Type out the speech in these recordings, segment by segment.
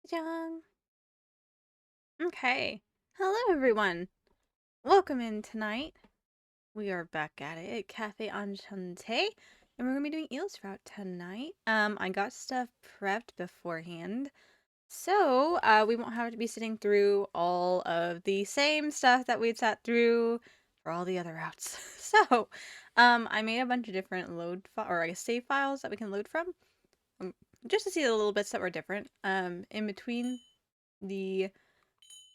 Jang. Okay. Hello, everyone. Welcome in tonight. We are back at it at Cafe Enchante, and we're gonna be doing Eel's Route tonight. I got stuff prepped beforehand, so we won't have to be sitting through all of the same stuff that we'd sat through for all the other routes. So, I made a bunch of different or I guess save files that we can load from, um, just to see the little bits that were different. In between the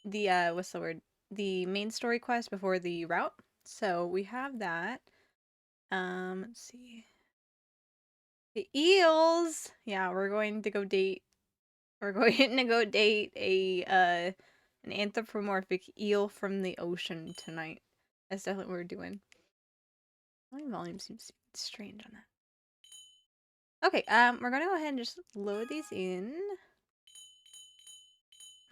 what's the word? The main story quest before the route. So we have that. Let's see. The eels. Yeah, we're going to go date. We're going to go date an anthropomorphic eel from the ocean tonight. That's definitely what we're doing. My volume seems strange on that. Okay, we're gonna go ahead and just load these in.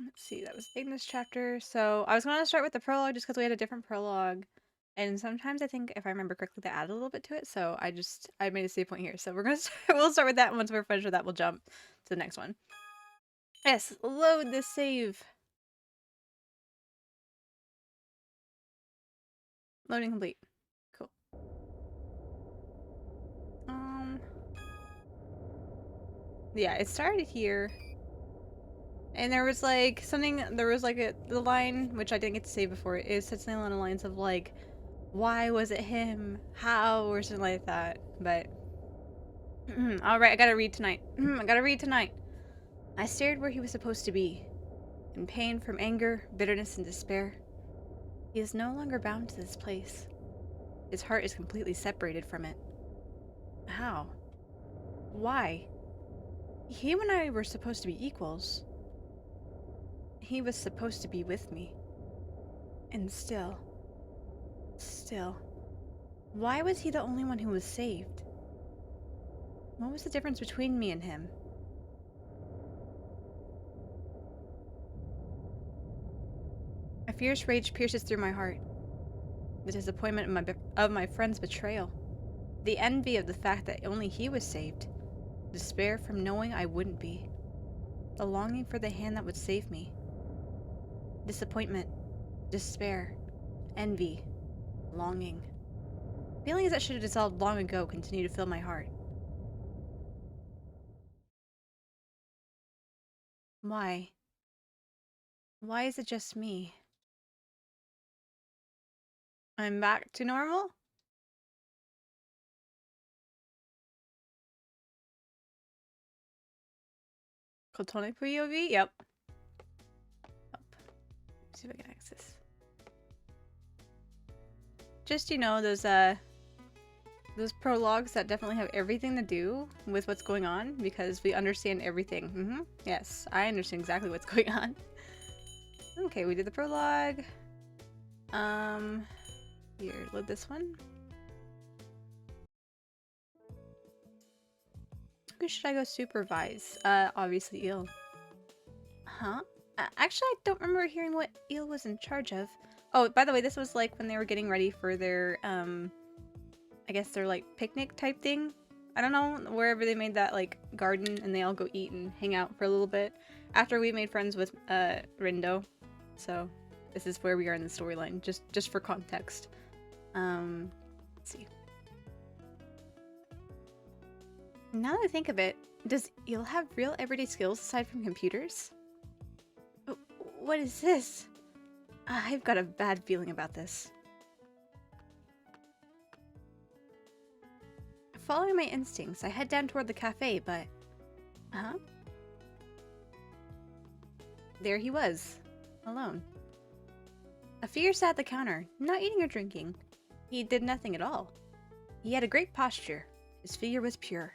Let's see, that was Ignis chapter. So I was going to start with the prologue just because we had a different prologue. And sometimes I think, if I remember correctly, they added a little bit to it. So I made a save point here. So we're going to we'll start with that. And once we're finished with that, we'll jump to the next one. Yes, load this save. Loading complete. Cool. Yeah, it started here. And there was like something, the line, which I didn't get to say before, it said something along the lines of like, why was it him? How? Or something like that. But, alright, I gotta read tonight. I gotta read tonight. I stared where he was supposed to be. In pain from anger, bitterness, and despair. He is no longer bound to this place. His heart is completely separated from it. How? Why? He and I were supposed to be equals. He was supposed to be with me. And still, why was he the only one who was saved? What was the difference between me and him? A fierce rage pierces through my heart. The disappointment of my friend's betrayal. The envy of the fact that only he was saved. Despair from knowing I wouldn't be. The longing for the hand that would save me. Disappointment, despair, envy, longing. Feelings that should have dissolved long ago continue to fill my heart. Why? Why is it just me? I'm back to normal? Platonic POV? Yep. See if I can access. Just, those prologues that definitely have everything to do with what's going on because we understand everything. Yes, I understand exactly what's going on. Okay, we did the prologue. Here, load this one. Who should I go supervise? Obviously Eel. Huh? Actually, I don't remember hearing what Eel was in charge of. Oh, by the way, this was like when they were getting ready for their, I guess their like picnic type thing. I don't know, wherever they made that like garden and they all go eat and hang out for a little bit after we made friends with Rindo. So this is where we are in the storyline, just for context. Let's see. Now that I think of it, does Eel have real everyday skills aside from computers? What is this? I've got a bad feeling about this. Following my instincts, I head down toward the cafe, but... Huh? There he was, alone. A figure sat at the counter, not eating or drinking. He did nothing at all. He had a great posture. His figure was pure.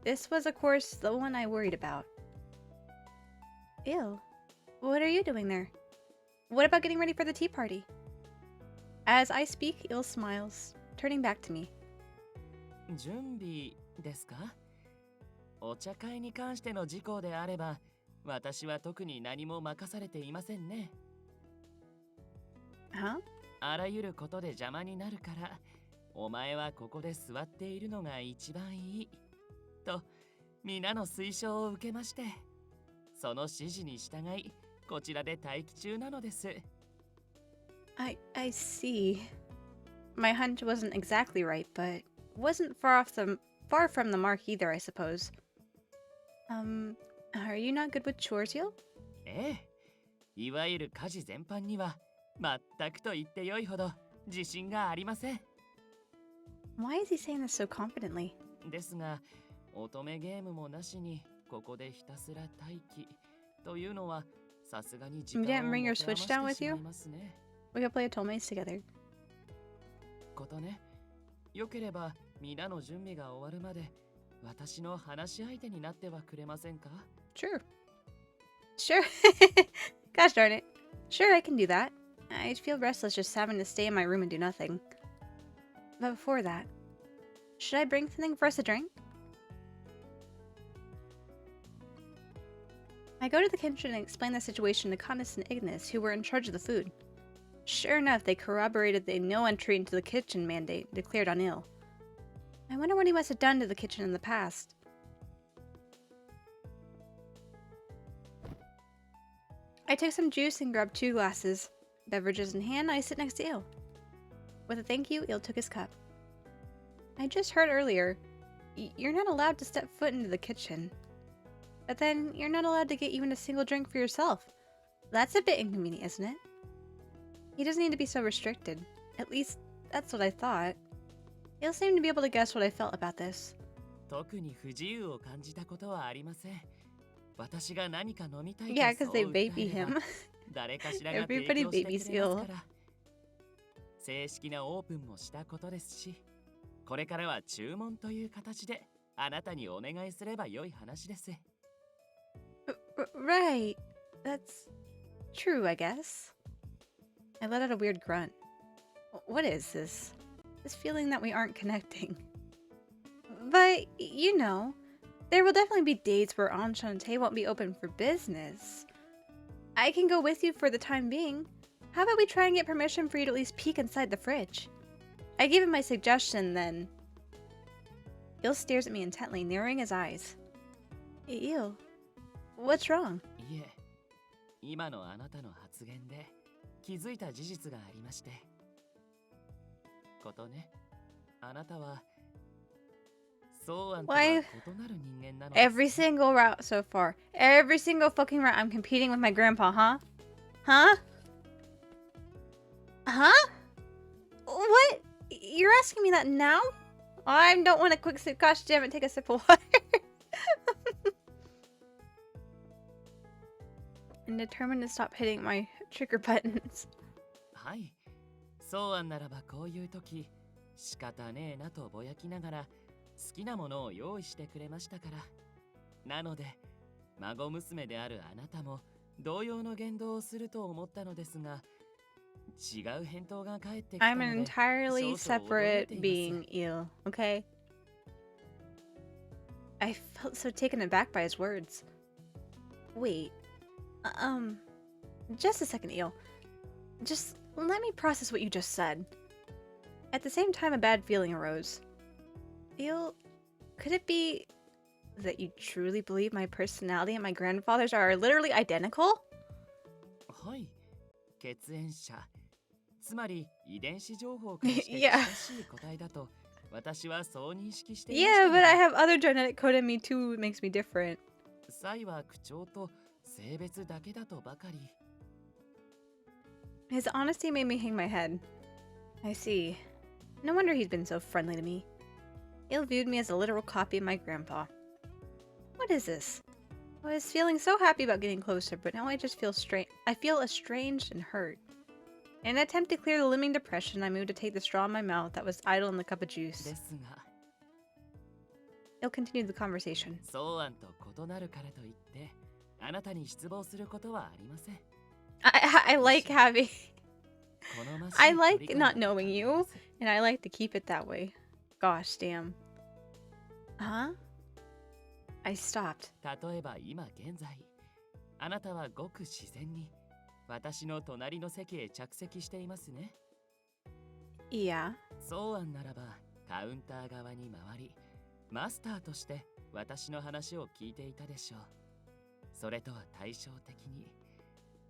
This was, of course, the one I worried about. Ew. What are you doing there? What about getting ready for the tea party? As I speak, Il smiles, turning back to me. 準備ですか？お茶会に関しての事項であれば、私は特に何も任されていませんね。Huh? あらゆることで邪魔になるから、お前はここで座っているのが一番いい。と、皆の推奨を受けまして。その指示に従い、こちらで待機中なのです。I see. My hunch wasn't exactly right, but wasn't far from the mark either, I suppose. Are you not good with chores, Yo? ええ、いわゆる家事全般には全くと言ってよいほど自信がありません。Why is he saying this so confidently? ですが、乙女ゲームもなしにここでひたすら待機というのはさすがに時 You 間 didn't を bring 持 your て余 Switch し down て with しま you? いますね。We could play Otomes together. ことね、よければ皆の準備が終わるまで私の話し相手になってはくれませんか？ Sure. Sure. Gosh darn it. Sure, I can do that. I'd feel restless just having to stay in my room and do nothing. But before that, should I bring something for us to drink? I go to the kitchen and explain the situation to Conus and Ignis, who were in charge of the food. Sure enough, they corroborated the no entry into the kitchen mandate declared on ill. I wonder what he must have done to the kitchen in the past. I took some juice and grabbed 2 glasses. Beverages in hand, I sit next to Il. With a thank you, Il took his cup. I just heard earlier, you're not allowed to step foot into the kitchen. But then, you're not allowed to get even a single drink for yourself. That's a bit inconvenient, isn't it? He doesn't need to be so restricted. At least, that's what I thought. Il seemed to be able to guess what I felt about this. 特に不自由を感じたことはありません。私が何か飲みたいと Yeah, そ because う they 訴 baby えれば him. 誰かしらが提 Everybody 供してく babies れます Il. から。正式なオープンもしたことですし、これからは注文という形であなたにお願いすれば良い話です。Right. That's true, I guess. I let out a weird grunt. What is this? This feeling that we aren't connecting. But, you know, there will definitely be dates where Enchante won't be open for business. I can go with you for the time being. How about we try and get permission for you to at least peek inside the fridge? I gave him my suggestion, then. Il stares at me intently, narrowing his eyes. Il, what's wrong? いえ、今のあなたの発言で気づいた事実がありまして。ことね、あなたはそうあんとは異なる人間なのです。Every single route so far. Every single fucking route I'm competing with my grandpa, huh? Huh? Huh? What? You're asking me that now? I don't want a quick sip. Gosh damn it, take a sip of water. I'm determined to stop hitting my trigger buttons. はい、そうあんならばこういう時仕方ねえなとぼやきながら好きなものを用意してくれましたから。なので孫娘であるあなたも同様の言動をすると思ったのですが、違う返答が返ってきた I'm の an で entirely 少々驚い separate ています。 being, Il, okay? I felt so taken aback by his words. Wait, just a second, Il. Just let me process what you just said. At the same time, a bad feeling arose. Il, could it be that you truly believe my personality and my grandfather's are literally identical? はい、血縁者、つまり遺伝子情報からして Yeah. 親しい個体だと私はそう認識していまし Yeah, たの but I で、 have other genetic code in me too. It makes me different. 差異は口調と性別だけだとばかり。 His honesty made me hang my head. I see. No wonder he's been so friendly to me. Il viewed me as a literal copy of my grandpa. What is this? I was feeling so happy about getting closer, but now I just feel I feel estranged and hurt. In an attempt to clear the looming depression, I moved to take the straw in my mouth that was idle in the cup of で juice. すが、 Il continued the conversation. そうあんと異なるからといってあなたに失望することはありません。 I like having... 好ましい I 距 like 離 not 感を knowing 感じ you, ます。 and I like to keep it that way. Gosh, damn. Huh? I stopped. 例えば今現在、あなたはごく自然に私の隣の席へ着席していますね。 Yeah. そうあんならばカウンター側に回り、マスターとして私の話を聞いていたでしょう。それとは対照的に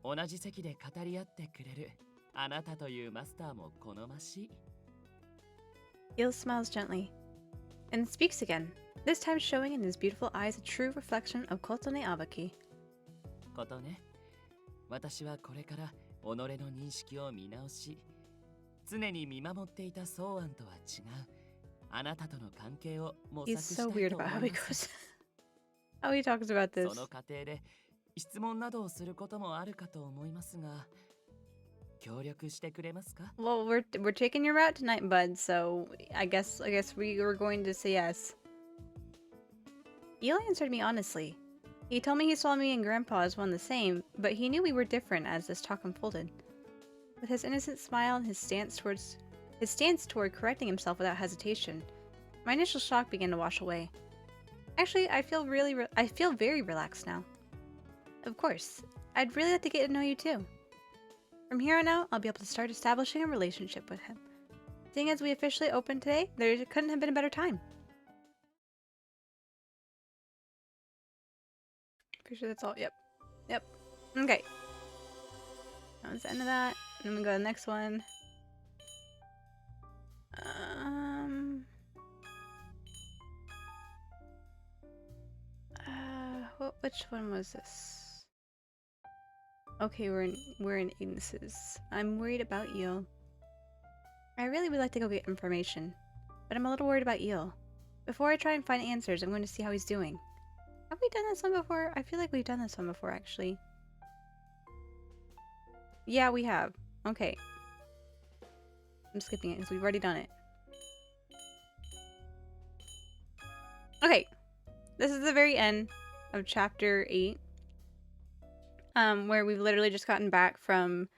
同じ席で語り合ってくれるあなたというマスターも好ましい。Eel smiles gently and speaks again, this time showing in his beautiful eyes a true reflection of Kotone Abaki. ことね、私はこれから己の認識を見直し、常に見守っていたソーアンとは違うあなたとの関係を模索 He's したい so と weird 思 about い how ま he す。 goes, how he talks about そ this. の過程で質問などをすることもあるかと思いますが、協力してくれますか？ Well, we're taking your route tonight, bud. So I guess we were going to say yes. Eel answered me honestly. He told me he saw me and Grandpa as one the same, but he knew we were different as this talk unfolded. With his innocent smile and his stance toward correcting himself without hesitation, my initial shock began to wash away. Actually, I feel very relaxed now. Of course, I'd really like to get to know you too. From here on out, I'll be able to start establishing a relationship with him. Seeing as we officially opened today, there couldn't have been a better time. Pretty sure that's all. Yep. Okay. That was the end of that. And then we go to the next one. Which one was this? Okay, we're in Ignis's. I'm worried about Eel. I really would like to go get information, but I'm a little worried about Eel. Before I try and find answers, I'm going to see how he's doing. Have we done this one before? I feel like we've done this one before, actually. Yeah, we have. Okay. I'm skipping it because we've already done it. Okay. This is the very end of chapter 8. Where we've literally just gotten back from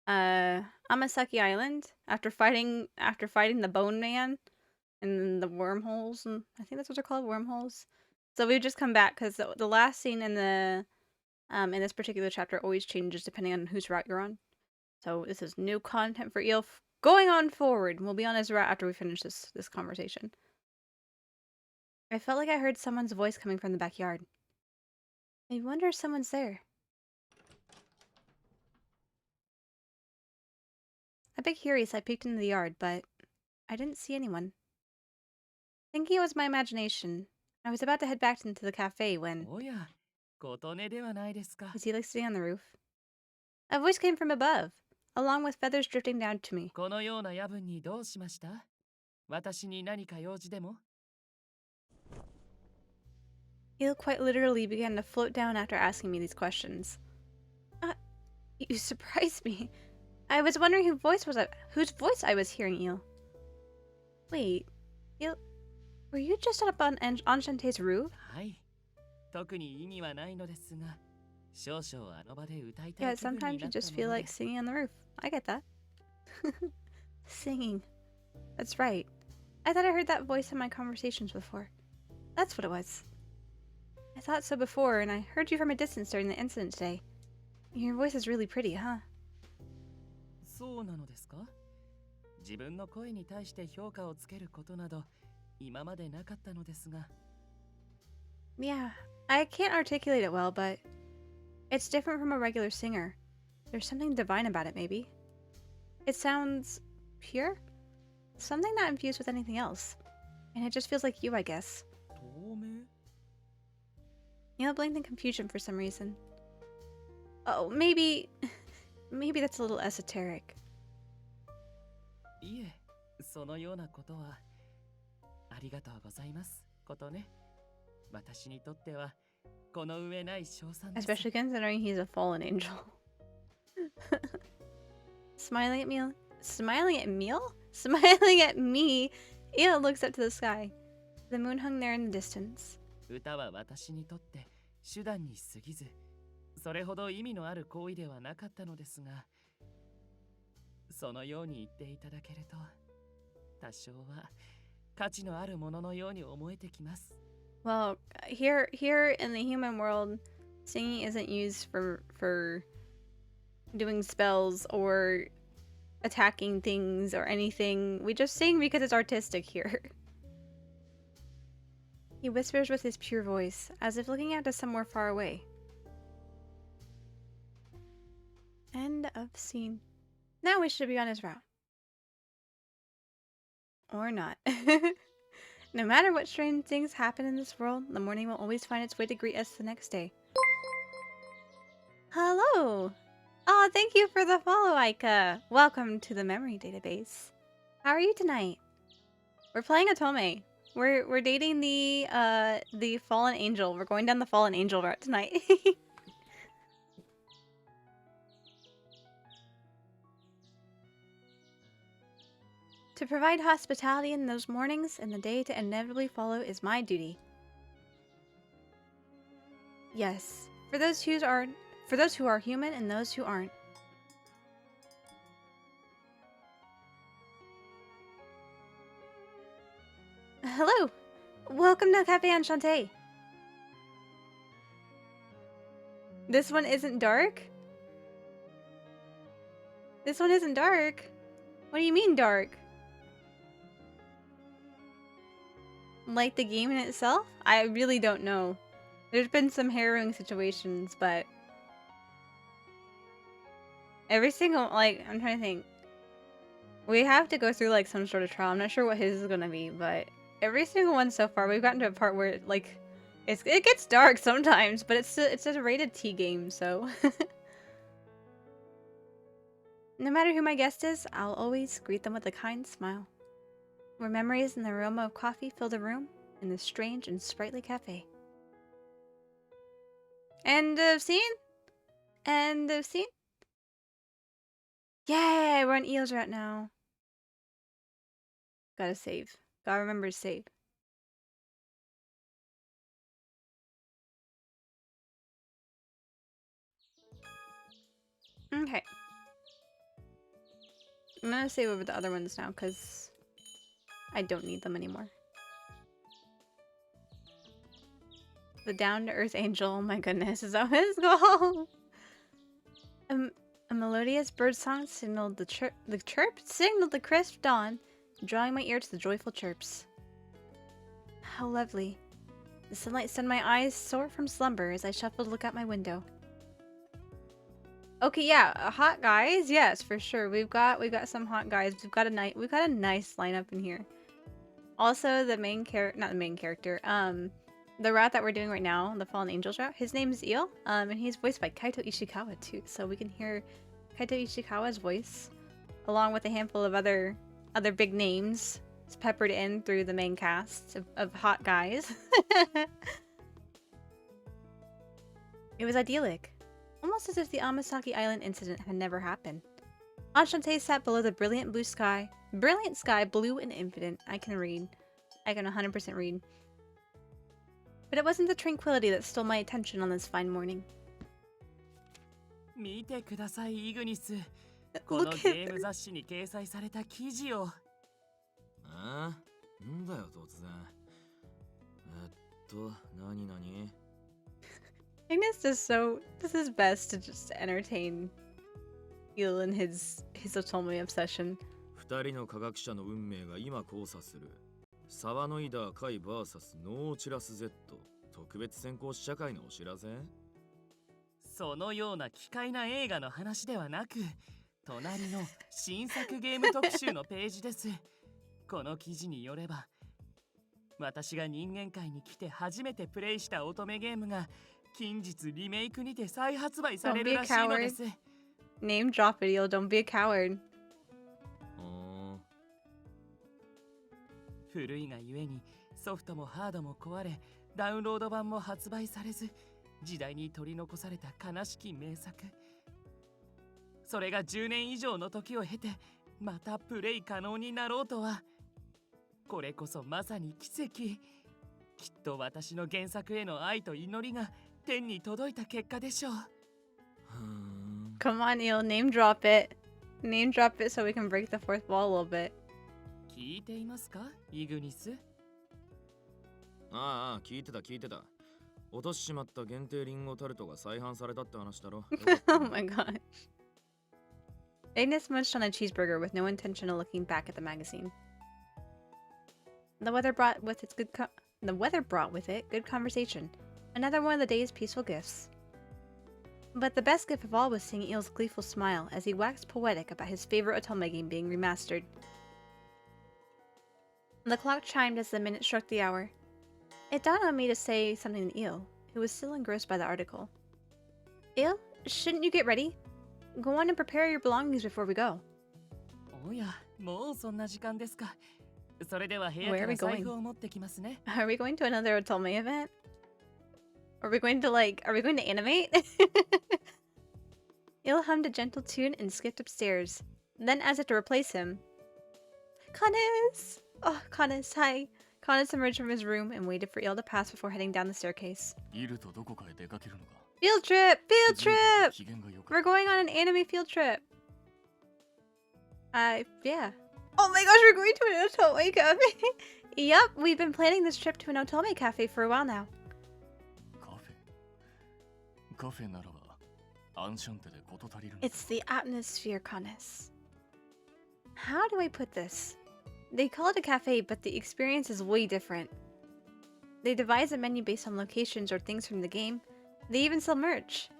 Amasaki Island after fighting the Bone Man and the wormholes, and I think that's what they're called, wormholes. So we've just come back because the last scene in this particular chapter always changes depending on whose route you're on. So this is new content for Eel going on forward. We'll be on his route after we finish this conversation. I felt like I heard someone's voice coming from the backyard. I wonder if someone's there. A bit curious, I peeked into the yard, but I didn't see anyone. Thinking it was my imagination, I was about to head back into the cafe when... おや、ことねではないですか。 Is he like sitting on the roof? A voice came from above, along with feathers drifting down to me. このような夜分にどうしました？私に何か用事でも？ Eel quite literally began to float down after asking me these questions. You surprised me. I was wondering whose voice I was hearing, Eel. Wait, Eel, were you just up on Enchante's roof? はい。特に意味はないのですが、少々あの場で歌いた Yeah, い気分に sometimes な you った just も feel の like で。 singing on the roof. I get that. Singing. That's right. I thought I heard that voice in my conversations before. That's what it was. I thought so before, and I heard you from a distance during the incident today. Your voice is really pretty, huh? そうなのですか？自分の声に対して評価をつけることなど今までなかったのですが。 Yeah, I can't articulate it well, but it's different from a regular singer. There's something divine about it, maybe. It sounds pure? Something not infused with anything else. And it just feels like you, I guess. 透明？ Neil blinked in confusion for some reason. Oh, maybe that's a little esoteric. いえ、そのようなことはありがとうございます。ことね。私にとってはこの上ない賞賛です。 Especially considering he's a fallen angel. Smiling at me, Eel looks up to the sky. The moon hung there in the distance. 歌は私にとって手段に過ぎず、それほど意味のある行為ではなかったのですが、そのように言っていただけると、多少は価値のあるもののように思えてきます。 Well, here in the human world, singing isn't used for doing spells or attacking things or anything. We just sing because it's artistic here. He whispers with his pure voice, as if looking out to somewhere far away. End of scene. Now we should be on his route. Or not. No matter what strange things happen in this world, the morning will always find its way to greet us the next day. Hello! Oh, thank you for the follow, Aika! Welcome to the memory database. How are you tonight? We're playing Otome. We're dating the fallen angel. We're going down the fallen angel route tonight. To provide hospitality in those mornings and the day to inevitably follow is my duty. Yes, for those who are human and those who aren't. Hello! Welcome to Cafe Enchante! This one isn't dark? This one isn't dark? What do you mean dark? Like the game in itself? I really don't know. There's been some harrowing situations, but... every single, like, I'm trying to think. We have to go through, like, some sort of trial. I'm not sure what his is gonna be, but... every single one so far, we've gotten to a part where, like... it gets dark sometimes, but it's a rated T game, so... No matter who my guest is, I'll always greet them with a kind smile. Where memories and the aroma of coffee fill the room in this strange and sprightly cafe. End of scene? End of scene? Yay! We're on Eels right now. Gotta save. Gotta remember to save. Okay. I'm gonna save over the other ones now, because I don't need them anymore. The down-to-earth angel, oh my goodness, is that what it's called? A melodious bird song signaled the chirp signaled the crisp dawn, drawing my ear to the joyful chirps. How lovely. The sunlight sent my eyes sore from slumber as I shuffled to look out my window. Okay, yeah, hot guys, yes, for sure. We've got some hot guys. We've got a nice lineup in here. Also, the main character, not the main character, the route that we're doing right now, the Fallen Angels route, his name is Eel, and he's voiced by Kaito Ishikawa too, so we can hear Kaito Ishikawa's voice, along with a handful of other big names peppered in through the main cast of hot guys. It was idyllic, almost as if the Amasaki Island incident had never happened. Enchante sat below the brilliant sky, blue and infinite. I can 100% read. But it wasn't the tranquility that stole my attention on this fine morning. 見てください、イグニス。このゲーム雑誌に掲載された記事を。ああ、んだよ突然。何 Ignis does his best to just entertain Eel in his Otome obsession. 二人の科学者の運命が今交差する。サワノイダーカイ VS ノーチラス Z 特別先行試写会のお知らせ？そのような奇怪な映画の話ではなく、隣の新作ゲーム特集のページです。この記事によれば、私が人間界に来て初めてプレイした乙女ゲームが近日リメイクにて再発売されるらしいのです。Name drop it, Eel. Don't be a coward. 古いがゆえにソフトもハードも壊れ、ダウンロード版も発売されず、時代に取り残された悲しき名作。それが10年以上の時を経てまたプレイ可能になろうとは、これこそまさに奇跡。きっと私の原作への愛と祈りが天に届いた結果でしょう。Come on, Eel, name drop it. Name drop it so we can break the fourth wall a little bit. 聞いていますか、イグニス？ああ、聞いてた。落としちまった限定リンゴタルトが再販されたって話だろ。Oh my gosh. Ignis munched on a cheeseburger with no intention of looking back at the magazine. The weather brought with it good conversation. Another one of the day's peaceful gifts. But the best gift of all was seeing Eel's gleeful smile as he waxed poetic about his favorite Otome game being remastered. The clock chimed as the minute struck the hour. It dawned on me to say something to Eel, who was still engrossed by the article. Eel, shouldn't you get ready? Go on and prepare your belongings before we go. おや、もうそんな時間ですか。それでは部屋 Where か are we ら財 going? 布を持ってきますね。Are we going to another Otome event? Are we going to animate? Eel hummed a gentle tune and skipped upstairs. Then, as if to replace him, Kanes! Oh, Kanes, hi. Kanes emerged from his room and waited for Eel to pass before heading down the staircase. イルとどこかへ出かけるのか。 Field trip! Field 随分 trip! 機嫌が良か We're った。 going on an anime field trip. Yeah. Oh my gosh, we're going to an Otome cafe. Yup, we've been planning this trip to an Otome cafe for a while now. カフェならば、アンシャンテで事足りるのか。 It's the atmosphere, Kanes. How do I put this? They call it a cafe, but the experience is way different. They devise a menu based on locations or things from the game. They even sell merch.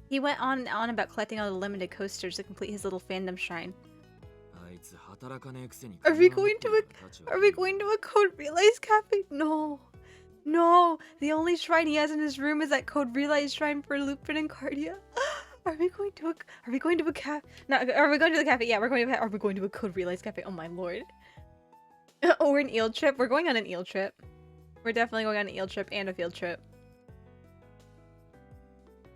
He went on and on about collecting all the limited coasters to complete his little fandom shrine. あいつ働かねえくせに Are we going to a Code Realize cafe? No. No. The only shrine he has in his room is that Code Realize shrine for Lupin and Cardia. Are we going to a cafe? No, are we going to the cafe? Yeah, are we going to a Code Realize cafe? Oh my lord. Or an eel trip. We're going on an eel trip. We're definitely going on an eel trip and a field trip.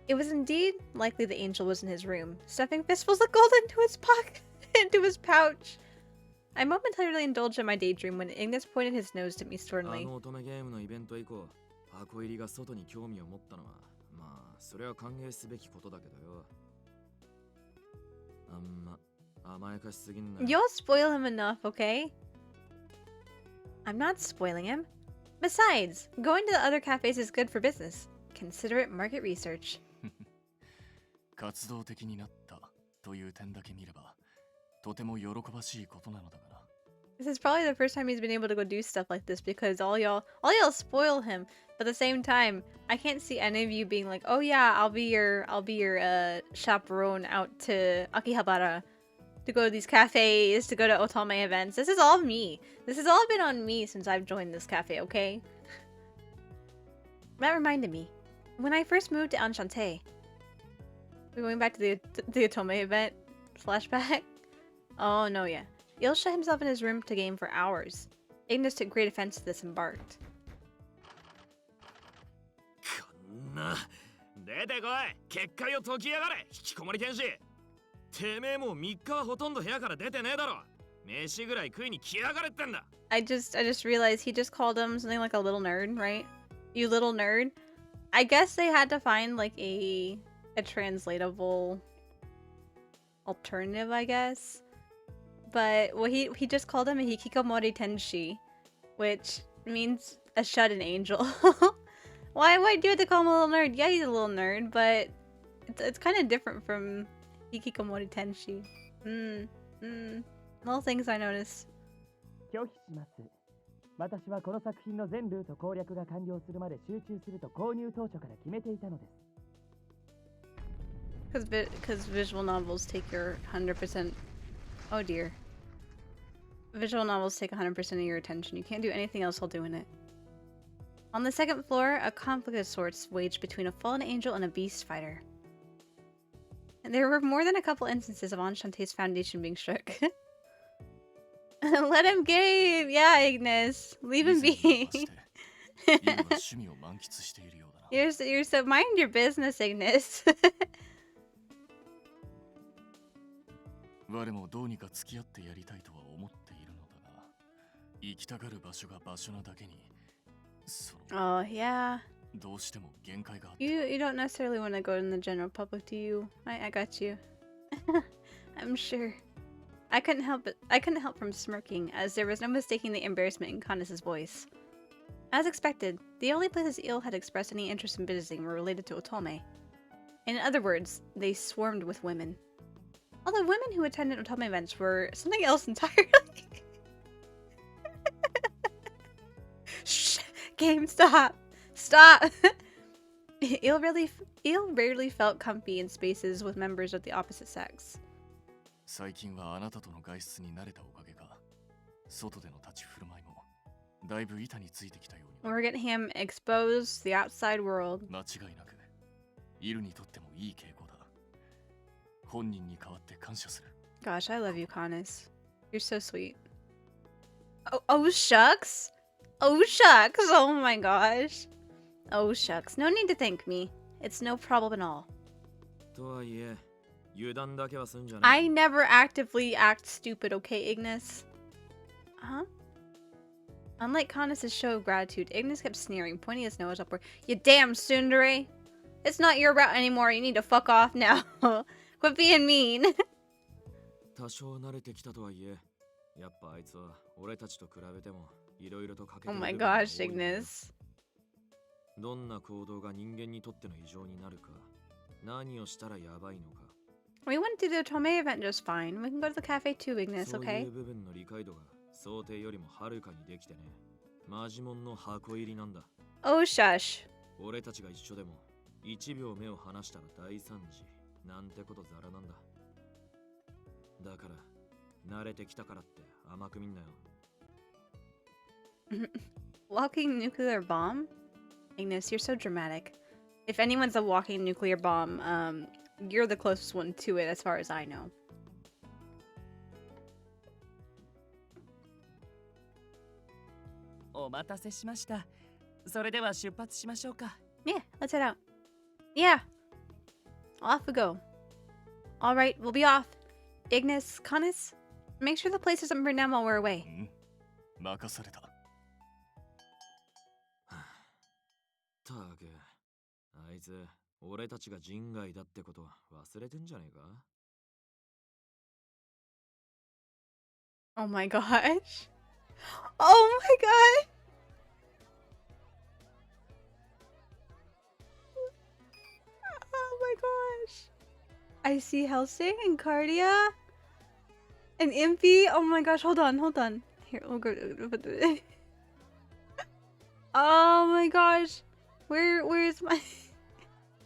It was indeed likely the angel was in his room, stuffing fistfuls of gold into his pocket, into his pouch. I momentarily indulged in my daydream when Ignis pointed his nose to me あ sternly. の乙女ゲームのイベント以降箱入りが外に興味を持ったのはまあそれは歓迎すべきことだけどよあんま甘やかしすぎんな You'll spoil him enough, okay? I'm not spoiling him. Besides, going to the other cafes is good for business. Consider it market research. 活動的になったという点だけ見れば、とても喜ばしいことなのだがな。 This is probably the first time he's been able to go do stuff like this because all y'all spoil him. But at the same time, I can't see any of you being like, "Oh yeah, I'll be your chaperone out to Akihabara to go to these cafes, to go to Otome events." This is all me. This has all been on me since I've joined this cafe, okay? That reminded me. When I first moved to Enchante, we're going back to the Otome event flashback. Oh no, yeah. Eel shut himself in his room to game for hours. Ignis took great offense to this and barked. こんな出てこい結界を解きやがれ引きこもり天使てめえも3日はほとんど部屋から出てねえだろ飯ぐらい食いに来やがれってんだ I just realized he just called him something like a little nerd, right? You little nerd. I guess they had to find like a translatable alternative, I guess. But well, he just called him a hikikomori tenshi, which means a shut-in angel. Why do you have to call him a little nerd? Yeah, he's a little nerd, but it's kind of different from hikikomori tenshi. Little things I noticed. 拒否します。私はこの作品の全ルート攻略が完了するまで集中すると購入当初から決めていたのです。Because visual novels take your 100%. Oh dear. Visual novels take 100% of your attention. You can't do anything else while doing it. On the second floor, a conflict of sorts waged between a fallen angel and a beast fighter. And there were more than a couple instances of Enchante's foundation being shook. Let him game! Yeah, Ignis. Leave him 以前に be. 言いましてイルは趣味を満喫しているようだな。 You're so mind your business, Ignis. 我もどうにか付き合ってやりたいとは思っているのだが、行きたがる場所が場所なだけに、その Oh, yeah. どうしても限界があって。 You don't necessarily want to go in the general public, do you? I got you. I'm sure. I couldn't help from smirking, as there was no mistaking the embarrassment in Kanes' voice. As expected, the only places Eel had expressed any interest in visiting were related to Otome. In other words, they swarmed with women. Although women who attended Otome events were something else entirely. Shh! Game, stop! Stop! Eel rarely felt comfy in spaces with members of the opposite sex. 最近はあなたとの外出に慣れたおかげか、外での立ち振る舞いもだいぶ板についてきたように。We're getting him exposed to the outside world. 間違いなく、イルにとってもいい傾向だ。本人に代わって感謝する。Gosh, I love you, Canis. You're so sweet. Oh shucks. Oh shucks. Oh my gosh. Oh shucks. No need to thank me. It's no problem at all. とはいえ、油断だけはすんじゃね I never actively act stupid, okay, Ignis? Huh? Unlike Canis' show of gratitude, Ignis kept sneering, pointing his nose upward. You damn tsundere! It's not your route anymore. You need to fuck off now. Quit being mean. 多少慣れてきたとはいえ、やっぱあいつは俺たちと比べてもいろいろと欠けて Oh る my 部分が gosh, 多いんだよ Ignis. どんな行動が人間にとっての異常になるか、何をしたらやばいのか、 We went to the Tomei event just fine. We can go to the cafe too, Ignis, そうい okay? う部分の理解度が想定よりもはるかにできてね。マジモンの箱入りなんだ。 Oh shush. 俺たちが一緒でも1秒目を離したら大惨事なんてことザラなんだ。だから慣れてきたからって甘く見んなよ。Walking nuclear bomb? Ignis, you're so dramatic. If anyone's a walking nuclear bomb, you're the closest one to it as far as I know. お待たせしました。それでは出発しましょうか。Yeah, let's head out. Yeah. Off we go. Alright, we'll be off. Ignis, Canis, make sure the place isn't burned down while we're away. 任された。たく、あいつ俺たちが人外だってこと忘れてんじゃねえか。 Oh my gosh. Oh my god. Oh my gosh. I see Helsing and Cardia and Impy. Oh my gosh, hold on. Here, we'll go. Oh my gosh. Where's my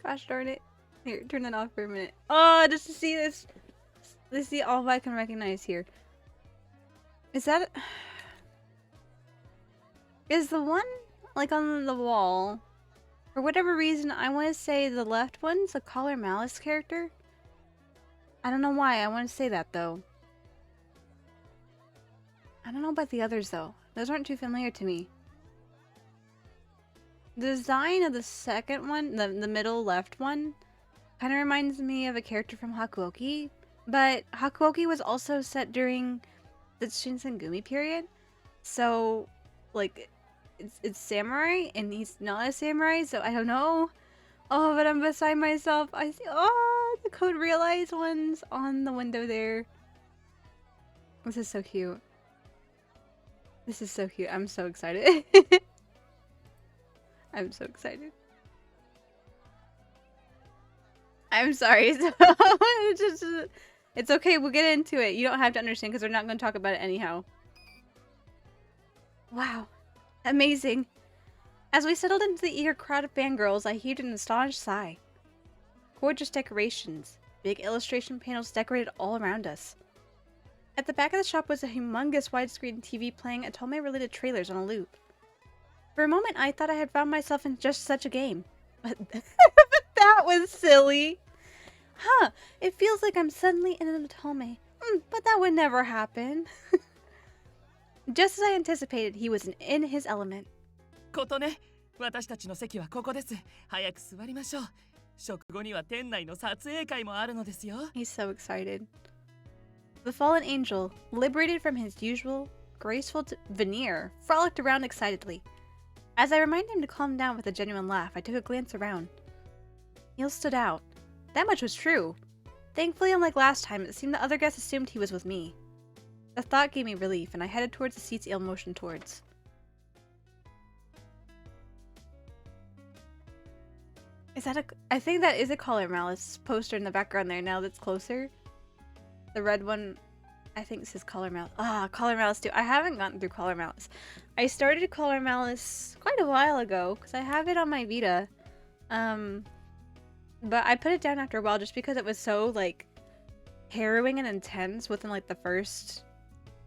gosh darn it. Here, turn that off for a minute. Oh, just to see this. Let's see all I can recognize here. Is that is the one like on the wall? For whatever reason, I want to say the left one's a Collar Malice character. I don't know why I want to say that though. I don't know about the others though. Those aren't too familiar to me. The design of the second one, the middle left one, kind of reminds me of a character from Hakuoki. But Hakuoki was also set during the Shinsengumi period. So, like, it's samurai, and he's not a samurai, so I don't know. Oh, but I'm beside myself. I see, oh, the Code Realize ones on the window there. This is so cute. This is so cute. I'm so excited. I'm so excited. I'm sorry. It's okay. We'll get into it. You don't have to understand because we're not going to talk about it anyhow. Wow. Amazing. As we settled into the eager crowd of fangirls, I heaved an astonished sigh. Gorgeous decorations. Big illustration panels decorated all around us. At the back of the shop was a humongous widescreen TV playing Atome-related trailers on a loop. For a moment, I thought I had found myself in just such a game. But that was silly. Huh, it feels like I'm suddenly in an Atome. But that would never happen. Just as I anticipated, he was in his element. ことね、私たちの席はここです。早く座りましょう。食後には店内の撮影会もあるのですよ。He's so excited. The fallen angel, liberated from his usual, graceful veneer, frolicked around excitedly. As I reminded him to calm down with a genuine laugh, I took a glance around. Neil stood out. That much was true. Thankfully, unlike last time, it seemed the other guests assumed he was with me. The thought gave me relief, and I headed towards the seats Il motioned towards. Is that I think that is a Collar Malice poster in the background there now that's closer. The red one, I think says Collar Malice. Ah, Collar Malice too. I haven't gotten through Collar Malice. I started Collar Malice quite a while ago, because I have it on my Vita. But I put it down after a while just because it was so, like, harrowing and intense within, like, the first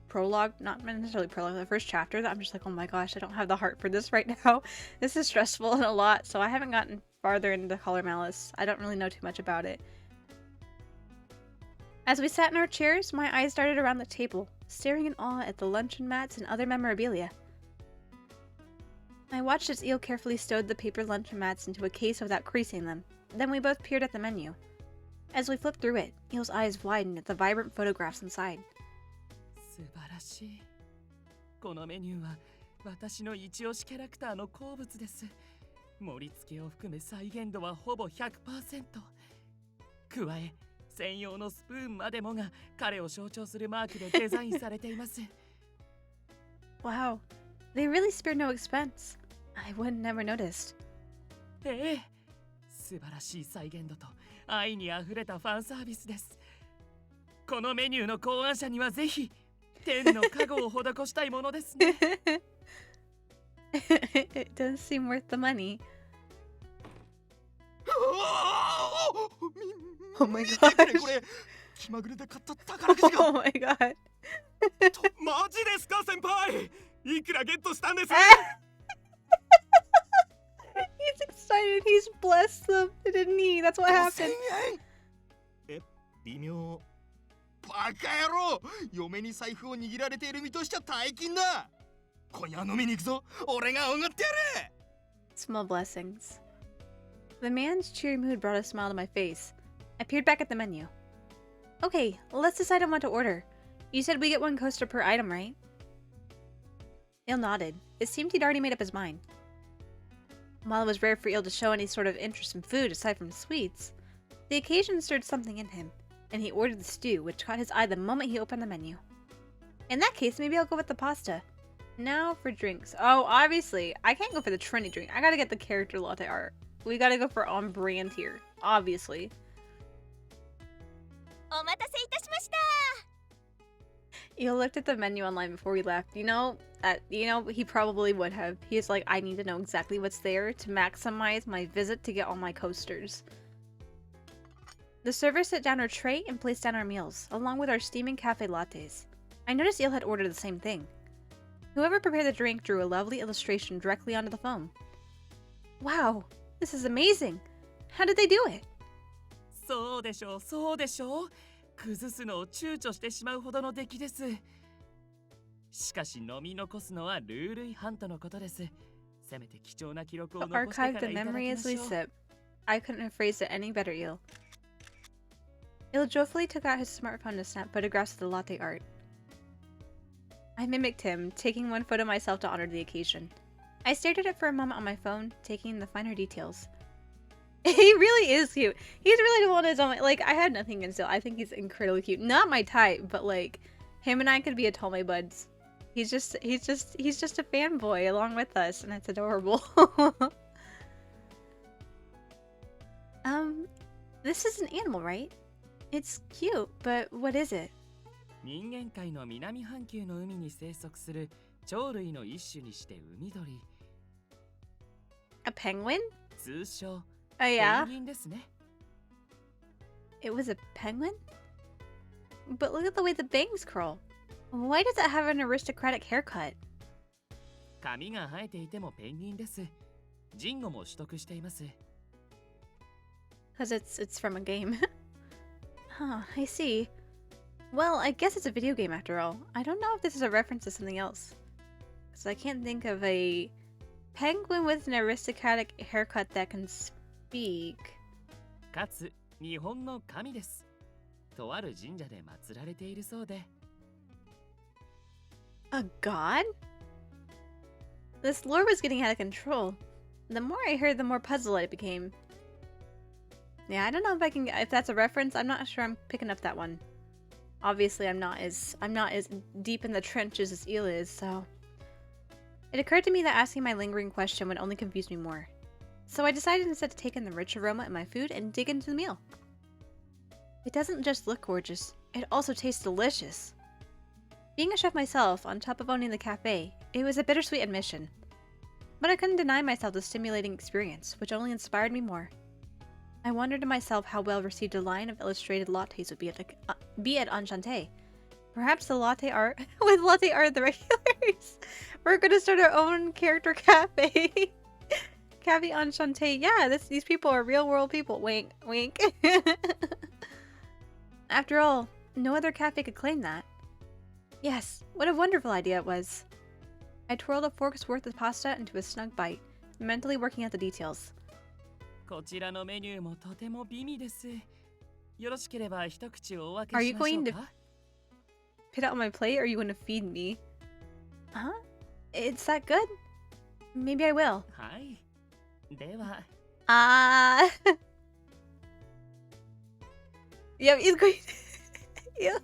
prologue, not necessarily prologue, the first chapter, that I'm just like, oh my gosh, I don't have the heart for this right now. This is stressful and a lot, so I haven't gotten farther into Color Malice. I don't really know too much about it. As we sat in our chairs, my eyes darted around the table, staring in awe at the luncheon mats and other memorabilia. I watched as Eel carefully stowed the paper luncheon mats into a case without creasing them. Then we both peered at the menu. As we flipped through it, Eel's eyes widened at the vibrant photographs inside. 素晴らしい。このメニューは私の一押しキャラクターの好物です。盛り付けを含め再現度はほぼ 100%。加え、専用のスプーンまでもが彼を象徴するマークでデザインされています。Wow, they really spared no expense. I would never noticed. ええ、素晴らしい再現度と愛にあふれたファンサービスです。このメニューの考案者にはぜひ天の加護を施したいものですね。It does seem worth the money. Oh my gosh. これ気まぐれで買った宝くじ Oh が my god. マジですか先輩いくらゲットしたんです He's excited. He's blessed them, didn't he? That's what 5000 happened. 円微妙バカ野郎嫁に財布を握られている身としちゃ大金だ今夜飲みに行くぞ俺がおごってやる Small blessings. The man's cheery mood brought a smile to my face. I peered back at the menu. Okay, let's decide on what to order. You said we get one coaster per item, right? Eel nodded. It seemed he'd already made up his mind. While it was rare for Eel to show any sort of interest in food aside from sweets, the occasion stirred something in him, and he ordered the stew, which caught his eye the moment he opened the menu. In that case, maybe I'll go with the pasta. Now for drinks. Oh, obviously, I can't go for the Trinity drink. I gotta get the character latte art. We gotta go for on brand here. Obviously. お待たせいたしました。 Eel looked at the menu online before we left. He probably would have. He's like, I need to know exactly what's there to maximize my visit to get all my coasters. The server set down our tray and placed down our meals, along with our steaming cafe lattes. I noticed Eel had ordered the same thing. Whoever prepared the drink drew a lovely illustration directly onto the foam. Wow, this is amazing! How did they do it? そうでしょう、そうでしょう。崩すのを躊躇してしまうほどの出来です。しかし飲み残すのはルール違反とのことです。せめて貴重な記録を To 残してから archive い the ただき memory ま as we しょう。 sip. I couldn't have phrased it any better, Eel. Eel joyfully took out his smartphone to snap photographs of the latte art. I mimicked him, taking one photo myself to honor the occasion. I stared at it for a moment on my phone, taking in the finer details. He really is cute. He's really the one that's on my, like, I had nothing against it. I think he's incredibly cute. Not my type, but like, him and I could be Atome buds. He's just a fanboy along with us, and it's adorable. This is an animal, right? It's cute, but what is it? 人間界の南半球の海に生息する鳥類の一種にして海鳥。A penguin? 通称 Oh ペ yeah? ンギンですね。It was a penguin? But look at the way the bangs curl. Why does it have an aristocratic haircut? 髪が生えていてもペンギンです。ジンゴも取得しています。Because it's from a game. Huh, I see. Well, I guess it's a video game after all. I don't know if this is a reference to something else. So I can't think of a penguin with an aristocratic haircut that can speak. かつ日本の神です。とある神社で祀られているそうで。A god? This lore was getting out of control. The more I heard, the more puzzled it became. Yeah, I don't know if that's a reference. I'm not sure I'm picking up that one. Obviously, I'm not as deep in the trenches as Eel is, so it occurred to me that asking my lingering question would only confuse me more. So I decided instead to take in the rich aroma in my food and dig into the meal. It doesn't just look gorgeous, it also tastes delicious. Being a chef myself, on top of owning the cafe, it was a bittersweet admission. But I couldn't deny myself the stimulating experience, which only inspired me more. I wondered to myself how well received a line of illustrated lattes would be at Enchante. Perhaps the latte art with latte art the regulars. We're gonna start our own character cafe. Cafe Enchante. Yeah, these people are real world people. Wink, wink. After all, no other cafe could claim that. Yes, what a wonderful idea it was. I twirled a fork's worth of pasta into a snug bite, mentally working out the details. こちらのメニューもとても美味です。よろしければ一口お分 Are け you しましょ going う to か put it on my plate or are you going to feed me? Huh? It's that good? Maybe I will. はい。では、Ah. Yeah, he's going. Ew.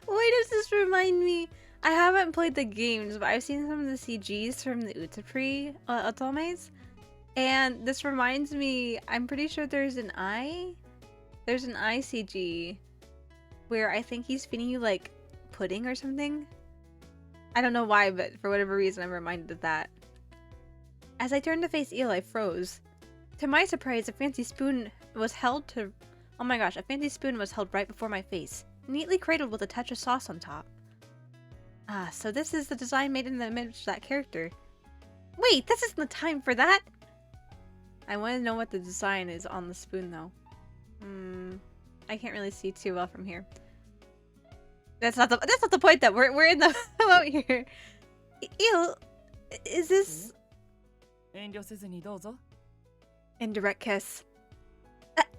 Why does this remind me? I haven't played the games, but I've seen some of the CGs from the Utapri Otomes. And this reminds me, I'm pretty sure there's an eye CG where I think he's feeding you like pudding or something. I don't know why, but for whatever reason I'm reminded of that. As I turned to face Eel, I froze. To my surprise, a fancy spoon was held right before my face, neatly cradled with a touch of sauce on top. Ah, so this is the design made in the image of that character. Wait, this isn't the time for that! I want to know what the design is on the spoon, though. I can't really see too well from here. That's not the point, though. We're in the out here. Ew, is this 遠慮せずにどうぞ。 indirect kiss?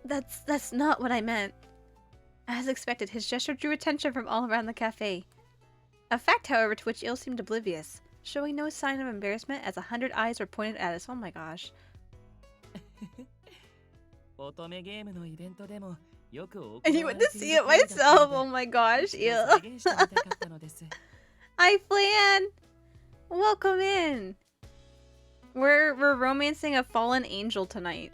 That's not what I meant. As expected, his gesture drew attention from all around the cafe. A fact, however, to which Il seemed oblivious, showing no sign of embarrassment as 100 eyes were pointed at us. Oh my gosh. 乙女ゲームのイベントでもよく行わ I れ went て to い see る it 行為だった myself. ので Oh my gosh. 再 Ew. 現してみたかったのです Hi, Flan. Welcome in. We're romancing a fallen angel tonight.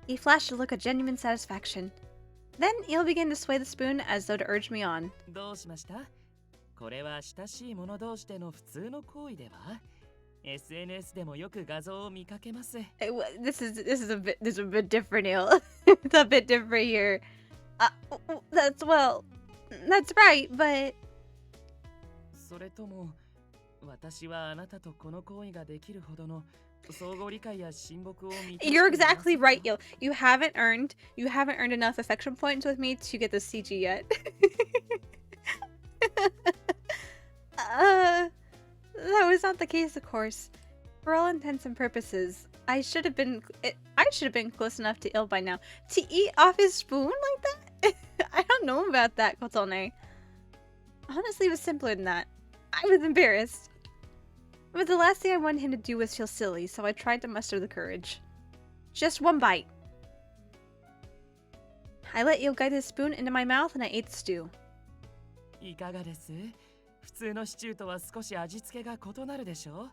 He flashed a look of genuine satisfaction. Then Il began to sway the spoon as though to urge me on. どうしました？これは親しい者同士での普通の行為では SNS でもよく画像を見かけます。 This is a bit different, Il. It's a bit different here. That's right, but それとも私はあなたとこの行為ができるほどの相互理解や親睦を満たしてい you're ません exactly か right, Il. You haven't earned enough affection points with me to get the CG yet. That was not the case, of course. For all intents and purposes, I should have been close enough to Il by now. To eat off his spoon like that? I don't know about that, Kotone. Honestly, it was simpler than that. I was embarrassed. But the last thing I wanted him to do was feel silly, so I tried to muster the courage. Just one bite. I let Il guide his spoon into my mouth and I ate the stew. いかがです？普通のシチューとは少し味付けが異なるでしょ？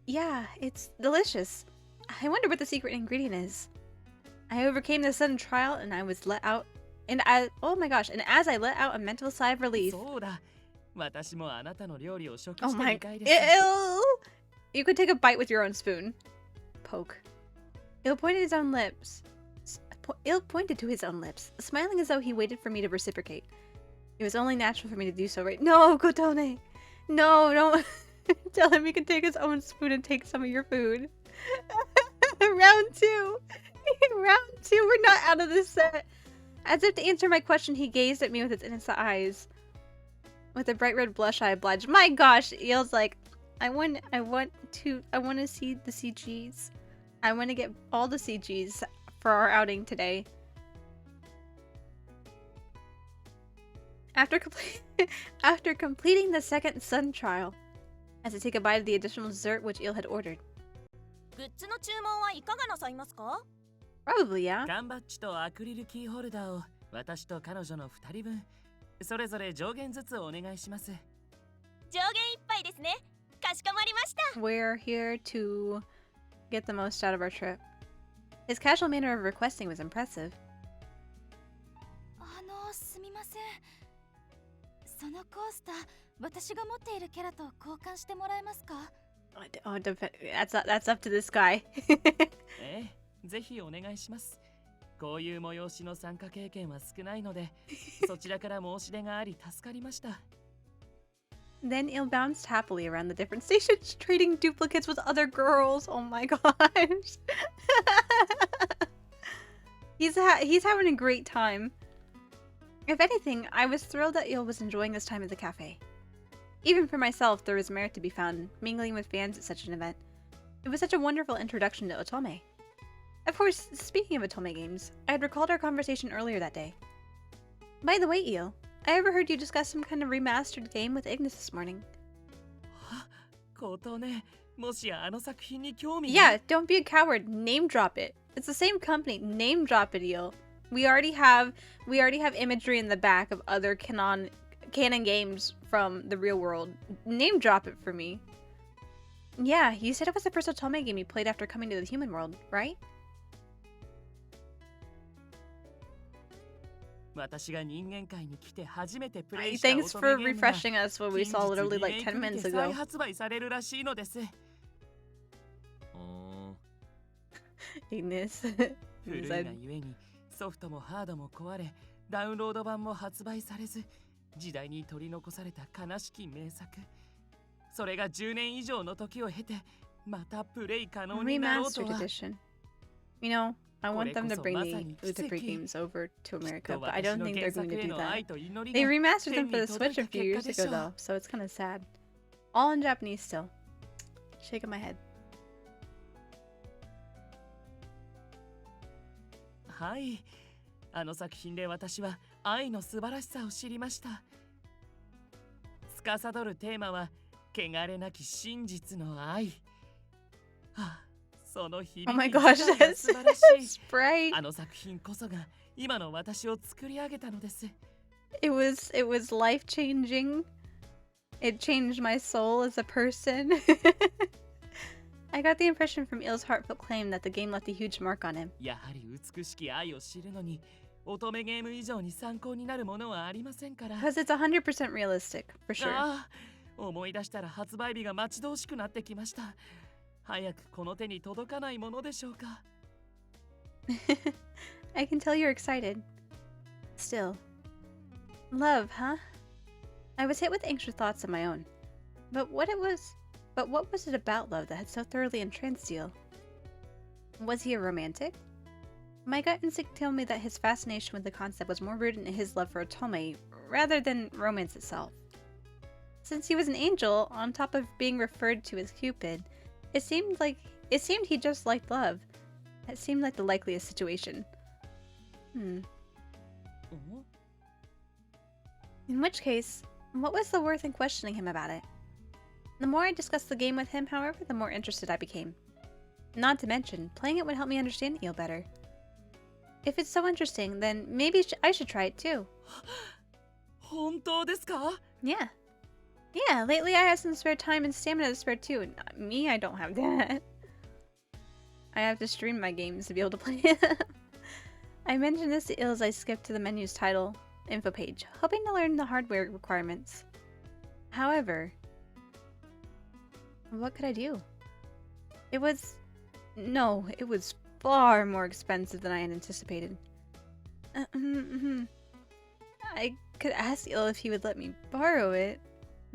Yeah, it's delicious. I wonder what the secret ingredient is. I overcame the sudden trial and I was let out. Oh my gosh, and as I let out a mental sigh of relief. そうだ。私もあなたの料理を食 Oh して my. みたいです。 Ew! You could take a bite with your own spoon. Poke. Il pointed his own lips. Il pointed to his own lips, smiling as though he waited for me to reciprocate. It was only natural for me to do so, right? No, Kotone! No, don't tell him he can take his own spoon and take some of your food. Round 2! Round 2, we're not out of this set! As if to answer my question, he gazed at me with his innocent eyes. With a bright red blush, I obliged. My gosh, Eel's like, I want to see the CGs. I want to get all the CGs for our outing today. After completing the second sun trial, as I take a bite of the additional dessert which Eel had ordered. グッズの注文はいかがなさいますか？ Probably, yeah. 缶バッジとアクリルキーホルダーを私と彼女の2人分それぞれ上限ずつお願いします。上限いっぱいですね。かしこまりました。 We're here to get the most out of our trip. His casual manner of requesting was impressive. すみません。そのコースター、私が持っているキャラと交換してもらえますか？ That's up to this guy. ええ、ぜひお願いします。こういう催しの参加経験は少ないので、そちらから申し出があり助かりました。Then Il bounced happily around the different stations, trading duplicates with other girls. Oh my gosh. He's having a great time. If anything, I was thrilled that Il was enjoying his time at the cafe. Even for myself, there was merit to be found mingling with fans at such an event. It was such a wonderful introduction to Otome. Of course, speaking of Otome games, I had recalled our conversation earlier that day. By the way, Il, I overheard you discuss some kind of remastered game with Ignis this morning. ことね、もしやあの作品に興味 Yeah, don't be a coward. Name drop it. It's the same company. Name drop it, Il. We already have imagery in the back of other canon games from the real world. Name drop it for me. Yeah, you said it was the first Otome game you played after coming to the human world, right? 私が人間界に来て初めてプレイした Thanks 乙 for 女ゲームが refreshing us what we 近 saw 日 literally リメ like イク 10 minutes にて再 ago. 発売されるらしいのです。Ignis. 古いがゆえにソフトもハードも壊れ、ダウンロード版も発売されず、時代に取り残された悲しき名作。それが10年以上の時を経て、またプレイ可能になろうと Remastered は。 edition. You know, I want them to bring the Utapri games over to America, but I don't think they're going to do that. They remastered them for the Switch a few years ago, though, so it's kind of sad. All in Japanese still. Shaking my head. はい、あの作品で私は愛の素晴らしさを知りました。司るテーマは汚れなき真実の愛。はあ、その響 Oh my き gosh, 自体が that's 素晴らしい。 Sprite. あの作品こそが今の私を作り上げたのです。It was life changing. It changed my soul as a person. I got the impression from Il's heartfelt claim that the game left a huge mark on him. やはり美しき愛を知るのに、乙女ゲーム以上に参考になるものはありませんから。 Because it's 100% realistic, for sure. ああ、思い出したら発売日が待ち遠しくなってきました。早くこの手に届かないものでしょうか。I can tell you're excited. Still. Love, huh? I was hit with anxious thoughts of my own. But what was it about love that had so thoroughly entranced you? Was he a romantic? My gut instinct told me that his fascination with the concept was more rooted in his love for Otome rather than romance itself. Since he was an angel, on top of being referred to as Cupid, it seemed he just liked love. It seemed like the likeliest situation. In which case, what was the worth in questioning him about it? The more I discussed the game with him, however, the more interested I became. Not to mention, playing it would help me understand Eel better. If it's so interesting, then maybe I should try it too. 本当ですか? Yeah. Yeah, lately I have some spare time and stamina to spare too. Me, I don't have that. I have to stream my games to be able to play it. I mentioned this to Il as I skipped to the menu's title info page, hoping to learn the hardware requirements. However, what could I do? It was far more expensive than I had anticipated. I could ask Il if he would let me borrow it,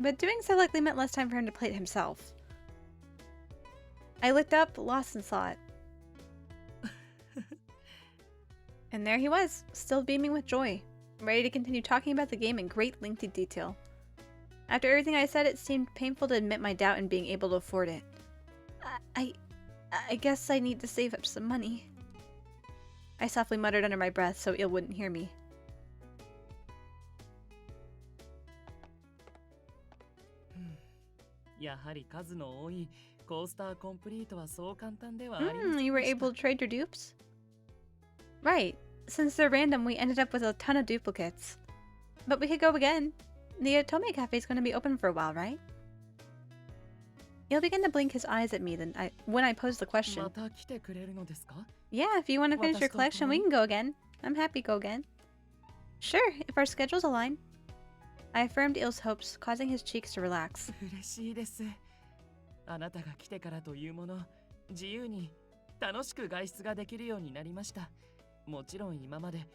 but doing so likely meant less time for him to play it himself. I looked up, lost in thought. And there he was, still beaming with joy, ready to continue talking about the game in great lengthy detail. After everything I said, it seemed painful to admit my doubt in being able to afford it. I guess I need to save up some money. I softly muttered under my breath so Il wouldn't hear me. You were able to trade your dupes? Right. Since they're random, we ended up with a ton of duplicates. But we could go again. The Otome Cafe is going to be open for a while, right? He'll begin to blink his eyes at me when I pose the question. Yeah, if you want to finish your collection, we can go again. I'm happy to go again. Sure, if our schedules align. I affirmed Eel's hopes, causing his cheeks to relax. 嬉しいです。あなたが来てからというもの、自由に楽しく外出ができるようになりました。もちろん今まで、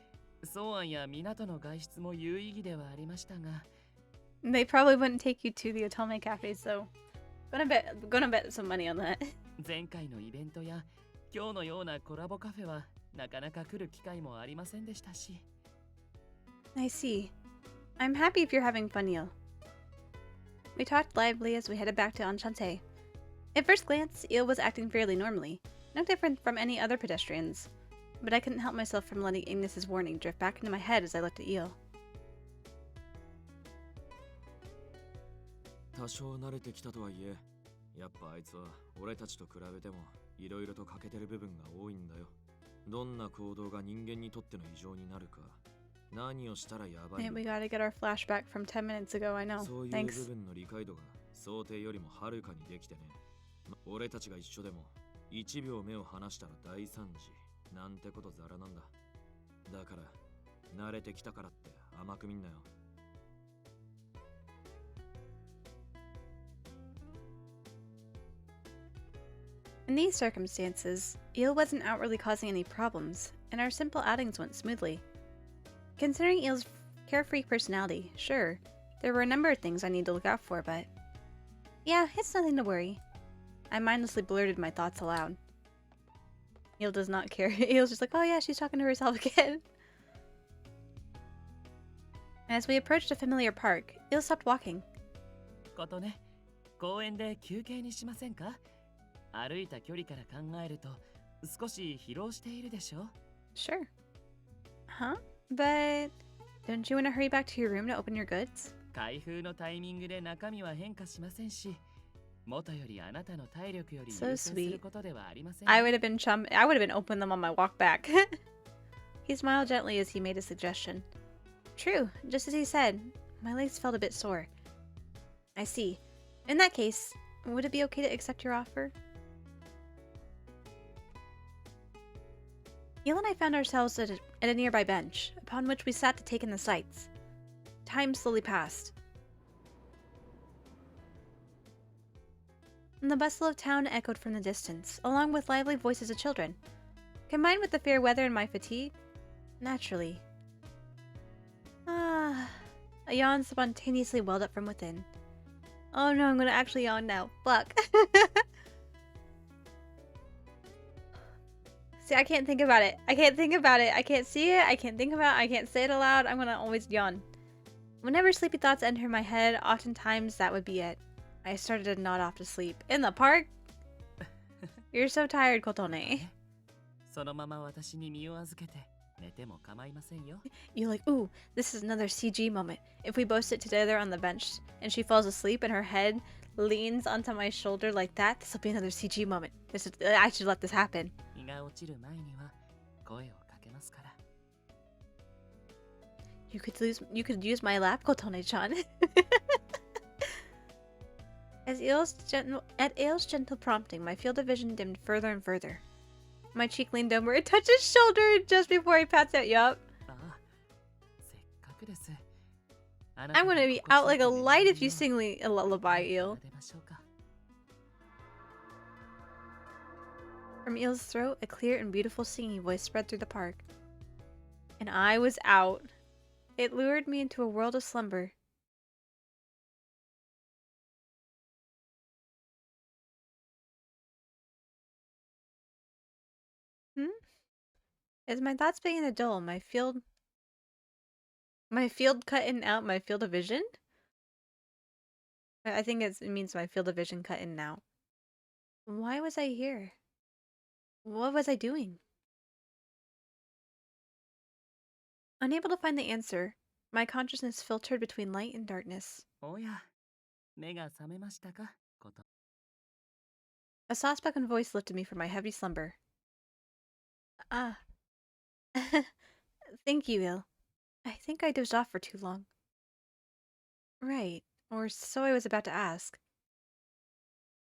ソーアンや港の外出も有意義ではありましたが。They probably wouldn't take you to the Otome Cafe, so gonna bet some money on that. 前回のイベントや今日のようなコラボカフェはなかなか来る機会もありませんでしたし。I see. I'm happy if you're having fun, Eel. We talked lively as we headed back to Enchante. At first glance, Eel was acting fairly normally, no different from any other pedestrians. But I couldn't help myself from letting Ignis's warning drift back into my head as I looked at Eel. 多少慣れてきたとはいえ、やっぱあいつは俺たちと比べてもいろいろと欠けてる部分が多いんだよ。どんな行動が人間にとっての異常になるか、何をしたらやばい Man, we gotta get our flashback from 10 minutes ago, I know. そういう Thanks. 部分の理解度が想定よりもはるかにできてね。俺たちが一緒でも1秒目を離したら大惨事なんてことざらなんだ。だから慣れてきたからって甘く見んなよ。In these circumstances, Eel wasn't outwardly causing any problems, and our simple outings went smoothly. Considering Eel's carefree personality, sure, there were a number of things I need to look out for, but yeah, it's nothing to worry. I mindlessly blurted my thoughts aloud. Eel does not care. Eel's just like, oh yeah, she's talking to herself again. As we approached a familiar park, Eel stopped walking. ことね、公園で休憩にしませんか？歩いた距離から考えると少し疲労しているでしょ？ Sure. Huh? But don't you want to hurry back to your room to open your goods? 開封のタイミングで中身は変化しませんし、元よりあなたの体力より優 So 先する sweet. ことではありません。I would have been opening them on my walk back. He smiled gently as he made a suggestion. True, just as he said, my legs felt a bit sore. I see. In that case, would it be okay to accept your offer? Eel and I found ourselves at a nearby bench, upon which we sat to take in the sights. Time slowly passed. And the bustle of town echoed from the distance, along with lively voices of children. Combined with the fair weather and my fatigue, naturally. A yawn spontaneously welled up from within. Oh no, I'm gonna actually yawn now. Fuck. See, I can't think about it. I can't think about it. I can't see it. I can't think about it. I can't say it aloud. I'm gonna always yawn. Whenever sleepy thoughts enter my head, oftentimes that would be it. I started to nod off to sleep. In the park? You're so tired, Kotone. そのまま私に身を預けて寝ても構いませんよ。 You're like, ooh, this is another CG moment. If we both sit together on the bench and she falls asleep and her head leans onto my shoulder like that, this will be another CG moment. I should let this happen. 日が落ちる前には声をかけますから。 You could use my lap, Kotone-chan. At Ail's gentle prompting, my field of vision dimmed further and further. My cheek leaned over and touched his shoulder just before he pats out. Yup. ああ、せっかくです。 I'm gonna be out like a light if you sing a lullaby, Eel. From Eel's throat, a clear and beautiful singing voice spread through the park. And I was out. It lured me into a world of slumber. As my thoughts began to dull, my field cut in and out, my field of vision? I think it means my field of vision cut in and out. Why was I here? What was I doing? Unable to find the answer, my consciousness filtered between light and darkness. おや、目が覚めましたか、こと。 A soft-spoken voice lifted me from my heavy slumber. Ah. Thank you, Il. I think I dozed off for too long. Right, or so I was about to ask.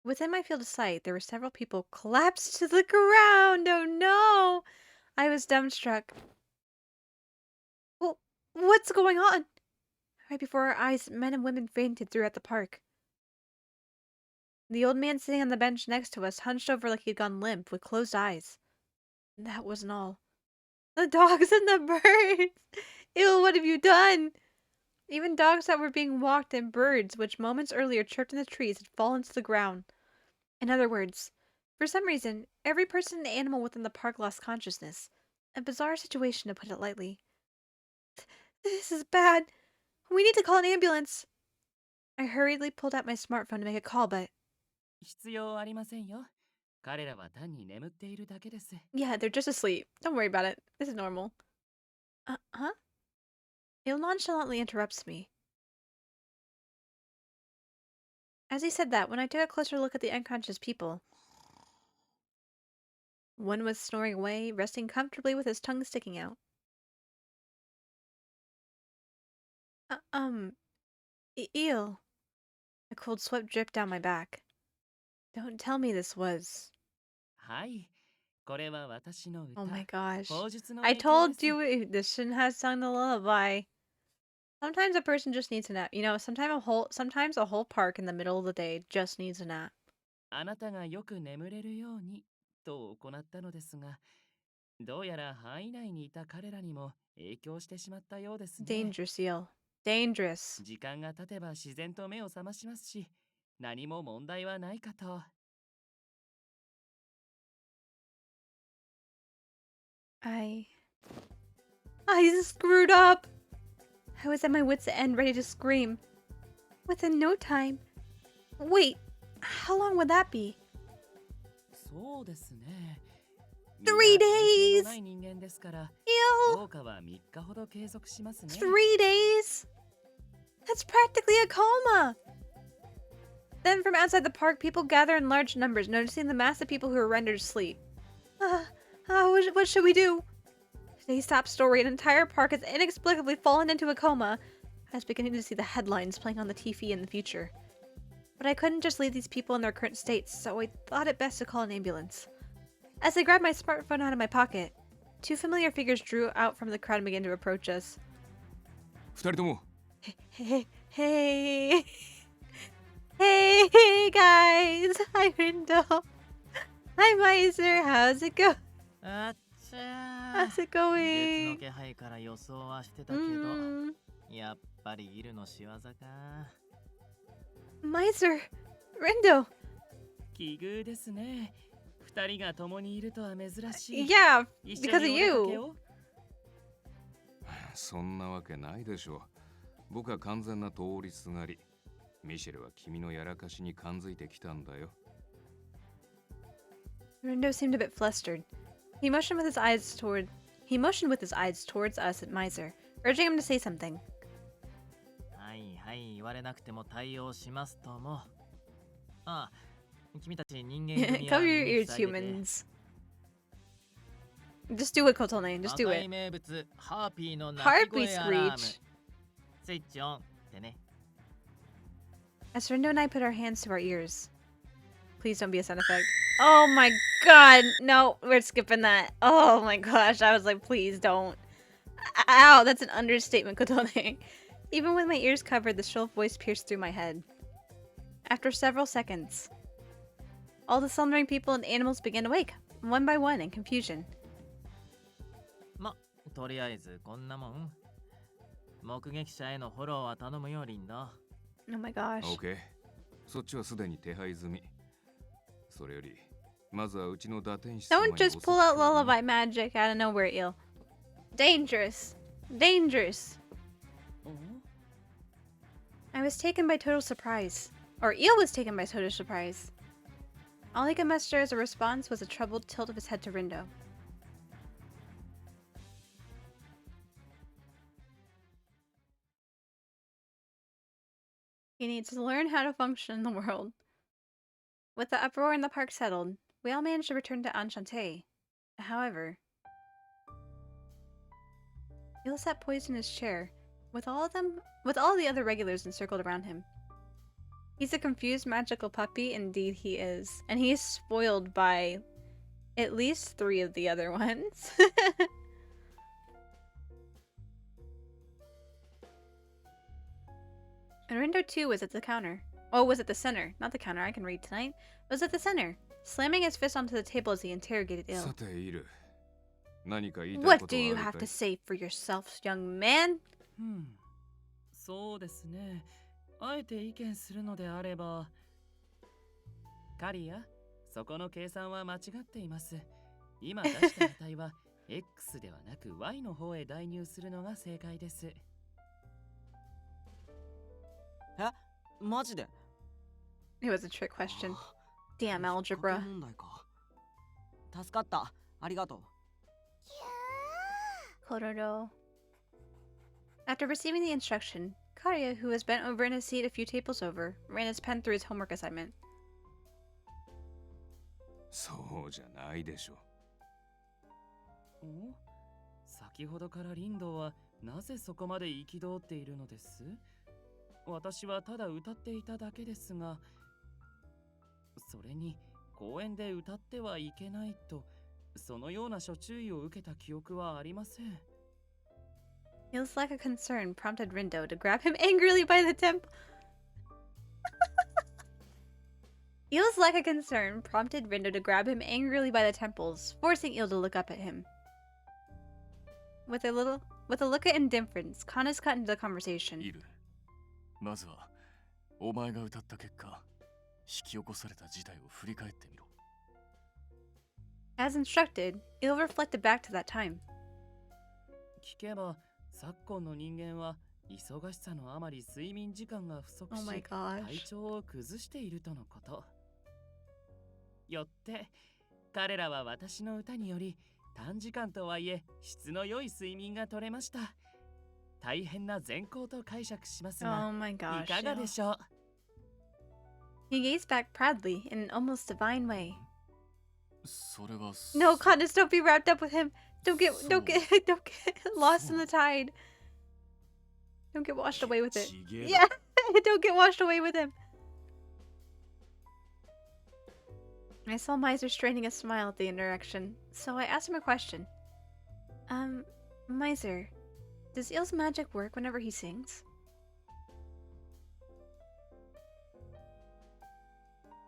Within my field of sight, there were several people collapsed to the ground. Oh no! I was dumbstruck. Well, what What's going on? Right before our eyes, men and women fainted throughout the park. The old man sitting on the bench next to us hunched over like he'd gone limp, with closed eyes. And that wasn't all. The dogs and the birds! Ew, what have you done? Even dogs that were being walked and birds, which moments earlier chirped in the trees, had fallen to the ground. In other words, for some reason, every person and animal within the park lost consciousness. A bizarre situation, to put it lightly. This is bad. We need to call an ambulance. I hurriedly pulled out my smartphone to make a call, but 必要ありませんよ。彼らは単に眠っているだけです。 yeah, they're just asleep. Don't worry about it. This is normal. Huh? Il nonchalantly interrupts me. As he said that, when I took a closer look at the unconscious people, one was snoring away, resting comfortably with his tongue sticking out. Eel. A cold sweat dripped down my back. Don't tell me this was... はい。これは私の歌。 Oh my gosh. 口述の I 影響で told す。 you this shouldn't have sung the lullaby. Sometimes a person just needs a nap. You know, sometimes a whole park in the middle of the day just needs a nap. あなたがよく眠れるようにと行ったのですが、どうやら範囲内にいた彼らにも影響してしまったようですね。 Dangerous, Eel. Dangerous. 時間が経てば自然と目を覚ましますし、何も問題はないかと。 I screwed up. I was at my wit's end, ready to scream. Within no time. Wait, how long would that be? そうですね。 3 みん days! な体重のない人間ですから、 Eel! 効果は3日ほど継続しますね。 3 days? That's practically a coma! Then from outside the park, people gather in large numbers, noticing the mass of people who are rendered asleep. What should we do? Today's top story, an entire park has inexplicably fallen into a coma. I was beginning to see the headlines playing on the TV in the future. But I couldn't just leave these people in their current states, so I thought it best to call an ambulance. As I grabbed my smartphone out of my pocket, two familiar figures drew out from the crowd and began to approach us. 二人とも Hey, hey guys! Hi Rindo! Hi Miser, how's it go? あっちゃ How's it ー。別 going? の気配から予想はしてたけど、やっぱりギルの仕業か。Miser! Rindo! 奇遇ですね。二人が共にいるとは珍しい。 Yeah, 一 because 緒 of にお出かけ you. を。そんなわけないでしょう。僕は完全な通りすがり。ミシェルは君のやらかしに感づいてきたんだよ。Rindo seemed a bit flustered. He motioned with his eyes towards us at Miser, urging him to say something. はいはい、言われなくても対応しますとも。ああ、君たち人間組は Cover your 耳 ears, 塞いでて humans. Just do it, Kotone. Just do 赤い it. 名物、ハーピーの鳴き Heartbeat 声アラーム。 screech. スイッチオンってね。 As Rindo and I put our hands to our ears. Please don't be a sound effect. Oh my god! No, we're skipping that. Oh my gosh, I was like, please don't. Ow, that's an understatement, Kotone. Even with my ears covered, the shrill voice pierced through my head. After several seconds, all the slumbering people and animals began to wake, one by one, in confusion. ま、とりあえずこんなもん。目撃者へのフォローは頼むよ、リンド。 Oh my gosh. OK。そっちはすでに手配済み。それより、まずはうちの打天使様に Don't just pull out lullaby magic out of nowhere, Eel. Dangerous. Dangerous. I was taken by total surprise. Or Eel was taken by total surprise. All he could muster as a response was a troubled tilt of his head to Rindo. He needs to learn how to function in the world. With the uproar in the park settled, we all managed to return to Enchante. However, Eel sat poised in his chair, with all the other regulars encircled around him. He's a confused magical puppy, indeed he is, and he is spoiled by at least 3 of the other ones. And Rindo too was at the counter. Oh, was at the center. Not the counter, I can read tonight. Was at the center, slamming his fist onto the table as he interrogated Il. さてイル、何か言いたい What こと do は you ある have か to い？ say for yourself, young man? そうですね。あえて意見するのであれば、カリア、そこの計算は間違っています。今出した値は X ではなく Y の方へ代入するのが正解です。え、マジで？ It was a trick question. Damn 引っ掛け algebra. 問題か。助かった。ありがとう。 Kororo. After receiving the instruction, Karya, who was bent over in his seat a few tables over, ran his pen through his homework assignment. そうじゃないでしょ。お、先ほどからリンドはなぜそこまで憤っているのです？私はただ歌っていただけですが、それに公園で歌ってはいけないと、そのような諸注意を受けた記憶はありません。Feels like a concern prompted Rindo to grab him angrily by the temple. Feels like a concern prompted Rindo to grab him angrily by the temples, forcing Il to look up at him. With a look of indifference, Kanas cut into the conversation. イル、まずはお前が歌った結果、引き起こされた事態を振り返ってみろ。As instructed, Il reflected back to that time. 聞けば、昨今の人間は忙しさのあまり睡眠時間が不足 Oh my し、 gosh. 体調を崩しているとのこと。よって、彼らは私の歌により短時間とはいえ質の良い睡眠が取れました。大変な善行と解釈しますが、 Oh my い gosh. かがで Il. しょう？ He gazed back proudly in an almost divine way. それは No, Kanas, don't be wrapped up with him. Don't get lost in the tide. Don't get washed away with it. ちげえ Yeah, don't get washed away with him. I saw Miser straining a smile at the interaction, so I asked him a question. Miser, does Il's magic work whenever he sings?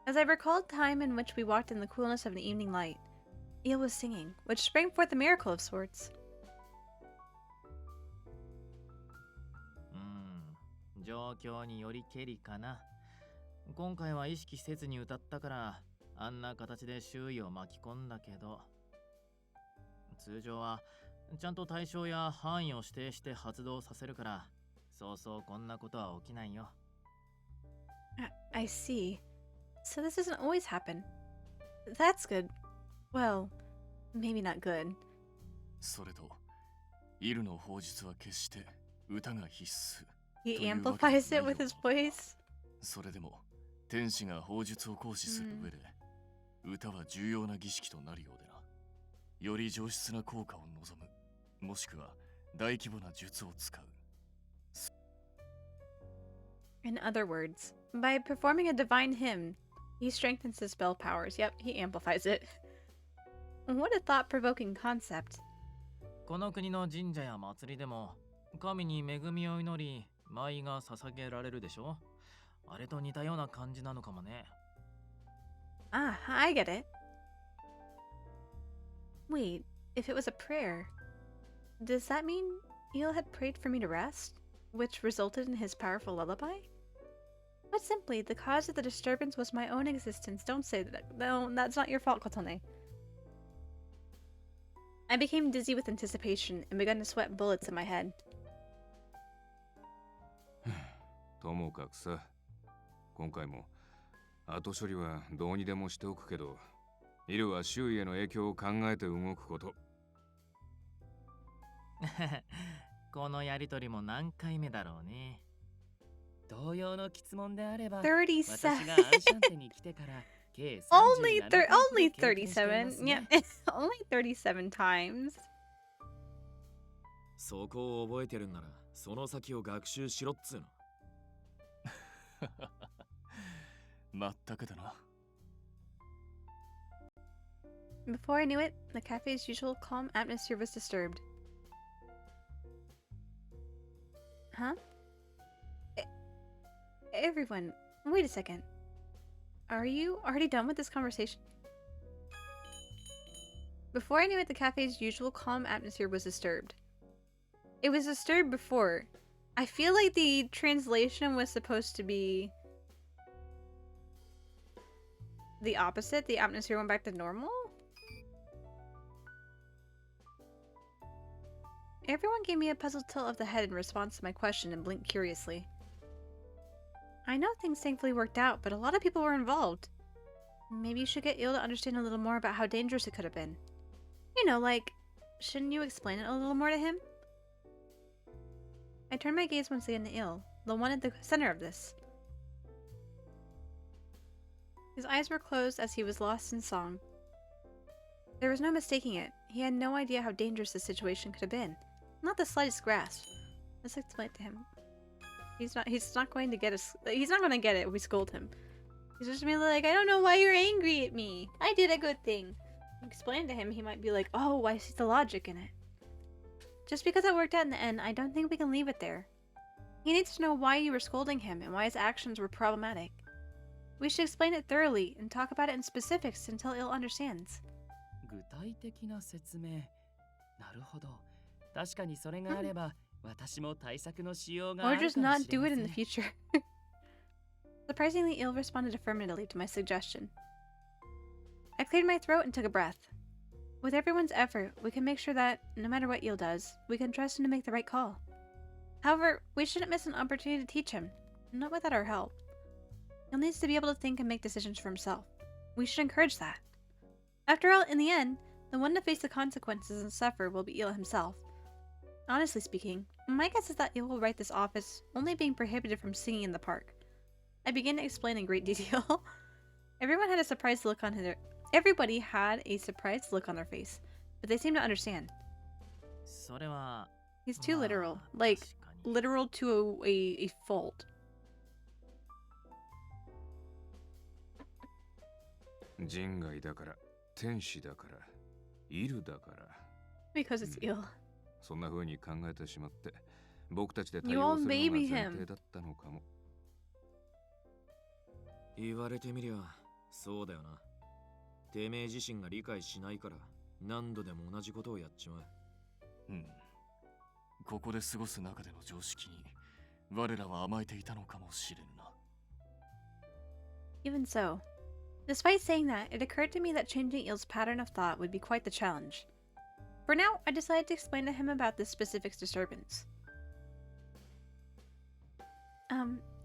As I recalled time in which we walked in the coolness of the evening light, Il was singing, which sprang forth a miracle of sorts. 状況によりけりかな。今回は意識せずに歌ったからあんな形で周囲を巻き込んだけど、通常はちゃんと対象や範囲を指定して発動させるから、そうそうこんなことは起きないよ。I see. So this doesn't always happen. That's good. Well, maybe not good. それと、イルの砲術は決して歌が必須。 He というわけで amplifies はない it with よ his voice. それでも、天使が砲術を行使する上で、歌は重要な儀式となるようでな。より上質な効果を望む、もしくは大規模な術を使う。In other words, by performing a divine hymn, he strengthens his spell powers. Yep, he amplifies it. What a thought-provoking concept. この国の神社や祭りでも神に恵みを祈り舞が捧げられるでしょ。あれと似たような感じなのかもね。Ah, I get it. Wait, if it was a prayer, does that mean Il had prayed for me to rest, which resulted in his powerful lullaby? But simply, the cause of the disturbance was my own existence. Don't say that. No, that's not your fault, Kotone. I became dizzy with anticipation and began to sweat bullets in my head. ともかくさ、今回も後処理はどうにでもしておくけど、イルは周囲への影響を考えて動くこと。このやりとりも何回目だろうね。同様の質問であれば、 37. 私がアンシャンテに来てから計 Only 37回 only 経験しています 37. ね。 Yeah, only 37 times. そこを覚えてるんなら、その先を学習しろっつうの。まったくだな。 Before I knew it, the cafe's usual calm atmosphere was disturbed. Huh? Everyone, wait a second. Are you already done with this conversation? Before I knew it, the cafe's usual calm atmosphere was disturbed. It was disturbed before. I feel like the translation was supposed to be the opposite. The atmosphere went back to normal? Everyone gave me a puzzled tilt of the head in response to my question and blinked curiously. I know things thankfully worked out, but a lot of people were involved. Maybe you should get Il to understand a little more about how dangerous it could have been. You know, like, shouldn't you explain it a little more to him? I turned my gaze once again to Il, the one at the center of this. His eyes were closed as he was lost in song. There was no mistaking it. He had no idea how dangerous the situation could have been. Not the slightest grasp. Let's explain it to him. He's not going to get us. He's not going to get it if we scold him. He's just gonna be like, I don't know why you're angry at me. I did a good thing. Explain to him, he might be like, oh, I see the logic in it. Just because it worked out in the end, I don't think we can leave it there. He needs to know why you were scolding him and why his actions were problematic. We should explain it thoroughly and talk about it in specifics until Il understands. 具体的な説明。なるほど。確かにそれがあれば、私も対策のしようがあ Or る just かも not しれ do ま it せ in the ん。future. Surprisingly, Il responded affirmatively to my suggestion. I cleared my throat and took a breath. With everyone's effort, we can make sure that, no matter what Il does, we can trust him to make the right call. However, we shouldn't miss an opportunity to teach him, not without our help. Il needs to be able to think and make decisions for himself. We should encourage that. After all, in the end, the one to face the consequences and suffer will be Il himself. Honestly speaking, my guess is that Il will write this office only being prohibited from singing in the park. I began to explain in great detail. Everybody had a surprised look on their face, but they seemed to understand. それは He's too まあ literal, like 確かに literal to a fault. 人外だから、天使だから、イルだから。 Because it's Il. そんな風に考えてしまって、僕たちで You 対 all 応するのが baby 前 him. 提だったのかも。言われてみりゃ、そうだよな。てめえ自身が理解しないから、何度でも同じことをやっちまう。うん。ここで過ごす中での常識に我らは甘えていたのかもしれんな。 Even so, despite saying that, it occurred to me that changing Il's pattern of thought would be quite the challenge. For now, I decided to explain to him about this specific disturbance.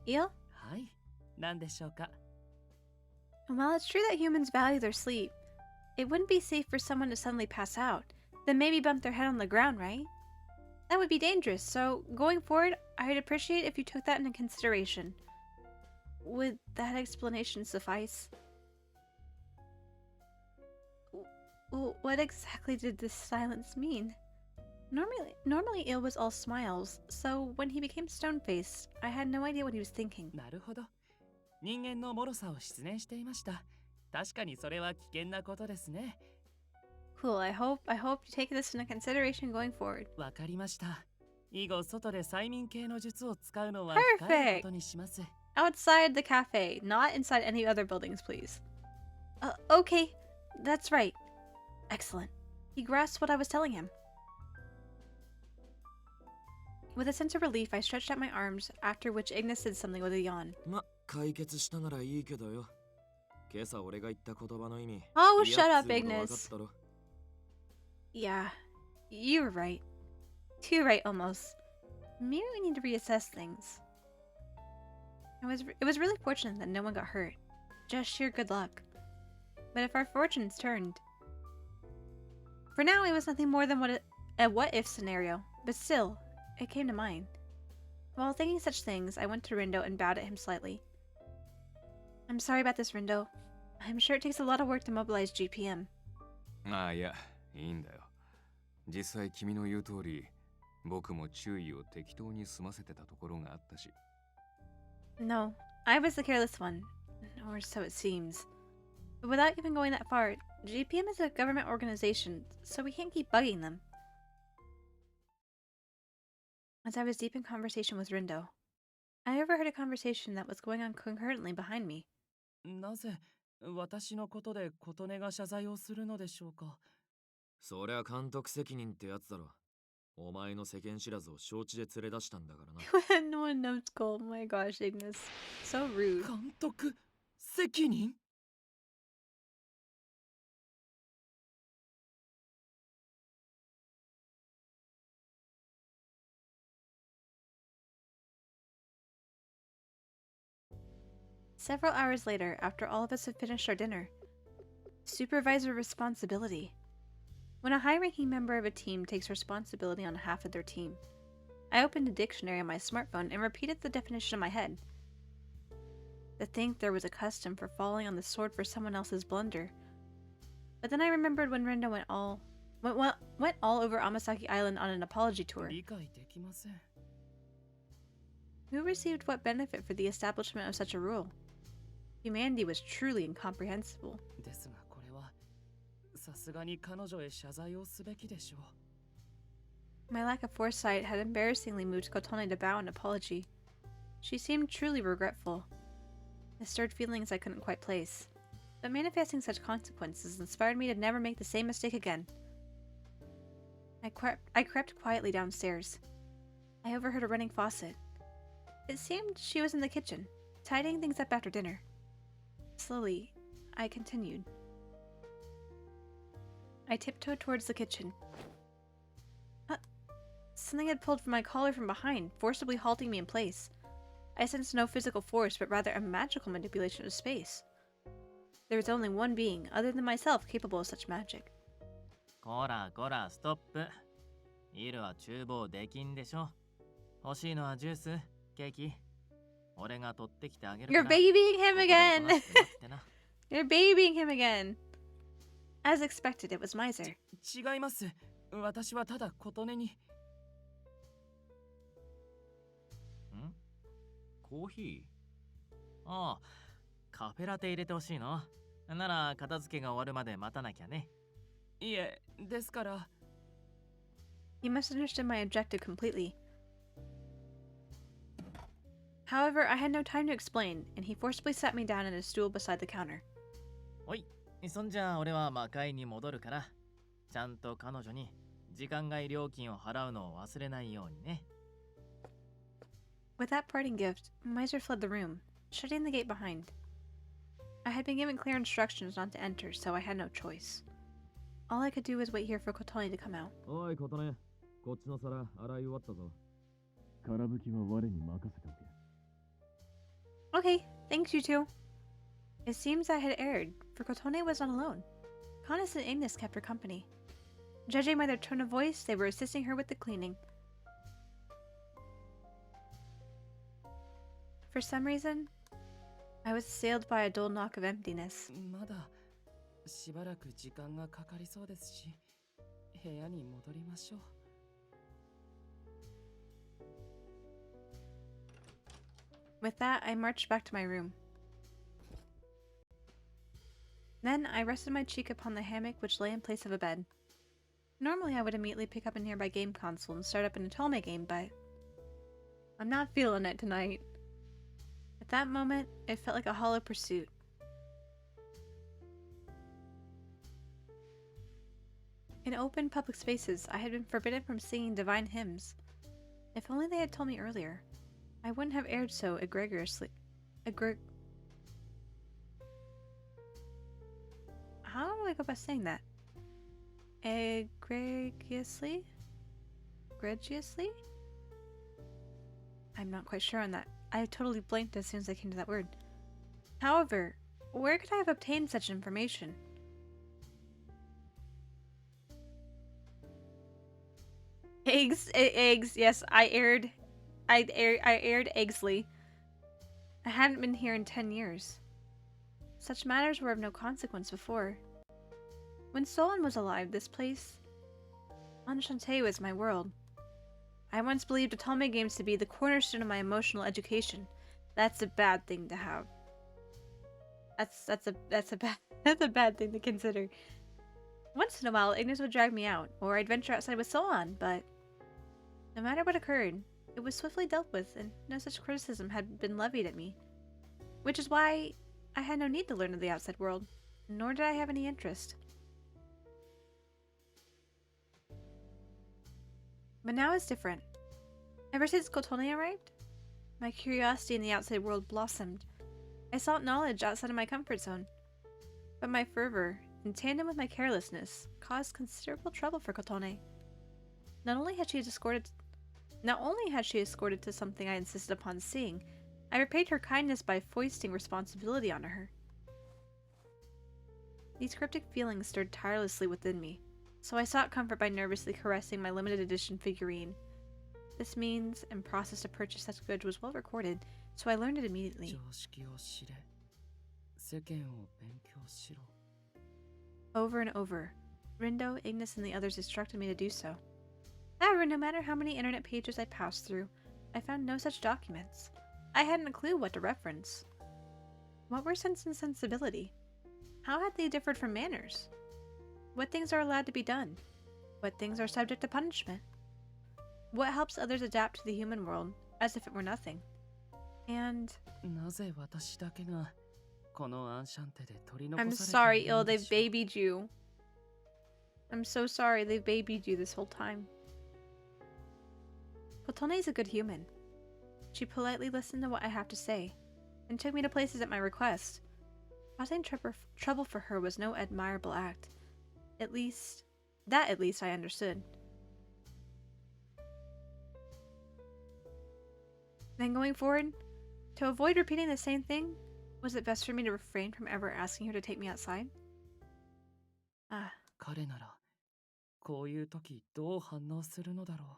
Il? はい。何でしょうか。 While it's true that humans value their sleep, it wouldn't be safe for someone to suddenly pass out, then maybe bump their head on the ground, right? That would be dangerous, so going forward, I'd appreciate if you took that into consideration. Would that explanation suffice? What exactly did this silence mean? Normally Il was all smiles, so when he became stone-faced, I had no idea what he was thinking. なるほど。人間の脆さを失念していました。確かにそれは危険なことですね。Cool, I hope you take this into consideration going forward. わかりました。以後外で催眠系の術を使うのは控えることにします。Outside the cafe, not inside any other buildings, please. Okay, that's right. Excellent. He grasped what I was telling him. With a sense of relief, I stretched out my arms, after which Ignis said something with a yawn. ま、解決したならいいけどよ。今朝俺が言った言葉の意味。 Oh, い shut や up, つうことわかっ Ignis. たろ。Yeah, you were right. Too right, almost. Maybe we need to reassess things. It was really fortunate that no one got hurt. Just sheer good luck. But if our fortunes turned... For now, it was nothing more than a what-if scenario, but still, it came to mind. While thinking such things, I went to Rindo and bowed at him slightly. I'm sorry about this, Rindo. I'm sure it takes a lot of work to mobilize GPM. ああ、いや、いいんだよ。実際君の言う通り、僕も注意を適当に済ませてたところがあったし。No, I was the careless one. Or so it seems. But without even going that far, GPM is a government organization, so we can't keep bugging them. As I was deep in conversation with Rindo, I overheard a conversation that was going on concurrently behind me. なぜ私のことで琴音が謝罪をするのでしょうか。そりゃ監督責任ってやつだろ。お前の世間知らずを承知で連れ出したんだからな。No one knows Cole. Oh my gosh, Ignis. So rude. 監督責任 Several hours later, after all of us had finished our dinner, supervisor responsibility. When a high-ranking member of a team takes responsibility on behalf of their team, I opened a dictionary on my smartphone and repeated the definition in my head. To think there was a custom for falling on the sword for someone else's blunder. But then I remembered when Renda went all over Amasaki Island on an apology tour. 理解できません。 Who received what benefit for the establishment of such a rule? Humanity was truly incomprehensible. ですがこれはさすがに彼女へ謝罪をすべきでしょう。 My lack of foresight had embarrassingly moved Kotone to bow in apology. She seemed truly regretful. I stirred feelings I couldn't quite place, but manifesting such consequences inspired me to never make the same mistake again. I crept quietly downstairs. I overheard a running faucet. It seemed she was in the kitchen, tidying things up after dinner. Slowly, I continued. I tiptoed towards the kitchen. Something had pulled from my collar from behind, forcibly halting me in place. I sensed no physical force, but rather a magical manipulation of space. There was only one being, other than myself, capable of such magic. こらこらストップ。イルは厨房できんでしょ。欲しいのはジュース、ケーキ。俺が取ってきてあげるか You're ら。 babying him ここでお again! となしく待ってな。 You're babying him again! As expected, it was Miser. 違います。私はただ琴音に。ん？コーヒー？ああ、カフェラテ入れてほしいの。なら片付けが終わるまで待たなきゃね。いえ、ですから。 He must have understood my objective completely. However, I had no time to explain, and he forcibly sat me down in a stool beside the counter. おい、そんじゃ俺は魔界に戻るから、ちゃんと彼女に時間外料金を払うのを忘れないようにね。 With that parting gift, Miser fled the room, shutting the gate behind. I had been given clear instructions not to enter, so I had no choice. All I could do was wait here for Kotone to come out. おい、琴音。こっちの皿洗い終わったぞ。空拭きは我に任せておけ。 Okay, thanks you two. It seems I had erred, for Kotone was not alone. Canis and Ignis kept her company. Judging by their tone of voice, they were assisting her with the cleaning. For some reason, I was assailed by a dull knock of emptiness. まだしばらく時間がかかりそうですし、部屋に戻りましょう。 With that, I marched back to my room. Then I rested my cheek upon the hammock which lay in place of a bed. Normally I would immediately pick up a nearby game console and start up an Atome game, but I'm not feeling it tonight. At that moment, it felt like a hollow pursuit. In open public spaces, I had been forbidden from singing divine hymns. If only they had told me earlier, I wouldn't have erred so egregiously. How do I go about saying that? Egregiously? Egregiously? I'm not quite sure on that. I totally blanked as soon as I came to that word. However, where could I have obtained such information? Eggs. Yes, I erred Eggsley. I hadn't been here in 10 years. Such matters were of no consequence before. When Solon was alive, this place, Enchante, was my world. I once believed Atome games to be the cornerstone of my emotional education. That's a bad thing to have. That's a bad thing to consider. Once in a while, Ignis would drag me out, or I'd venture outside with Solon, but no matter what occurred, it was swiftly dealt with, and no such criticism had been levied at me. Which is why I had no need to learn of the outside world, nor did I have any interest. But now it's different. Ever since Kotone arrived, my curiosity in the outside world blossomed. I sought knowledge outside of my comfort zone. But my fervor, in tandem with my carelessness, caused considerable trouble for Kotone. Not only had she escorted to something I insisted upon seeing, I repaid her kindness by foisting responsibility onto her. These cryptic feelings stirred tirelessly within me, so I sought comfort by nervously caressing my limited edition figurine. This means and process to purchase such goods was well recorded, so I learned it immediately. Over and over, Rindo, Ignis, and the others instructed me to do so. However, no matter how many internet pages I passed through, I found no such documents. I hadn't a clue what to reference. What were sense and sensibility? How had they differed from manners? What things are allowed to be done? What things are subject to punishment? What helps others adapt to the human world as if it were nothing? And I'm sorry, Il, they've babied you. I'm so sorry they've babied you this whole time. Kotone is a good human. She politely listened to what I have to say, and took me to places at my request. Causing trouble for her was no admirable act. At least I understood. Then going forward, to avoid repeating the same thing, was it best for me to refrain from ever asking her to take me outside? Ah. 彼ならこういう時どう反応するのだろう。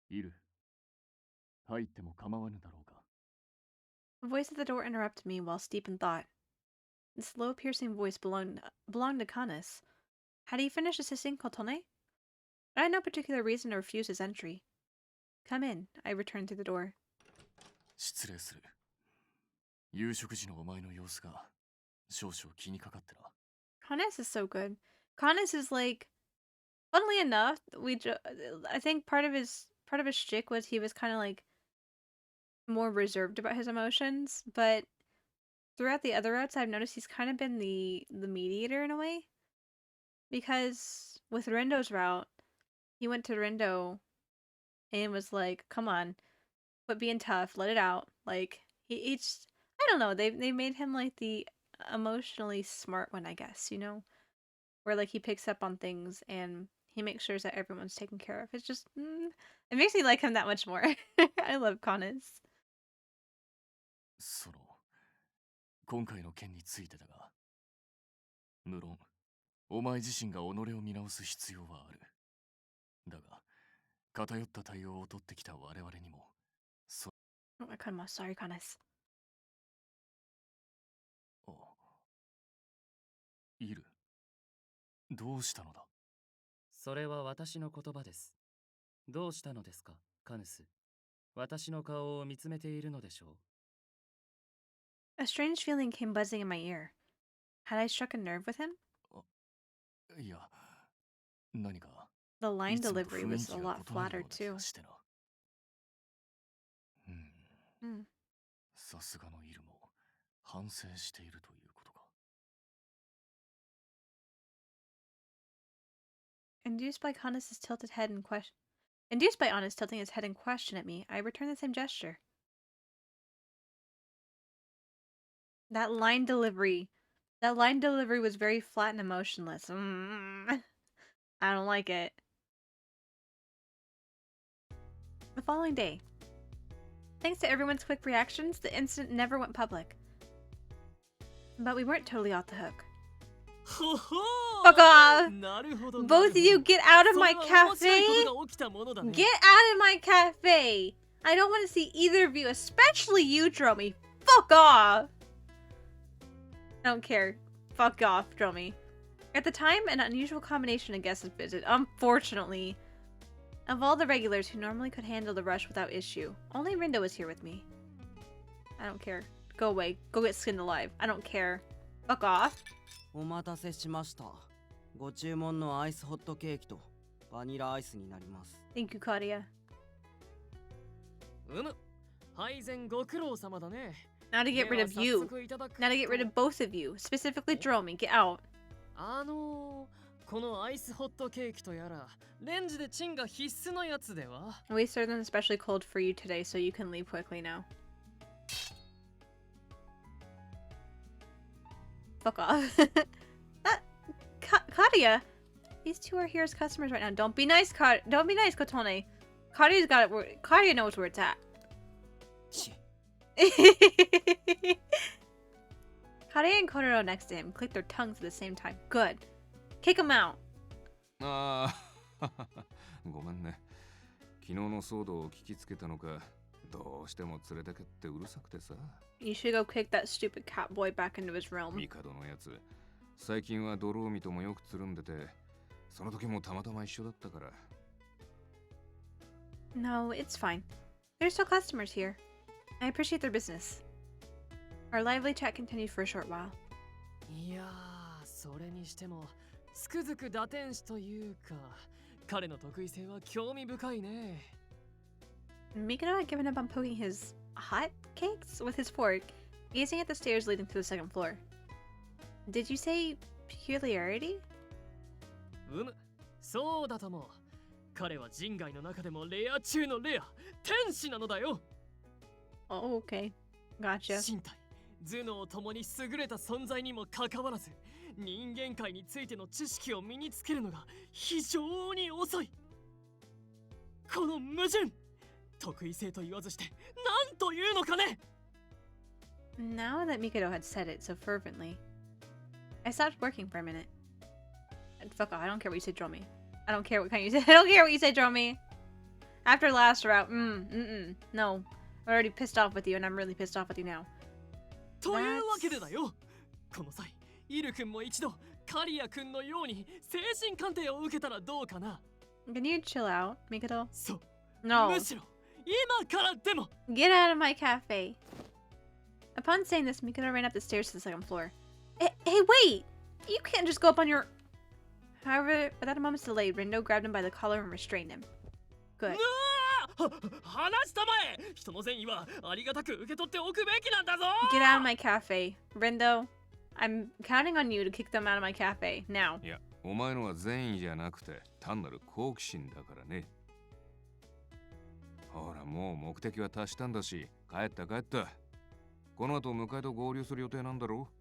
いる。入っても構わぬだろうか。 A voice at the door interrupted me while steep in thought. This low, piercing voice belonged to Kanes. Had he finished assisting Kotone? I had no particular reason to refuse his entry. Come in, I returned through the door. 失礼する。夕食時のお前の様子が少々気にかかってな。 Kanes is so good. Kanes is like, funnily enough, I think part of his shtick was he was kind of like more reserved about his emotions, but throughout the other routes, I've noticed he's kind of been the mediator in a way. Because with Rindo's route, he went to Rindo and was like, "Come on, quit being tough, let it out." Like I don't know. They made him like the emotionally smart one, I guess. You know, where like he picks up on things and he makes sure that everyone's taken care of. It's just it makes me like him that much more. I love Kanes. 今回の件についてだが、無論お前自身が己を見直す必要はある。だが、偏った対応を取ってきた我々にも、Oh my god, sorry, Kanes. いる。どうしたのだ？それは私の言葉です。どうしたのですか、カヌス。私の顔を見つめているのでしょう。A strange feeling came buzzing in my ear. Had I struck a nerve with him? いや、何か。 The line delivery was a lot flatter too. さすがのイルも反省しているということか。 Induced by Honest tilting his head in question at me, I returned the same gesture. That line delivery was very flat and emotionless. I don't like it. The following day. Thanks to everyone's quick reactions, the incident never went public. But we weren't totally off the hook. Fuck off! Both of you get out of my cafe! Get out of my cafe! I don't want to see either of you, especially you, Dromi. Fuck off! I don't care. Fuck off, Dromi. At the time, an unusual combination of guests visited, unfortunately. Of all the regulars who normally could handle the rush without issue, only Rindo was here with me. I don't care. Go away. Go get skinned alive. I don't care. Fuck off. お待たせしました。ご注文のアイスホットケーキとバニラアイスになります。 Thank you, Claudia. 配膳ご苦労様だね。 Now to get rid of you. Now to get rid of both of you. Specifically Jerome. Get out. このアイスホットケーキとやら、レンジでチンが必須のやつでは？ We served them especially cold for you today, so you can leave quickly now. Fuck off. Claudia! These two are here as customers right now. Don't be nice, Don't be nice, Kotone. Claudia's got it. Claudia knows where it's at. ち Claudia and Kotaro next to him click their tongues at the same time. Good. Kick him out. ああ、ごめんね。昨日の騒動を聞きつけたのか、どうしても連れてけってうるさくてさ。You should go kick that stupid cat boy back into his realm. ミカドのやつ、最近はドローミともよくつるんでて、その時もたまたま一緒だったから。No, it's fine. There's still customers here. I appreciate their business. Our lively chat continued for a short while. いやー、それにしてもつくづく打天使というか、彼の得意性は興味深いね。Mikado had given up on poking his hot cakes with his fork, gazing at the stairs leading to the second floor. Did you say peculiarity? そうだとも。彼は人外の中でもレア中のレア、天使なのだよ。Oh, okay. Gotcha. 身体、頭脳ともに優れた存在にもかかわらず、人間界についての知識を身につけるのが非常に遅い。この矛盾、得意性と言わずして何というのかね。 Now that Mikado had said it so fervently, I stopped working for a minute. Fuck off, I don't care what you say, Dromi. I don't care what kind you say. I don't care what you say, Dromi. After last route, no. I'm already pissed off with you, and I'm really pissed off with you now. というわけでだよ。この際、イル君も一度カリア君のように精神鑑定を受けたらどうかな。 Can you chill out, Mikado? そう。No. むしろ今からでも。 Get out of my cafe. Upon saying this, Mikado ran up the stairs to the second floor. Hey, wait! You can't just go up on your... However, without a moment's delay, Rindo grabbed him by the collar and restrained him. Good. 話したまえ。人の善意はありがたく受け取っておくべきなんだぞ。 Get out of my cafe. Rindo, I'm counting on you to kick them out of my cafe, now. いや、お前のは善意じゃなくて単なる好奇心だからね。ほら、もう目的は達したんだし、帰った。この後向かいと合流する予定なんだろう。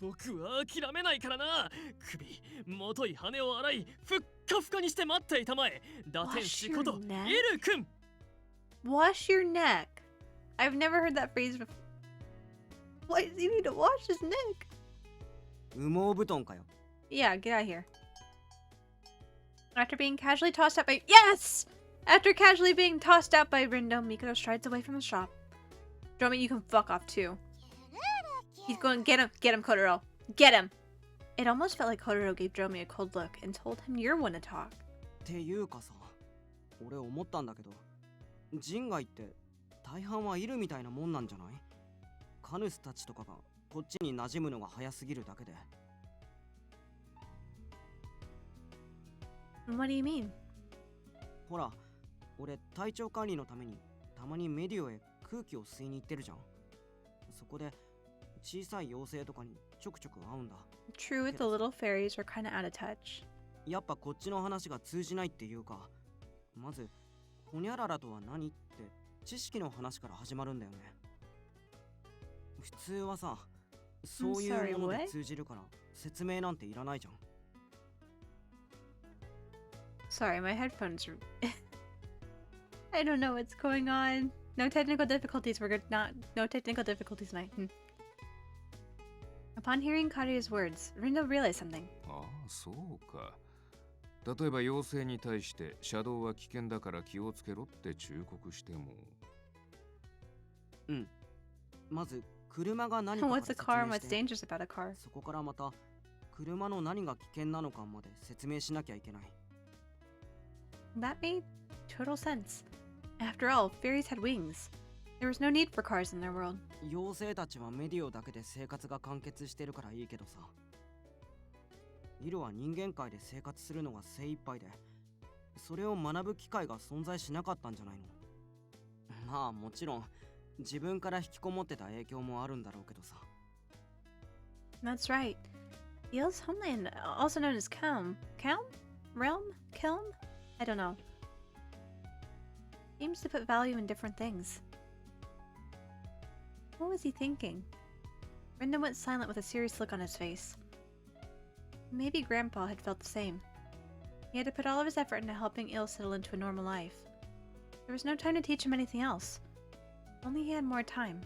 僕は諦めないからな。首、もとい羽を洗い、ふっかふかにして待っていたまえ。打天使こと、イル君。 Wash your neck. I've never heard that phrase before. Why does he need to wash his neck? 羽毛布団かよ。 Yeah, get out of here. After being casually tossed out by... Yes! After casually being tossed out by Rindo, Mikado strides away from the shop. Dromi, you can fuck off too. He's going, get him, Kotaro. Get him! It almost felt like Kotaro gave Dromi a cold look and told him you're one to talk. っていうかさ、俺思ったんだけど、人外って大半はいるみたいなもんなんじゃない？カヌスたちとかがこっちに馴染むのが早すぎるだけで。What do you mean? ほら、俺体調管理のためにたまにメディオへ空気を吸いに行ってるじゃん。そこで小さい妖精とかにちょくちょく会うんだ。True, the little fairies are kinda out of touch. やっぱこっちの話が通じないっていうか、まずホニャララとは何って知識の話から始まるんだよね。普通はさ、そういうもので通じるから説明なんていらないじゃん。Sorry, my headphones are... I don't know what's going on. No technical difficulties. We're good. No technical difficulties tonight. Upon hearing Karia's words, Rindo realized something. ああ、そうか。例えば妖精に対して車道は危険だから気をつけろって忠告しても。うん。まず車が何かから What's a car and what's dangerous about a car? そこからまた車の何が危険なのかまで説明しなきゃいけない。That made total sense. After all, fairies had wings. There was no need for cars in their world. 妖精たちはメディオだけで生活が完結してるからいいけどさ。イルは人間界で生活するのが精一杯で、それを学ぶ機会が存在しなかったんじゃないの。まあもちろん自分から引きこもってた影響もあるんだろうけどさ。That's right. Eel's homeland, also known as Kelm. Kelm? Realm? Kelm? I don't know. Seems to put value in different things. What was he thinking? Brenda went silent with a serious look on his face. Maybe Grandpa had felt the same. He had to put all of his effort into helping Eel settle into a normal life. There was no time to teach him anything else. Only he had more time.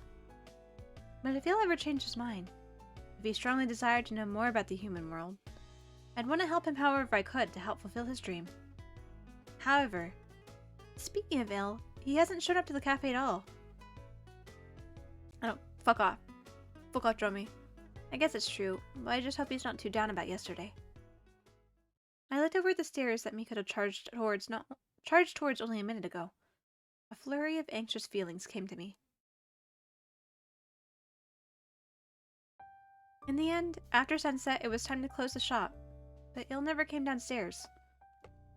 But if Eel ever changed his mind, if he strongly desired to know more about the human world, I'd want to help him however I could to help fulfill his dream. However, speaking of Eel, he hasn't showed up to the cafe at all. Oh, fuck off. Fuck off, Dromi. I guess it's true, but I just hope he's not too down about yesterday. I looked over at the stairs that Mikado charged towards only a minute ago. A flurry of anxious feelings came to me. In the end, after sunset, it was time to close the shop, but Il never came downstairs.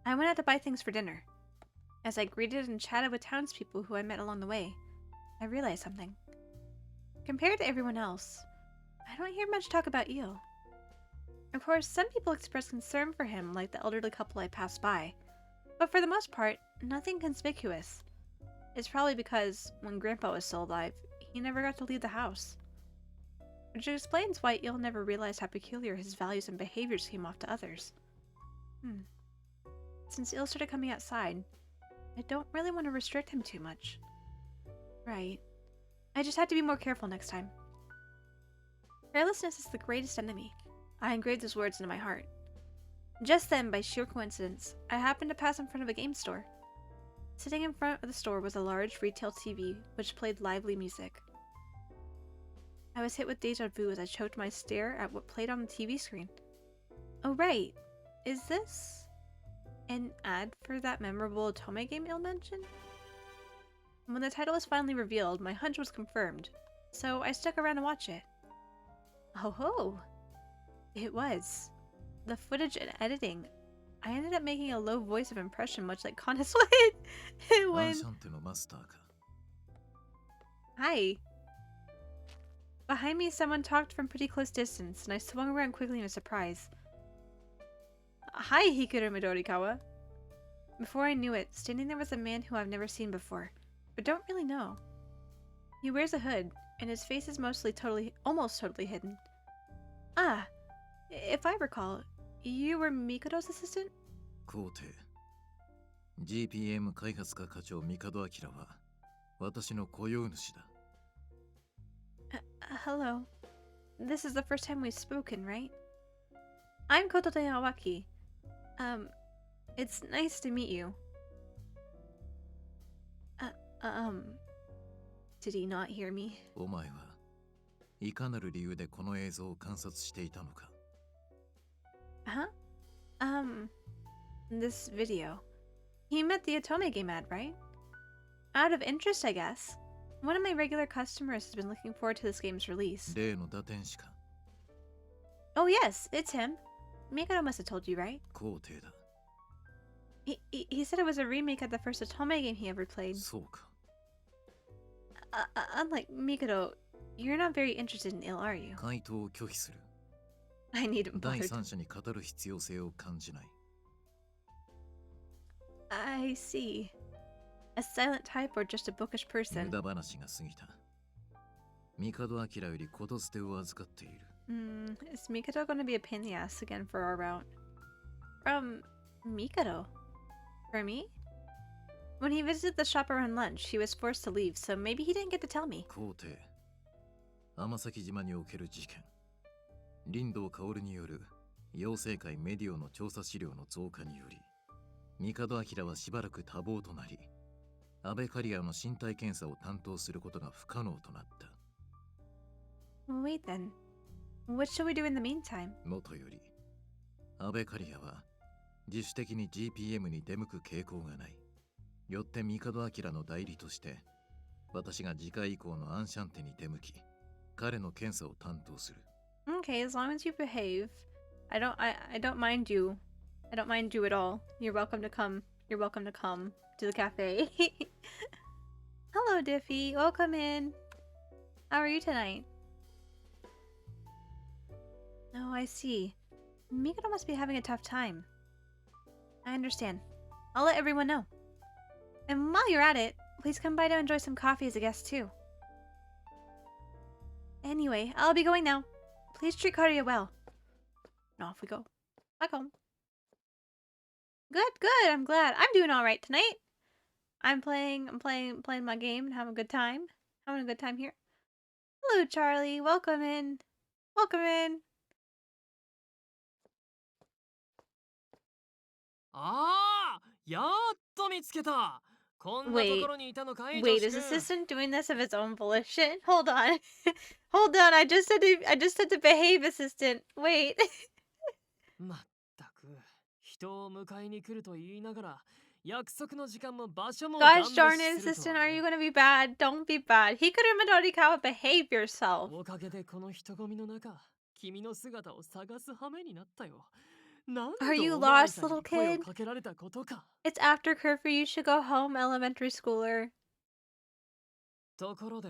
I went out to buy things for dinner. As I greeted and chatted with townspeople who I met along the way, I realized something. Compared to everyone else, I don't hear much talk about Il. Of course, some people express concern for him, like the elderly couple I passed by, but for the most part, nothing conspicuous. It's probably because, when Grandpa was still alive, he never got to leave the house. Which explains why Il never realized how peculiar his values and behaviors came off to others. Since Il started coming outside, I don't really want to restrict him too much. Right. I just have to be more careful next time. Carelessness is the greatest enemy. I engraved those words into my heart. Just then, by sheer coincidence, I happened to pass in front of a game store. Sitting in front of the store was a large retail TV, which played lively music. I was hit with deja vu as I choked my stare at what played on the TV screen. Oh right, is this an ad for that memorable Otome game Il mentioned? When the title was finally revealed, my hunch was confirmed, so I stuck around to watch it. Oh ho! It was. The footage and editing. I ended up making a low voice of impression much like Conus would when... Enchanteのマスターか。Hi. Behind me, someone talked from pretty close distance, and I swung around quickly in surprise. Hi, Hikaru Midorikawa. Before I knew it, standing there was a man who I've never seen before, but don't really know. He wears a hood, and his face is almost totally hidden. Ah, if I recall, you were Mikado's assistant? 皇帝 GPM 開発課課長ミカドアキラは私の雇用主だ。Hello. This is the first time we've spoken, right? I'm Kotode Awaki. It's nice to meet you. Did he not hear me? お前はいかなる理由でこの映像を観察していたのか？ Huh? This video. He met the Otome game ad, right? Out of interest, I guess. One of my regular customers has been looking forward to this game's release. 例の打天使か？ Oh yes, it's him. Mikado must have told you, right? 皇帝だ。He said it was a remake of the first Otome game he ever played. そうか。Unlike Mikado, you're not very interested in Il, are you? 回答を拒否する。 I needn't 第 bother. 三者に語る必要性を感じない。 I see. A silent type or just a bookish 無 person? 駄話が過ぎた。ミカドアキラよりこと捨てを預かっている。Is Mikado gonna be a pain in the ass again for our route? From Mikado? For me? When he visited the shop around lunch, he was forced to leave, so maybe he didn't get to tell me. 皇帝天崎島における事件。林道薫による妖精界メディオの調査資料の増加により、ミカドアキラはしばらく多忙となり、アベカリアの身体検査を担当することが不可能となった。 Wait then. What shall we do in the meantime? もとより、アベカリアは自主的に GPM に出向く傾向がない。よってミカドアキラの代理として、私が次回以降のアンシャンテに出向き、彼の検査を担当する。Okay, as long as you behave. I don't mind you. I don't mind you at all. You're welcome to come. You're welcome to come to the cafe. Hello, Diffie. Welcome in. How are you tonight? Oh, I see. Mikado must be having a tough time. I understand. I'll let everyone know. And while you're at it, please come by to enjoy some coffee as a guest too. Anyway, I'll be going now. Please treat Karia well. And off we go. Back home. Good, good. I'm glad. I'm doing all right tonight. I'm playing my game and having a good time. Having a good time here. Hello, Charlie. Welcome in. Welcome in. ああ、やっと見つけた。こんなところにいたのかい、 Wait, ジョ is シ君。 assistant doing this of its own volition? Hold on. Hold on. I just said to behave, assistant. Wait. まったく、人を迎えに来ると言いながら、約束の時間も場所もガン無 Gosh 視 darn す it, ると assistant. は Are ね。 you gonna be bad? Don't be bad. He could have Midorikawa behave yourself. おかげでこの人混みの中、君の姿を探す羽目になったよ。なん Are と you おまわり lost, さん little に声を kid? かけられたことか。 It's after curfew. You should go home, elementary schooler. ところで、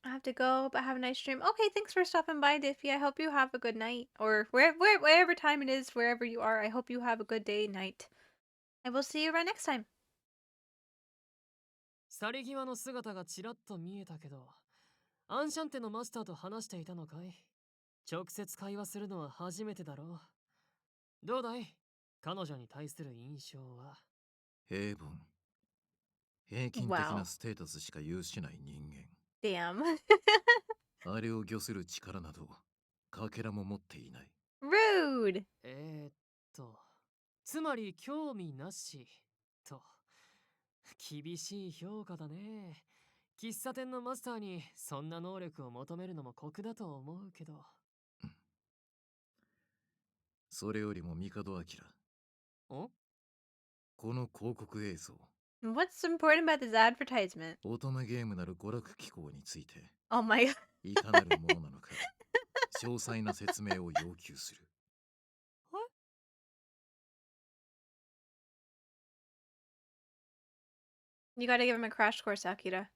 I have to go, but have a nice stream. Okay, thanks for stopping by, Diffie. I hope you have a good night. Or wherever time it is, wherever you are, I hope you have a good day, night. And we'll see you around next time. 去り際の姿がちらっと見えたけど、アンシャンテのマスターと話していたのかい？直接会話するのは初めてだろう。どうだい？彼女に対する印象は。平凡。平均的なステータスしか有しない人間。Damn. あれを御する力など、かけらも持っていない。Rude. つまり興味なしと。厳しい評価だね。喫茶店のマスターにそんな能力を求めるのも酷だと思うけど。それよりも帝明。ん？この広告映像。What's important about this advertisement? 乙女ゲームなる娯楽機構について。Oh my god. いかなるものなのか、詳細な説明を要求する。You gotta give him a crash course, Akira.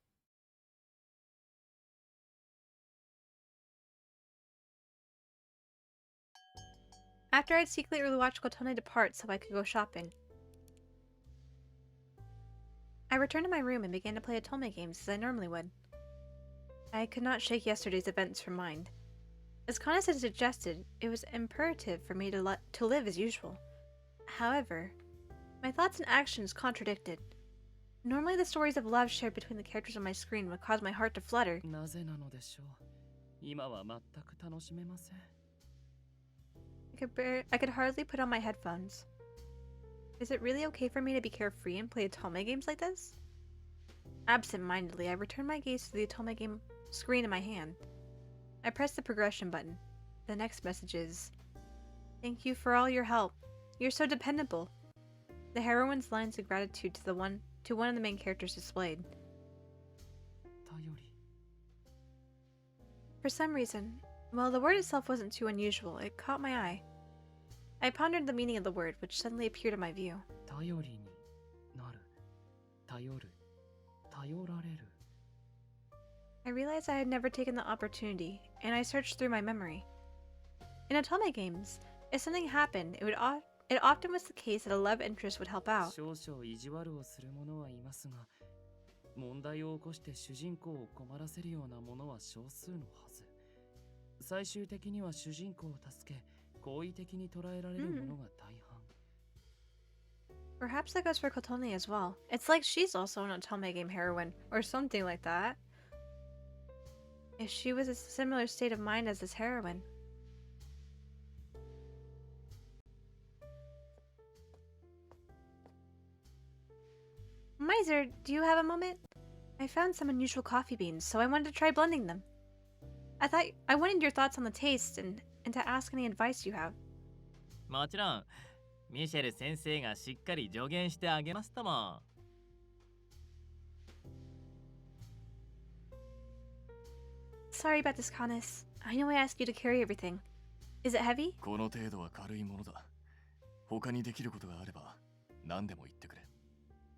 After I'd secretly watched Kotone depart so I could go shopping, I returned to my room and began to play Otome games as I normally would. I could not shake yesterday's events from mind. As Kanes had suggested, it was imperative for me to live as usual. However, my thoughts and actions contradicted. Normally the stories of love shared between the characters on my screen would cause my heart to flutter. なぜなのでしょう。今は全く楽しめません。I could hardly put on my headphones. Is it really okay for me to be carefree and play Otome games like this? Absent-mindedly, I returned my gaze to the Otome game screen in my hand. I pressed the progression button. The next message is, "Thank you for all your help. You're so dependable." The heroine's lines of gratitude to one of the main characters displayed. 頼り。 For some reason, while the word itself wasn't too unusual, it caught my eye. I pondered the meaning of the word, which suddenly appeared in my view. 頼りになる。頼る。頼られる。 I realized I had never taken the opportunity, and I searched through my memory. In Otome games, if something happened, it often was the case that a love interest would help out. 少々意地悪をする者はいますが、問題を起こして主人公を困らせるようなものは少数のはず。最終的には主人公を助け、好意的に捉えられるものが大半。Perhaps that goes for Kotone as well. It's like she's also an Otome game heroine, or something like that. If she was a similar state of mind as this heroine. Miser, do you have a moment? I found some unusual coffee beans, so I wanted to try blending them. I wanted your thoughts on the taste and to ask any advice you have. もちろん、ミシェル先生がしっかり助言してあげますとも。sorry about this, Canis. I know I asked you to carry everything. Is it heavy? この程度は軽いものだ。他にできることがあれば何でも言ってくれ。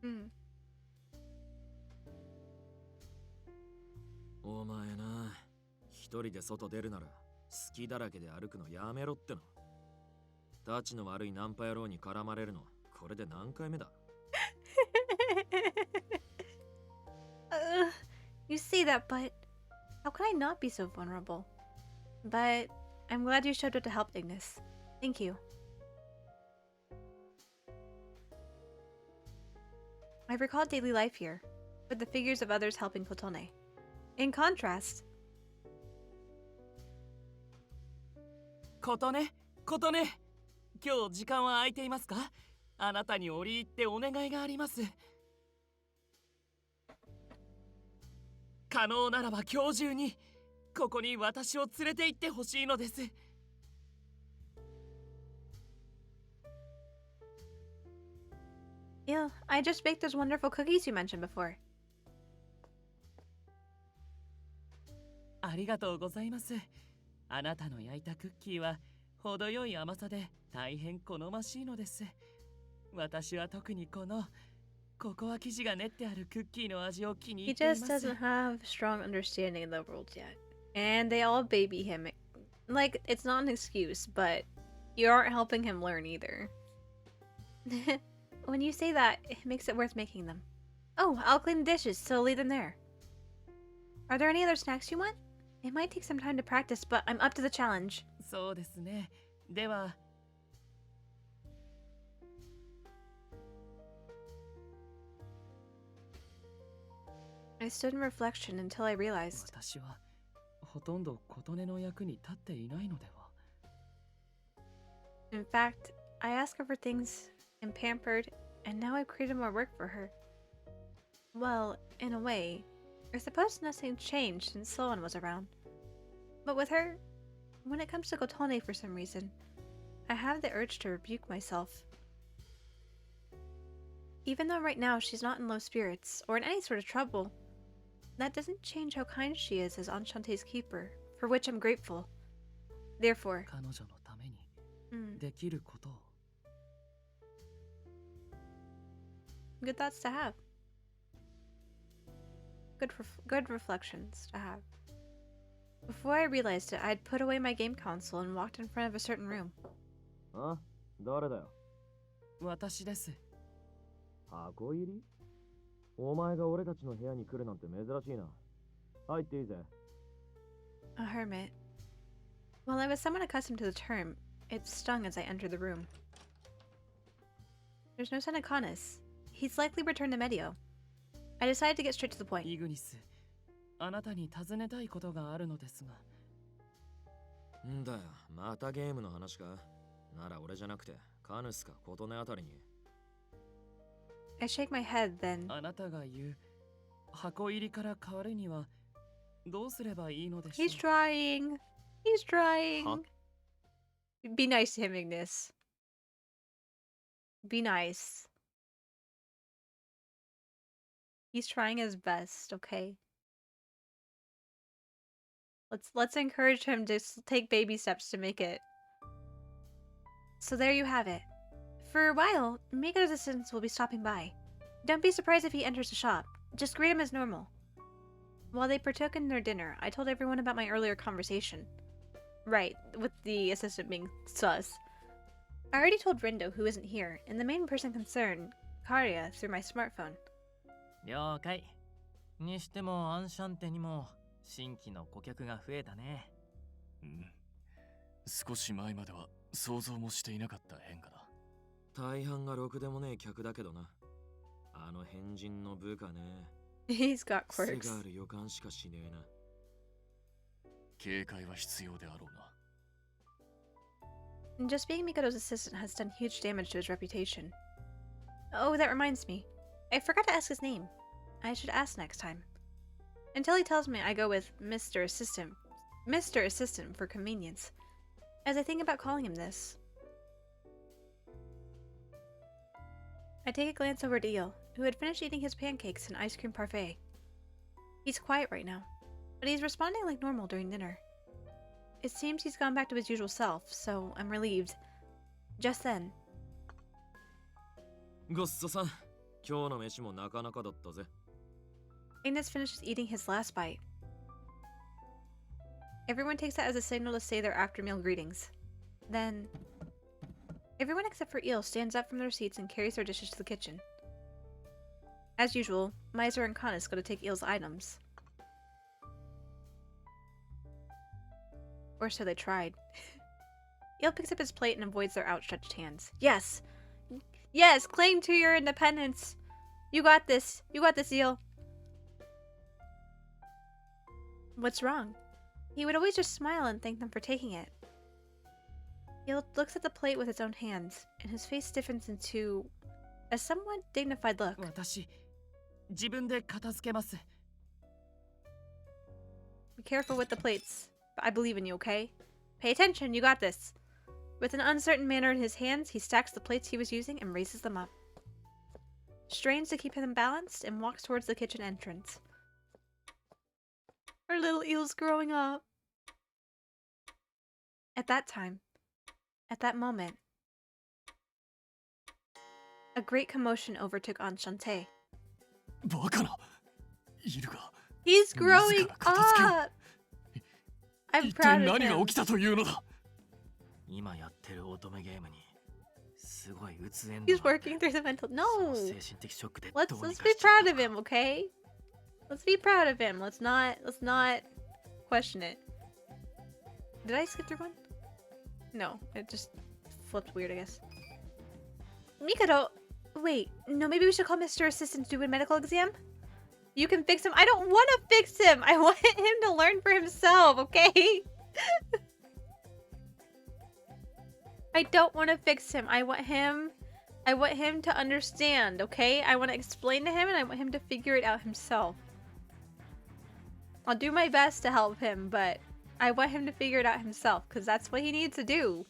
Hmm. お前な、一人で外出るなら好きだらけで歩くのやめろっての。タチの悪いナンパ野郎に絡まれるのこれで何回目だ。You say that, but how can I not be so vulnerable? But I'm glad you showed up to help, Ignis. Thank you. I recall daily life here, with the figures of others helping Kotone. In contrast, ことね、今日時間は空いていますか？あなたに折り入ってお願いがあります。可能ならば今日中にここに私を連れて行ってほしいのです。yeah, I just baked those wonderful cookies you mentioned before. ありがとうございます。あなたの焼いたクッキーは程よい甘さで大変好ましいのです。私は特にこのココア生地が練ってあるクッキーの味を気に入 He っています。 just doesn't have strong understanding of the world yet. And they all baby him. Like, it's not an excuse, but you aren't helping him learn either. When you say that, it makes it worth making them. Oh, I'll clean the dishes, so leave them there. Are there any other snacks you want? It might take some time to practice, but I'm up to the challenge. そうですね。では I stood in reflection until I realized 私はほとんど琴音の役に立っていないのでは。 In fact, I asked her for things and pampered, and now I've created more work for her. Well, in a way, I suppose nothing changed since Sloan was around. But with her, when it comes to Kotone for some reason, I have the urge to rebuke myself. Even though right now she's not in low spirits or in any sort of trouble, that doesn't change how kind she is as Enchante's keeper, for which I'm grateful. Therefore, 彼女のために mm, できることを。 good thoughts to have. Good reflections to have. Before I realized it, I'd put away my game console and walked in front of a certain room. あ、誰だよ。私です。箱入り？お前が俺たちの部屋に来るなんて珍しいな。入っていいぜ。A hermit. While I was somewhat accustomed to the term, it stung as I entered the room. There's no sign of Canis. He's likely returned to Medio. I decided to get straight to the point. イグニス、あなたに尋ねたいことがあるのですが。んだよ、またゲームの話か。なら俺じゃなくて、カヌスか琴音あたりに。I shake my head, then あなたが言う箱入りから変わるにはどうすればいいのでしょう。 he's trying. He's trying. Be nice to him, Ignis. Be nice. He's trying his best, okay? Let's encourage him to take baby steps to make it. So there you have it. For a while, Miko's assistants will be stopping by. Don't be surprised if he enters the shop. Just greet him as normal. While they partook in their dinner, I told everyone about my earlier conversation. Right, with the assistant being sus. I already told Rindo, who isn't here, and the main person concerned, Karya, through my smartphone. 了解。にしてもアンシャンテにも新規の顧客が増えたね。うん。少し前までは想像もしていなかった変化だ。大半がろくでもねえ客だけどな。あの変人の部下ね。He's got 癖 quirks. がある予感しかしねえな。警戒は必要であろうな。And just being Mikoto's assistant has done huge damage to his reputation. Oh, that reminds me. I forgot to ask his name. I should ask next time. Until he tells me, I go with Mr. Assistant. Mr. Assistant for convenience. As I think about calling him this. I take a glance over at Eel, who had finished eating his pancakes and ice cream parfait. He's quiet right now. but he's responding like normal during dinner. It seems he's gone back to his usual self, so I'm relieved. Just then, ごっそさん、今日の飯もなかなかだったぜ。 Agnes finishes eating his last bite. Everyone takes that as a signal to say their after-meal greetings. Then, everyone except for Eel stands up from their seats and carries their dishes to the kitchen. As usual, Miser and Kanis go to take Eel's items. Or so they tried. Eel picks up his plate and avoids their outstretched hands. Yes! Yes! Claim to your independence! You got this! You got this, Eel! What's wrong? He would always just smile and thank them for taking it. Eel looks at the plate with his own hands, and his face stiffens into a somewhat dignified look. 私、自分で片付けます。 Be careful with the plates. I believe in you, okay? Pay attention, you got this. With an uncertain manner in his hands, he stacks the plates he was using and raises them up. Strains to keep them balanced and walks towards the kitchen entrance. Our little Eel's growing up. At that time, at that moment, a great commotion overtook Enchante. バカな。イルが。 He's growing 自ら片付けろ。 up! I'm 一体 proud of 何が him. 起きたというのだ。今やってる乙女ゲームにすごいうつ炎 He's 度があって working through the mental. そ No! の精神的ショックで Let's どうに be かしちゃっ proud た of him, okay? Let's be proud of him. Let's not question it. Did I skip through one? No, it just flipped weird, I guess. Mikado, wait, no, maybe we should call Mr. Assistant to do a medical exam? You can fix him. I don't want to fix him. I want him to learn for himself, okay? I don't want to fix him. I want him to understand, okay? I want to explain to him and I want him to figure it out himself. I'll do my best to help him, but I want him to figure it out himself because that's what he needs to do.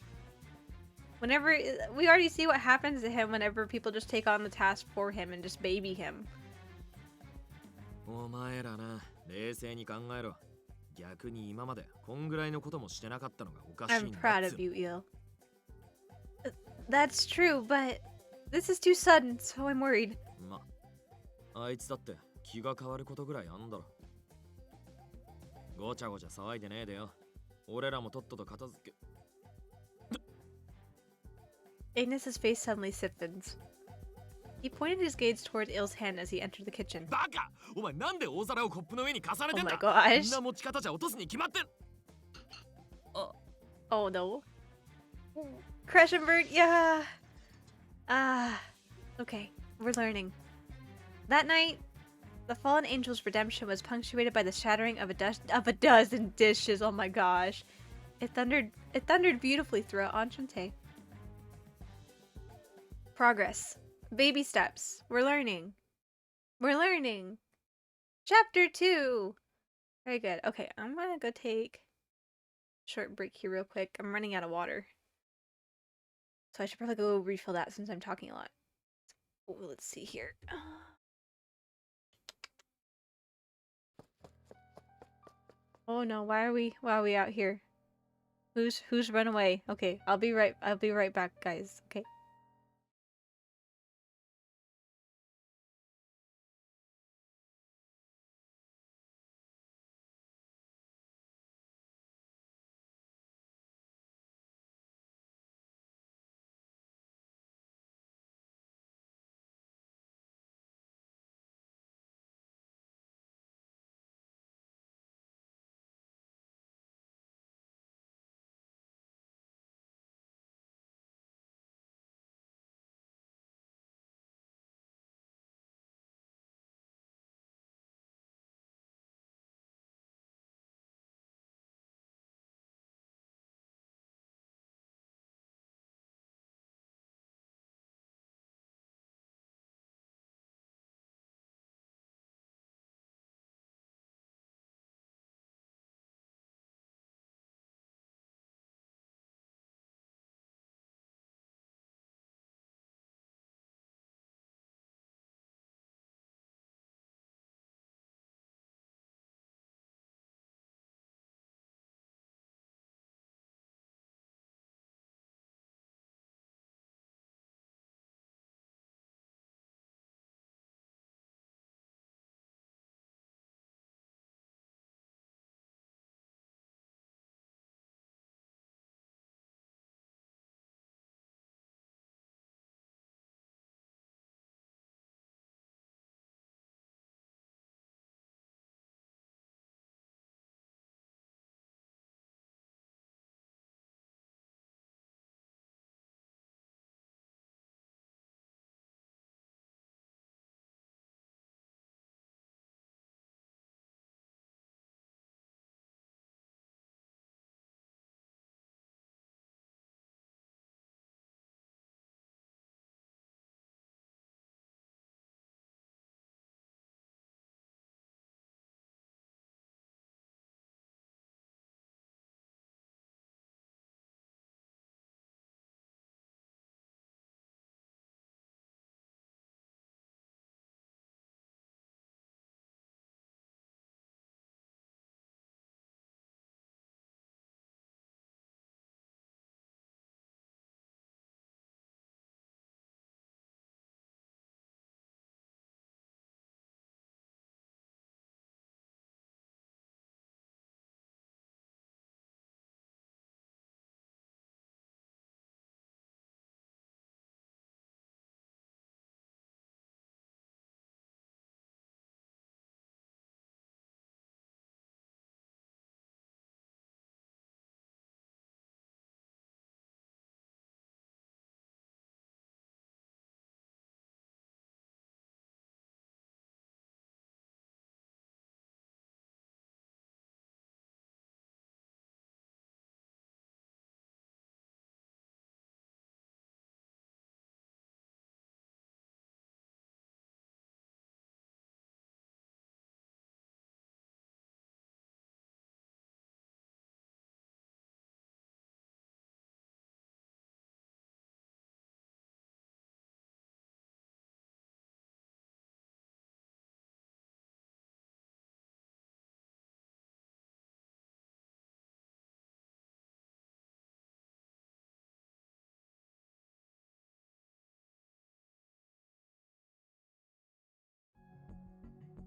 Whenever we already see what happens to him whenever people just take on the task for him and just baby him. お前らな、冷静に考えろ。逆に今までこんぐらいのこともしてなかったのがおかしい I'm んだ proud of you, Eel. That's true, but this is too sudden, so I'm worried. ま、あいつだって気が変わることぐらいあんだろ。ごちゃごちゃ騒いでねえでよ。俺らもとっとと片付け。 Agnes's face suddenly stiffens. He pointed his gaze toward Eel's hand as he entered the kitchen. バカ！お前なんで大皿をコップの上に重ねてんだ Oh my gosh. こんな持ち方じゃ落とすに決まってん Oh no. Crash and burn, yeah. Okay, we're learning. That night, the fallen angel's redemption was punctuated by the shattering of a dozen dishes. Oh my gosh. It thundered beautifully throughout Enchante. Progress. Baby steps. We're learning. We're learning. Chapter 2. Very good. Okay, I'm gonna go take a short break here real quick. I'm running out of water. So I should probably go refill that since I'm talking a lot. Oh, let's see here. Oh no, why are we out here? Who's run away? Okay, I'll be right back, guys. Okay.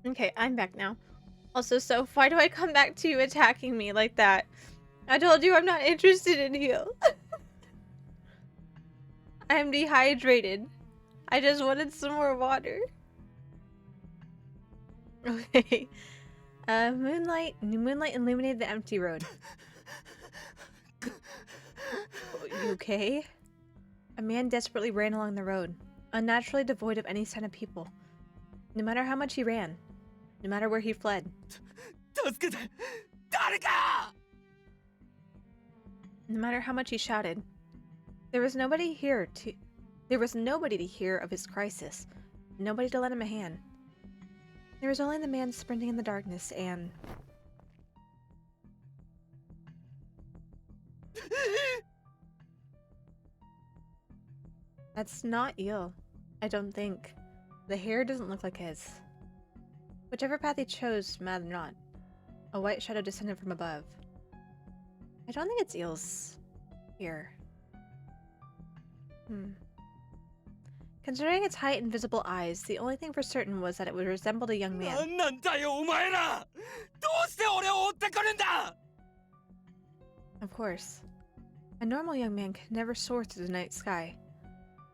Okay, I'm back now. Also, so why do I come back to you attacking me like that? I told you I'm not interested in you. I am dehydrated. I just wanted some more water. Okay. Moonlight illuminated the empty road. You okay? A man desperately ran along the road, unnaturally devoid of any sign of people. No matter how much he ran, no matter where he fled. No matter how much he shouted, there was nobody to hear of his crisis. Nobody to lend him a hand. There was only the man sprinting in the darkness and... That's not Eel. I don't think. The hair doesn't look like his. Whichever path he chose mattered not. A white shadow descended from above. I don't think it's Eel's here. Considering its height and visible eyes, the only thing for certain was that it would resemble a young man. Of course. A normal young man could never soar through the night sky.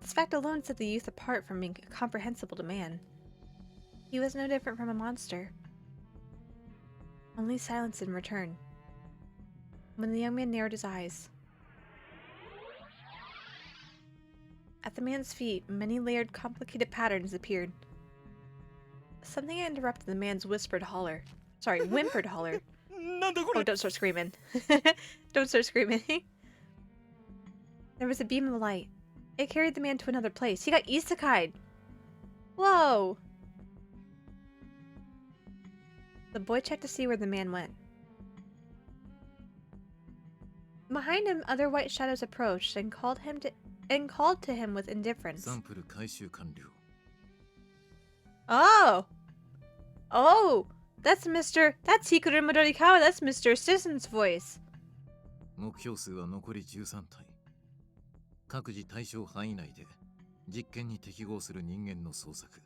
This fact alone set the youth apart from being comprehensible to man. He was no different from a monster. Only silence in return. When the young man narrowed his eyes. At the man's feet, many layered, complicated patterns appeared. Something interrupted the man's whimpered holler. Oh, don't start screaming. Don't start screaming. There was a beam of light. It carried the man to another place. He got isekai'd. Whoa! The boy checked to see where the man went. Behind him, other white shadows approached and called to him with indifference. Oh! Oh! That's Hikaru Midorikawa. That's Mr. Citizen's voice. 目標数は残り13体。各自対象範囲内で実験に適合する人間の捜索。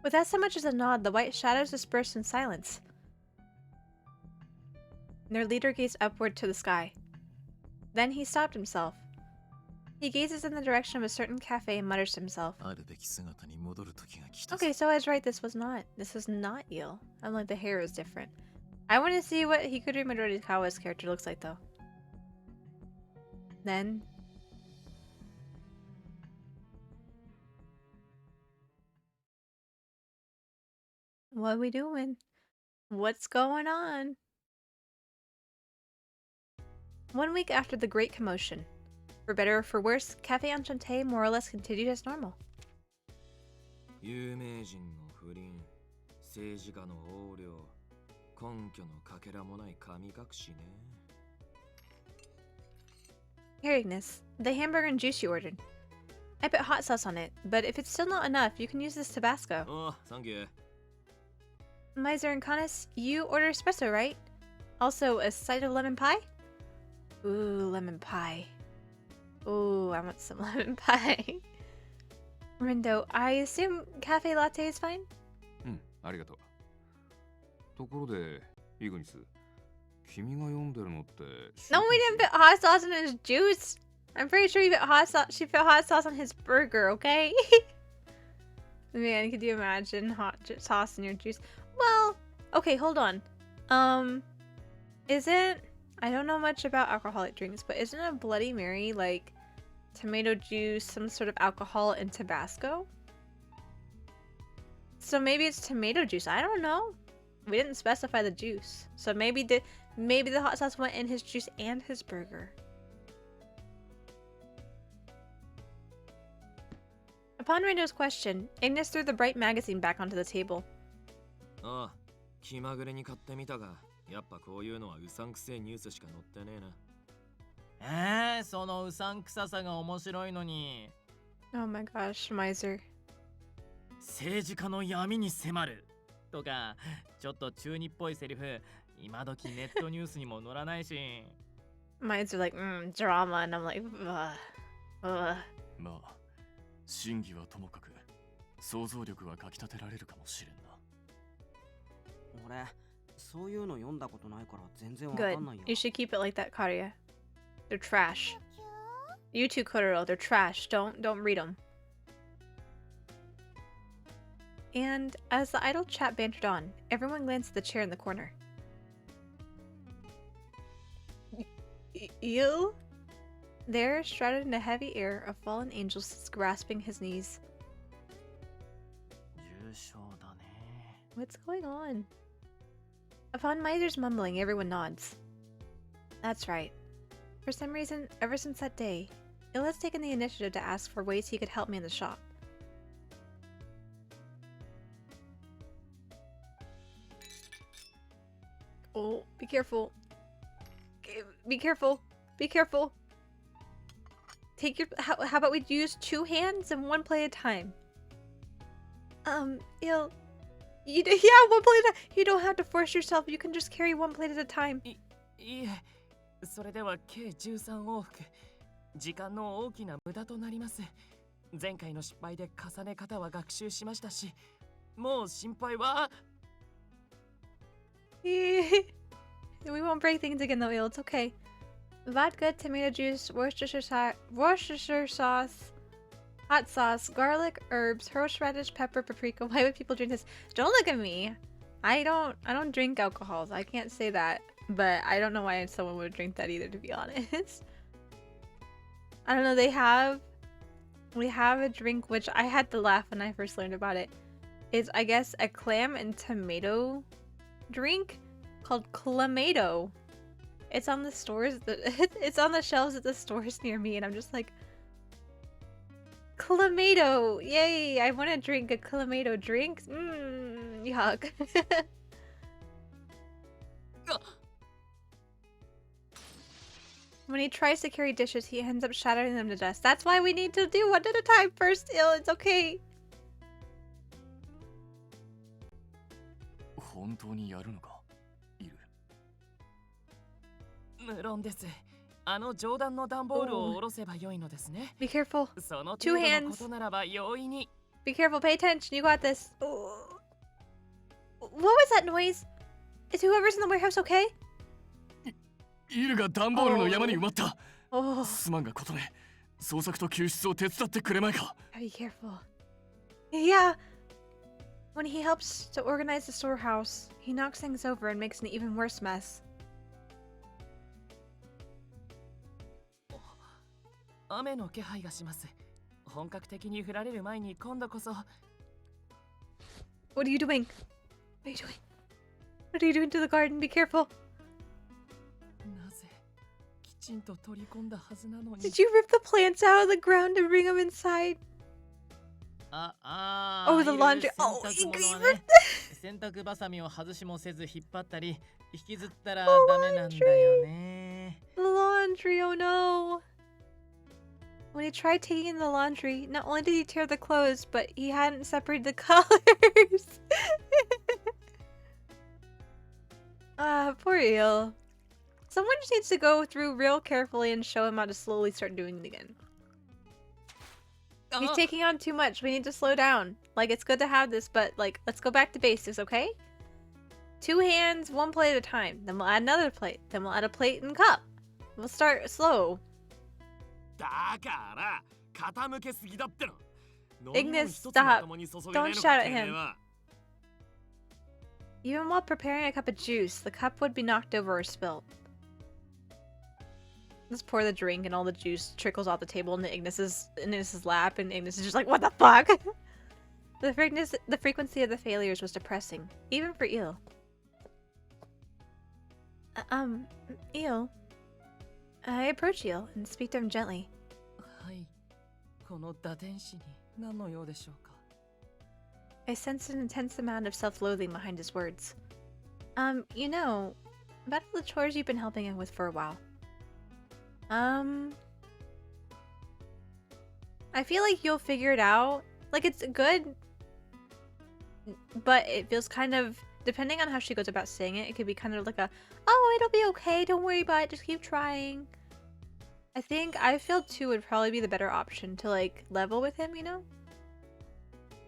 Without so much as a nod, the white shadows dispersed in silence. Their leader gazed upward to the sky. Then he stopped himself. He gazes in the direction of a certain cafe and mutters to himself. Okay, so I was right, this was not Eel. I'm like, the hair is different. I want to see what Hikaru Midorikawa's character looks like, though. Then... What are we doing? What's going on? 1 week after the Great Commotion. For better or for worse, Cafe Enchante more or less continued as normal. 有名人の不倫、政治家の横領、根拠のかけらもない神隠しね。 Here, Ignis, the hamburger and juice you ordered. I put hot sauce on it, but if it's still not enough, you can use this Tabasco. Oh, thank you. Miser and Canis, you order espresso, right? Also, a side of lemon pie? Ooh, lemon pie. Ooh, I want some lemon pie. Rindo, I assume cafe latte is fine? ありがとう。ところで、イグニス、君が読んでるのって。No, we didn't put hot sauce in his juice. I'm pretty sure she put hot sauce on his burger, okay? Man, could you imagine hot sauce in your juice? Well, okay, hold on. I don't know much about alcoholic drinks, but isn't a Bloody Mary like tomato juice, some sort of alcohol, and Tabasco? So maybe it's tomato juice. I don't know. We didn't specify the juice, so maybe the hot sauce went in his juice and his burger. Upon Rando's question, Ignis threw the bright magazine back onto the table. ああ、気まぐれに買ってみたが、やっぱこういうのはうさんくせえニュースしか載ってねえな。そのうさんくささが面白いのに。Oh my gosh, Miser. 政治家の闇に迫るとか、ちょっと中二っぽいセリフ、今時ネットニュースにも載らないし。Miser like, drama, and I'm like, ugh. まあ、真偽はともかく、想像力はかきたてられるかもしれんな。俺、そういうの読んだことないから全然わか Good. んないよ。 You should keep it like that, Karia. They're trash. You too, Kororo. They're trash. Don't read them. And as the idle chat bantered on, everyone glanced at the chair in the corner. You? There, shrouded in a heavy air, a fallen angel sits grasping his knees. 重症だね。 What's going on? Upon Miser's mumbling, everyone nods. That's right. For some reason, ever since that day, Il has taken the initiative to ask for ways he could help me in the shop. Oh, be careful. Be careful. Be careful. Take your... How about we use 2 hands and 1 plate at a time? Il... yeah, 1 plate at a time. You don't have to force yourself. You can just carry 1 plate at a time. いえ、それでは計13往復。時間の大きな無駄となります。前回の失敗で重ね方は学習しましたし、もう心配は。We won't break things again though, Il. It's okay. Vodka, tomato juice, Worcestershire sauce, hot sauce, garlic, herbs, horseradish, pepper, paprika. Why would people drink this? Don't look at me. I don't drink alcohols. I can't say that. But I don't know why someone would drink that either, to be honest. I don't know, we have a drink which I had to laugh when I first learned about it. It's, I guess, a clam and tomato drink called Clamato. It's on the stores, it's on the shelves at the stores near me, and I'm just like, Clamato! Yay! I want to drink a Clamato drink. Yuck. When he tries to carry dishes, he ends up shattering them to dust. That's why we need to do 1 at a time first, Il. It's okay. 本当にやるのか、イル。無論です。あの上段の段ボールを下ろせば良いのですね。Be careful. その Two 程度 hands. のことならば容易に。Be careful. Pay attention. You got this. What was that noise? Is whoever's in the warehouse okay? イルが段ボールの山に埋まった。Oh. すまんがことね。捜索と救出を手伝ってくれまいか。Be careful. Yeah. When he helps to organize the storehouse, he knocks things over and makes an even worse mess. 雨の気配がします。本格的に降られる前に今度こそ。What are you doing? What are you doing? What are you doing to the garden? Be careful. なぜきちんと取り込んだはずなのに。 Did you rip the plants out of the ground to bring them inside? Oh, the laundry. Oh, 洗濯バサミを外しもせず引っ張ったり引きずったらダメなんだよね。 The laundry, oh no. When he tried taking in the laundry, not only did he tear the clothes, but he hadn't separated the colors. Poor eel. Someone just needs to go through real carefully and show him how to slowly start doing it again. He's taking on too much. We need to slow down. Like, it's good to have this, but, like, let's go back to basics, okay? 2 hands, 1 plate at a time. Then we'll add another plate. Then we'll add a plate and cup. We'll start slow. だから傾けすぎだっての。 Ignis, stop. Don't shout at him. Even while preparing a cup of juice, the cup would be knocked over or spilt. Let's pour the drink and all the juice trickles off the table into Ignis's lap, and Ignis is just like, what the fuck? The frequency of the failures was depressing, even for Eel. Eel. I approach Eel and speak to him gently. はい。この打天使に何の用でしょうか。 I sensed an intense amount of self-loathing behind his words. You know, about all the chores you've been helping him with for a while. I feel like you'll figure it out. Like, it's good, but it feels kind of, depending on how she goes about saying it, it could be kind of like a, oh, it'll be okay, don't worry about it, just keep trying. I feel 2 would probably be the better option to, like, level with him, you know?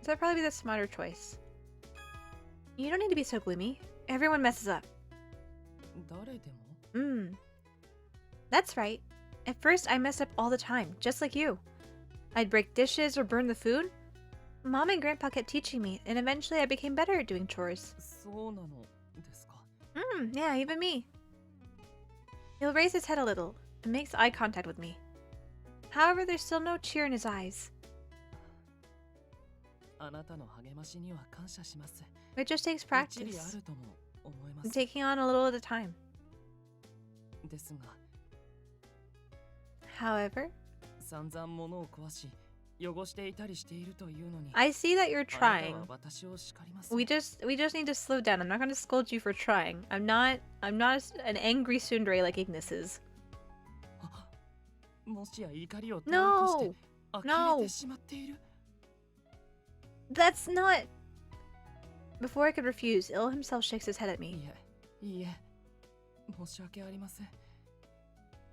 So that'd probably be the smarter choice. You don't need to be so gloomy. Everyone messes up. 誰でも That's right. At first, I messed up all the time, just like you. I'd break dishes or burn the food. Mom and Grandpa kept teaching me, and eventually I became better at doing chores. そうなのですか Yeah, even me. He'll raise his head a little and makes eye contact with me. However, there's still no cheer in his eyes. あなたの励ましには感謝します It just takes 一理あ practice るとも思いま and す taking on a little at a time. ですが However, 散々物を壊し汚していたりしているというのに I see that you're あなた trying. は私を叱ります We just need to slow down. I'm not going to scold you for trying. I'm not an angry tsundere like Ignis is. もしや怒りを通り越して No. 呆れてしまっている That's not. Before I could refuse, Il himself shakes his head at い me. えいいえ申し訳ありません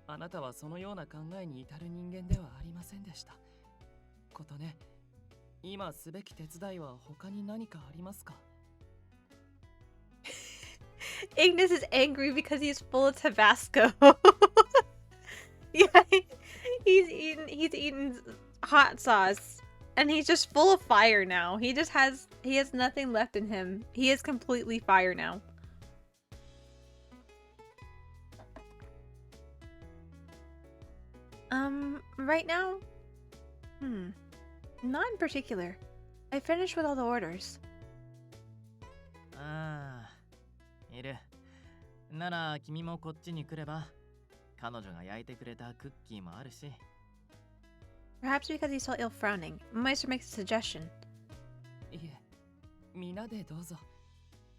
あなたはそのような考えに至る人間ではありませんでしたことね今すべき手伝いは他に何かありますか Ignis is angry because he's full of Tabasco. Yeah, he's eaten hot sauce. And he's just full of fire now. He has nothing left in him. He is completely fire now. Right now? Not in particular. I finished with all the orders. ああ、いる。なら君もこっちに来れば、彼女が焼いてくれたクッキーもあるし。Perhaps because he saw Il frowning, Meister makes a suggestion. いえ皆でどうぞ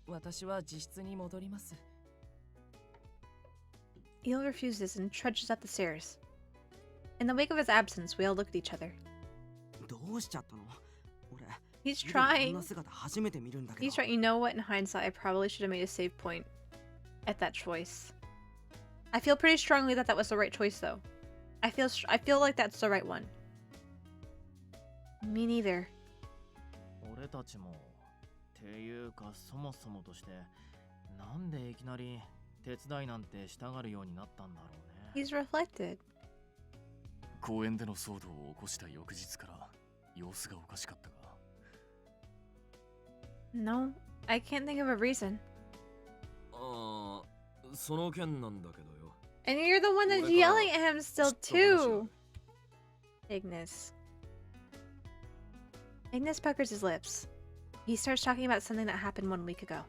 私は自室に戻ります Il refuses and trudges up the stairs. In the wake of his absence, we all look at each other. どうしちゃったの俺 He's イルのこん trying. な姿初めて見るんだけど He's trying. You know what? In hindsight, I probably should have made a save point at that choice. I feel pretty strongly that was the right choice, though. I feel like that's the right one. Me neither. 俺たちもっていうかそもそもとしてなんでいきなり手伝いなんてしたがるようになったんだろうね。 He's reflected. 公園での騒動を起こした翌日から様子がおかしかったが No, I can't think of a reason. ああその件なんだけどよ And you're the one that's yelling at him still, too. Ignis. Ignis puckers his lips. He starts talking about something that happened 1 week ago.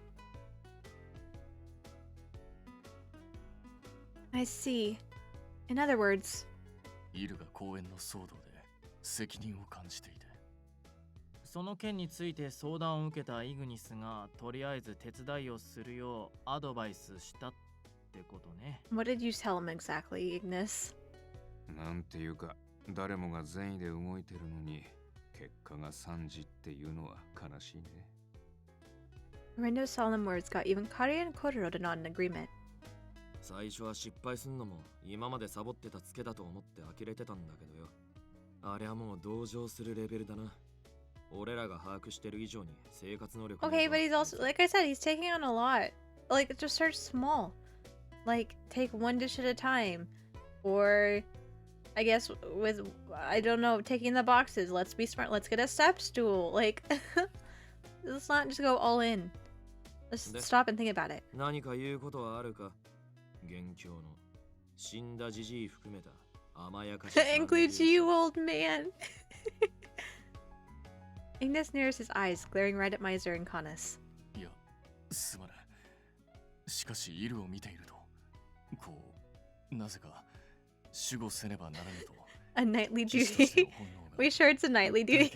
I see. In other words, イルが公園の騒動で責任を感じていてその件について相談を受けたイグニスがとりあえず手伝いをするようアドバイスしたってことね。 what did you tell him exactly, Ignis? なんていうか誰もが善意で動いてるのに結果が惨事っていうのは悲しいね。 Rindo's solemn words got even Kari and Kororo to nod in agreement. 最初は失敗すんのも今までサボってたツケだと思って呆れてたんだけどよありゃもう同情するレベルだな俺らが把握してる以上に生活能力 Okay, but he's also, like I said, he's taking on a lot. Like, it just starts small. Like, take one dish at a time. Or, I guess, with, I don't know, taking the boxes. Let's be smart. Let's get a step stool. Like, let's not just go all in. Let's stop and think about it. 何か言うことはあるか元凶の死んだじじい含めた甘やかし That includes you, old man. Ignis narrows his eyes, glaring right at Miser and Canis. いやすまないしかしイルを見ているとこうなぜか守護せねばならぬと A nightly 騎士として duty. の本能が We sure it's a nightly duty.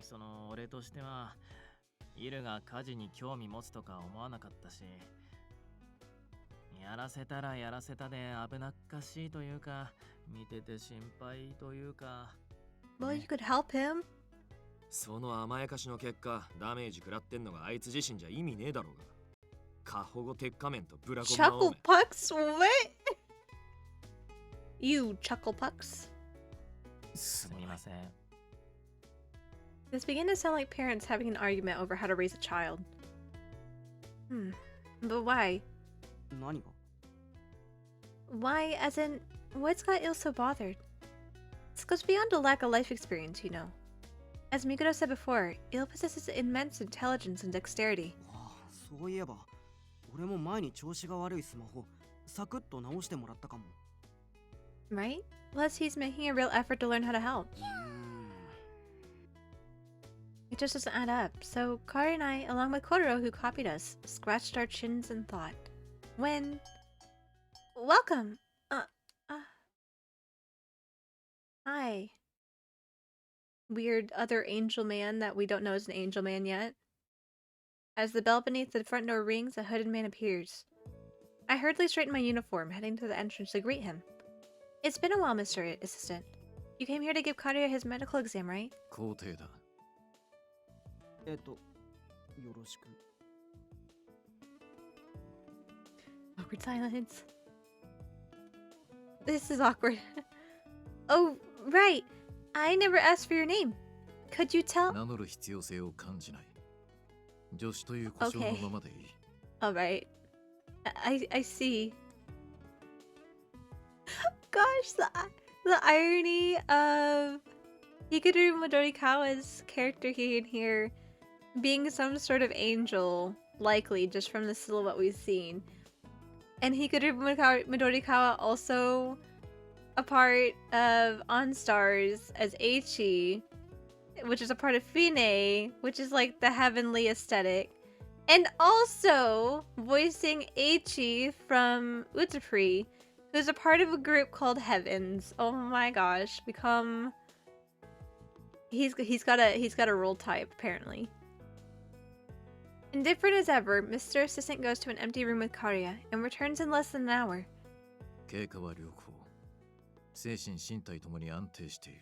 その俺としてはイルが家事に興味持つとか思わなかったしやらせたらやらせたで危なっかしいというか見てて心配というか Well, you could help him. その甘やかしの結果ダメージ食らってんのがあいつ自身じゃ意味ねえだろうが過保護鉄仮面とブラコン魔王 Chuckle pucks? What? You chuckle pucks? すみません。 This began to sound like parents having an argument over how to raise a child. But why? 何が Why, as in, what's got Il so bothered? This goes beyond a lack of life experience, you know. As Mikado said before, Il possesses immense intelligence and dexterity. ああ、そういえば俺も前に調子が悪いスマホサクッと直してもらったかも。 Right? Plus, he's making a real effort to learn how to help. It just doesn't add up. So, Kari and I, along with Kororo, who copied us, scratched our chins and thought. When... Welcome! Hi. Weird other angel man that we don't know is an angel man yet. As the bell beneath the front door rings, a hooded man appears. I hurriedly straighten my uniform, heading to the entrance to greet him. It's been a while, Mr. Assistant. You came here to give Karia his medical exam, right? 皇帝だ。よろしく。 Awkward silence. This is awkward. Oh, right. I never asked for your name. Could you tell? 名乗る必要性を感じない。助手という故障のままでいい。Alright. I see. Gosh, the irony of Hikaru Midorikawa's character here being some sort of angel, likely just from the silhouette we've seen. And Hikaru Midorikawa also a part of OnStars as Eiichi, which is a part of Fine, which is like the heavenly aesthetic. And also voicing Eiichi from Utapri, who's a part of a group called Heavens. Oh my gosh, he's got a role type apparently. Indifferent as ever, Mr. Assistant goes to an empty room with Karia and returns in less than an hour. 経過は良好。精神身体ともに安定している。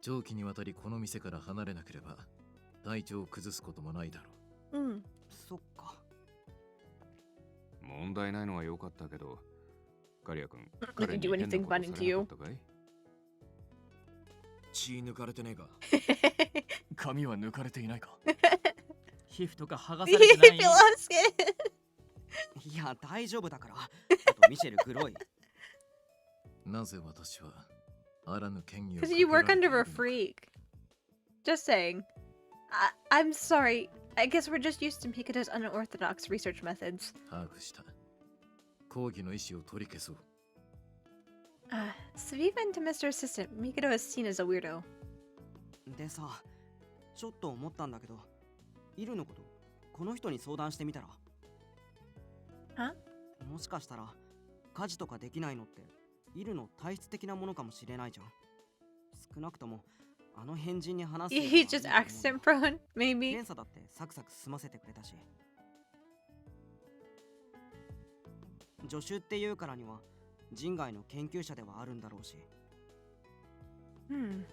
長期にわたりこの店から離れなければ体調を崩すこともないだろう。そっか。問題ないのは良かったけど、カリア君、 Did he do anything funny to you? 血抜かれてねえか。髪は抜かれていないか。皮膚とか剥がされてない。He lost it. いや、大丈夫だから。あとミシェル黒い。なぜ私はあらぬ権威を Because you work under a freak. Just saying. I'm sorry. I guess we're just used to Mikada's unorthodox research methods. 把握した。抗議の意思を取り消そう。So even to Mr. Assistant, Mikado is seen as a weirdo. でさ、ちょっと思ったんだけど、イルのこと、この人に相談してみたら。もしかしたら、家事とかできないのって、イルの体質的なものかもしれないじゃん。少なくとも、あの変人に話す。He's just accent prone, maybe. 検査だってサクサク済ませてくれたし。助手っていうからには、人外の研究者ではあるんだろうし。I'm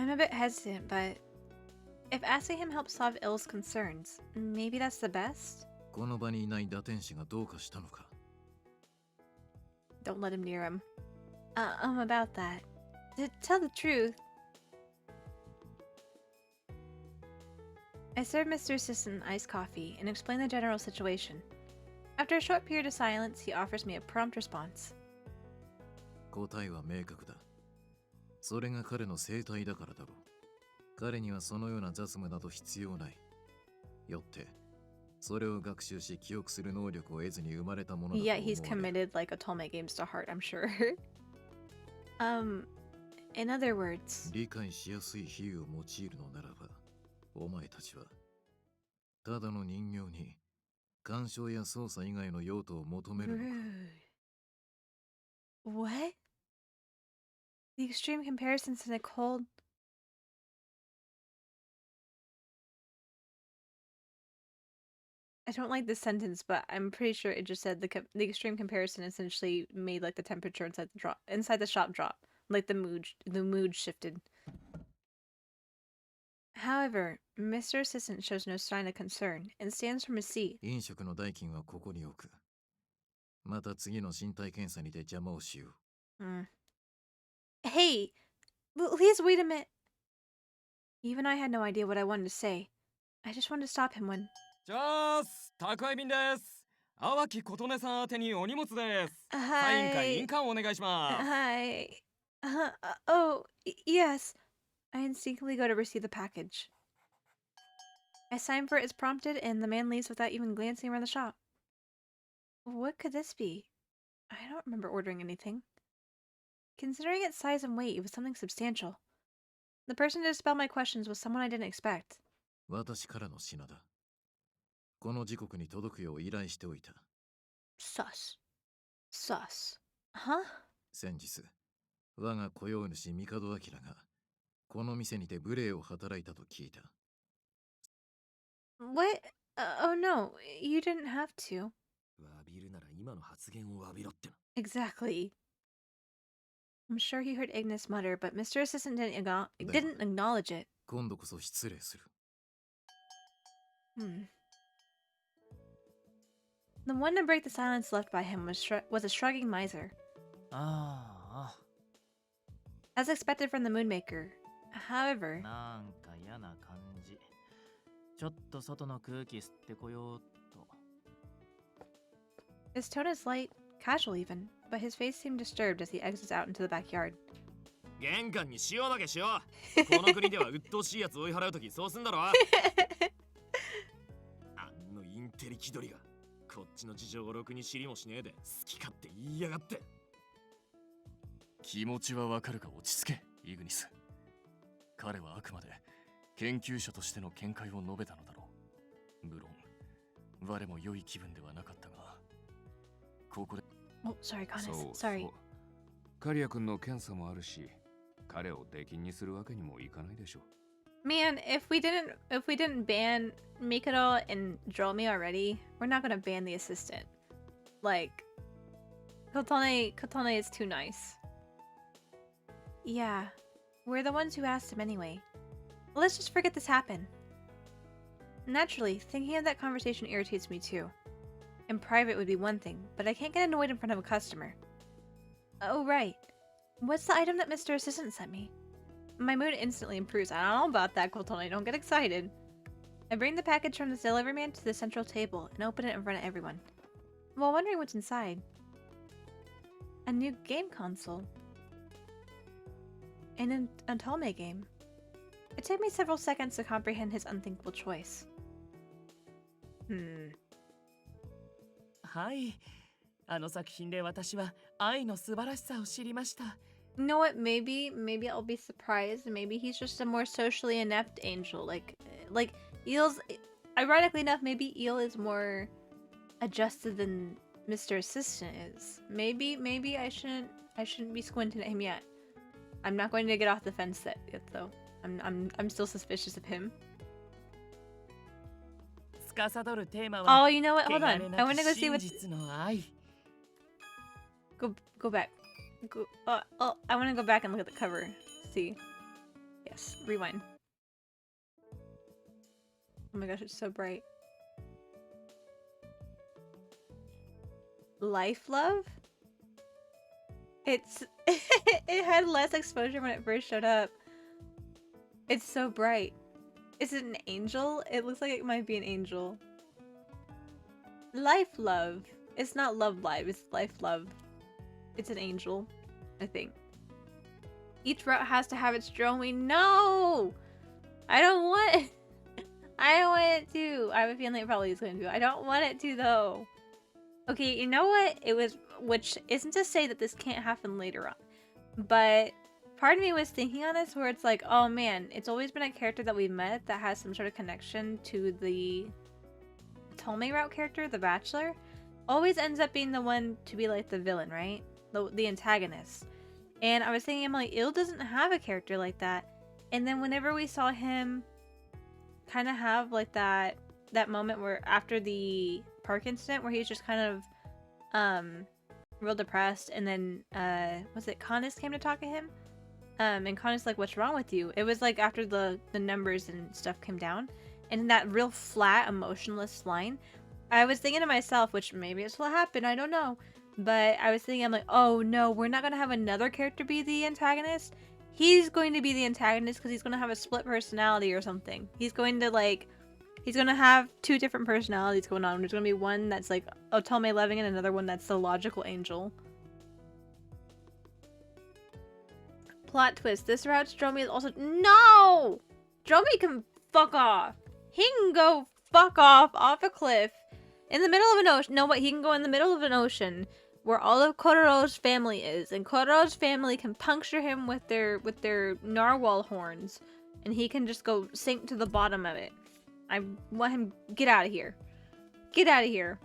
a bit hesitant, but if asking him helps solve Ill's concerns, maybe that's the best? この場にいない打天使がどうかしたのか。Don't let him near him. About that. To tell the truth, I served Mr. Assistant iced coffee and explained the general situation. After a short period of silence, he offers me a prompt response. 答えは明確だ。それが彼の生態だからだろう。彼にはそのような雑務など必要ない。よって、それを学習し記憶する能力を得ずに生まれたものだと思われ Yet he's committed like Otome games to heart, I'm sure. In other words, 理解しやすい比喩を用いるのならば、お前たちはただの人形に鑑賞や操作以外の用途を求めるのか。What? The extreme comparisons in a cold. I don't like this sentence, but I'm pretty sure it just said the extreme comparison essentially made like the temperature inside the shop drop, like the mood shifted. However, Mr. Assistant shows no sign of concern and stands from his seat. 飲食の代金はここに置く。また次の身体検査にて邪魔をしよう。Hey, Please wait a minute. Even I had no idea what I wanted to say. I just wanted to stop him when... じゃあ宅配便です。淡木琴音さん宛てにお荷物です。サインか印 Hi. 鑑お願いします。 Hi. Oh, yes. I instinctively go to receive the package. I sign for it as prompted, and the man leaves without even glancing around the shop. What could this be? I don't remember ordering anything. Considering its size and weight, it was something substantial. The person to dispel my questions was someone I didn't expect. 私からの品だ。この時刻に届くよう依頼しておいた。Sus. Sus. Huh? 先日、我が雇用主帝明がこの店にて無礼を働いたと聞いた。What? Oh no, you didn't have to. 詫びるなら今の発言を詫びろってな。 Exactly. I'm sure he heard Ignis mutter, but Mr. Assistant didn't acknowledge it. 今度こそ失礼する。The one to break the silence left by him was a shrugging miser. ああ。 As expected from the Moonmaker. However... なんか嫌な感じ。ちょっと外の空気吸ってこようっと。 His tone is light, casual even, but his face seemed disturbed as he exits out into the backyard. 玄関に塩だけしよう。この国では鬱陶しいやつ追い払うときそうすんだろ。あのインテリ気取りがこっちの事情をろくに知りもしねえで好き勝手言いやがって。気持ちはわかるが落ち着け、イグニス。彼はあくまで研究者としての見解を述べたのだろう。無論、我も良い気分ではなかったが、ここで。Oh, sorry, Connors. そう Sorry. そう。カリア君の検査もあるし、彼を出禁にするわけにもいかないでしょ。Man, if we didn't ban Mikado and Dromi already, we're not gonna ban the assistant. Like, Kotone is too nice. Yeah, we're the ones who asked him anyway. Let's just forget this happened. Naturally, thinking of that conversation irritates me too. In private would be one thing, but I can't get annoyed in front of a customer. Oh, right. What's the item that Mr. Assistant sent me? My mood instantly improves. I don't know about that, Kotone. Don't get excited. I bring the package from the delivery man to the central table and open it in front of everyone. While wondering what's inside. A new game console. And a Tome game. It took me several seconds to comprehend his unthinkable choice. はい。あの作品で私は愛の素晴らしさを知りました。You know what? Maybe I'll be surprised. Maybe he's just a more socially inept angel. Like Eel's. Ironically enough, maybe Eel is more adjusted than Mr. Assistant is. Maybe I shouldn't be squinting at him yet. I'm not going to get off the fence yet though. I'm still suspicious of him. 司るテーマは Oh, you know what? Hold on. I want to go see what. 真実の愛。Go back. I want to go back and look at the cover. See. Yes. Rewind. Oh my gosh, it's so bright. Life Love? It's it had less exposure when it first showed up. It's so bright. Is it an angel? It looks like it might be an angel. Life Love. It's not Love Live, it's Life Love. It's an angel, I think. Each route has to have its drawing. No! I don't want it. I don't want it to. I have a feeling it probably is going to. I don't want it to though. Okay, you know what? It was, which isn't to say that this can't happen later on, but part of me was thinking on this where it's like, oh man, it's always been a character that we met that has some sort of connection to the Tome route character, the Bachelor. Always ends up being the one to be like the villain, right? The antagonist. And I was thinking, I'm like, Il doesn't have a character like that. And then whenever we saw him kind of have like that moment where after the park incident where he's just kind of real depressed, and then was it Connis came to talk to him? And Connor's like, what's wrong with you? It was like after the numbers and stuff came down, and that real flat, emotionless line, I was thinking to myself, which maybe it's what happened, I don't know, but I was thinking, I'm like, oh no, we're not gonna have another character be the antagonist. he's going to be the antagonist because he's going to have a split personality or something. He's going to have two different personalities going on. There's going to be one that's like Otome loving and another one that's the logical angel. Plot twist. This route's Dromi is also... No! Dromi can fuck off. He can go fuck off a cliff in the middle of an ocean. No, but he can go in the middle of an ocean where all of Kororo's family is, and Kororo's family can puncture him with their narwhal horns, and he can just go sink to the bottom of it. I want him get out of here. Get out of here.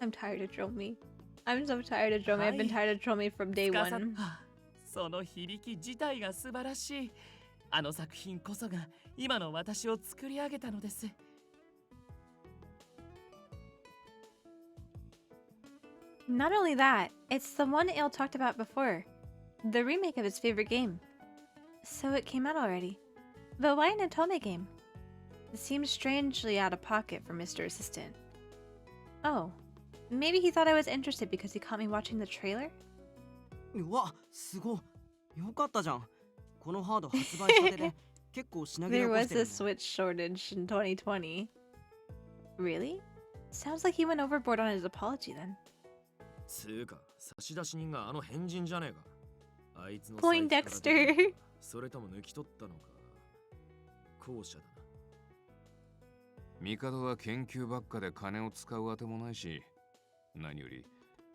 I'm tired of Dromi. I'm so tired of Dromi. I've been tired of Dromi from day one. その響き自体が素晴らしい。あの作品こそが今の私を作り上げたのです。Not only that, it's the one Il talked about before. The remake of his favorite game. So it came out already. But why an Otome game? It seems strangely out of pocket for Mr. Assistant. Oh, maybe he thought I was interested because he caught me watching the trailer? うわ、すごい。よかったじゃん。このハード発売したてで結構品切れ There 起こし was てる a んだ。 Switch shortage in 2020. Really? Sounds like he went overboard on his apology then. つうか、差出人があの変人じゃねえか。あいつの Point 財布から出たの Dexter. かそれとも抜き取ったのか。後者だな。帝は研究ばっかで金を使うあてもないし、何より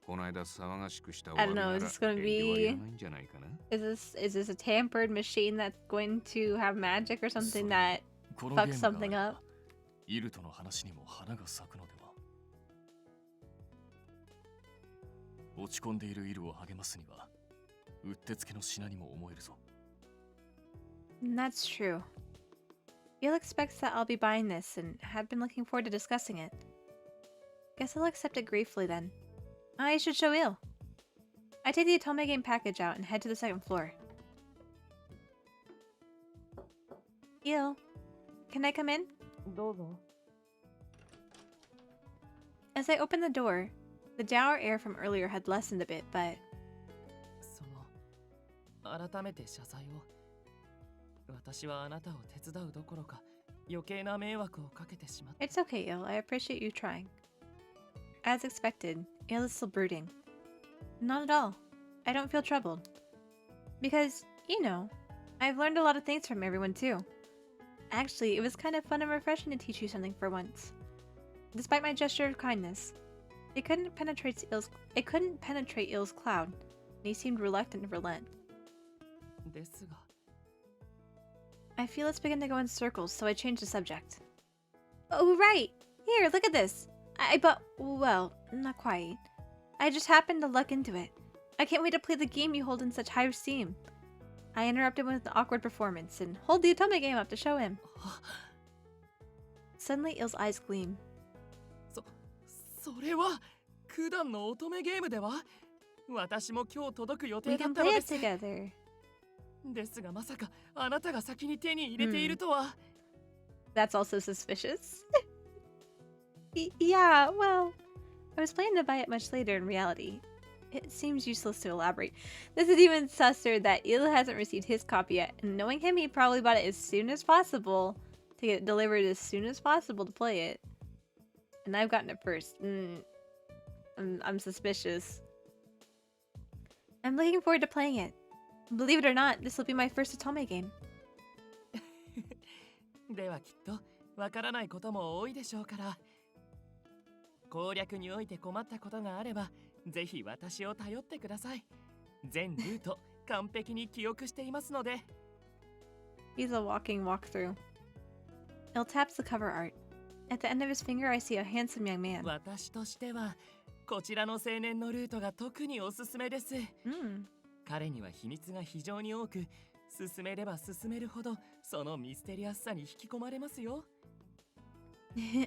この間騒がしくした I don't know, is this gonna 遠慮 be- はいらないんじゃないかな。Is this a tampered machine that's going to have magic or something that このゲー fucks ムがあ something れば up? イルトの話にも花が咲くのでは。落ち込んでいるイルを励ますにはうってつけの品にも思えるぞ。 That's true. Il expects that I'll be buying this and had been looking forward to discussing it. Guess I'll accept it gratefully then. I should show Il. I take the Otome game package out and head to the second floor. Il, can I come in? どうぞ。 As I opened the door, the dour air from earlier had lessened a bit, but その改めて謝罪を。私はあなたを手伝うどころか余計な迷惑をかけてしまった。 it's okay, Il. I appreciate you trying. As expected, Il is still brooding. Not at all. I don't feel troubled. Because, you know, I've learned a lot of things from everyone too. Actually, it was kind of fun and refreshing to teach you something for once. Despite my gesture of kindness, it couldn't penetrate Il's cloud, and he seemed reluctant to relent. ですが。 I feel it's begun to go in circles, so I changed the subject. Oh, right! Here, look at this! I bought... well, not quite. I just happened to luck into it. I can't wait to play the game you hold in such high esteem. I interrupted with an awkward performance and hold the Otome game up to show him. Suddenly, Il's eyes gleam. それは九段の乙女ゲームでは私も今日届く予 We 定だっ can たの play で it す。 together. ですがまさかあなたが先に手に入れているとは。That's also suspicious. Yeah, well, I was planning to buy it much later in reality. It seems useless to elaborate. This is even susser that Il hasn't received his copy yet, and knowing him, he probably bought it as soon as possible to get it delivered as soon as possible to play it. And I've gotten it first. I'm suspicious. I'm looking forward to playing it. Believe it or not, this will be my first Otome game. ではきっとわからないことも多いでしょうから。攻略において困ったことがあれば、ぜひ私を頼ってください。全ルート完璧に記憶していますので。He's a walking walkthrough. Il taps the cover art. At the end of his finger, I see a handsome young man. 私としてはこちらの青年のルートが特におすすめです。彼には秘密が非常に多く、進めれば進めるほどそのミステリアスさに引き込まれますよ。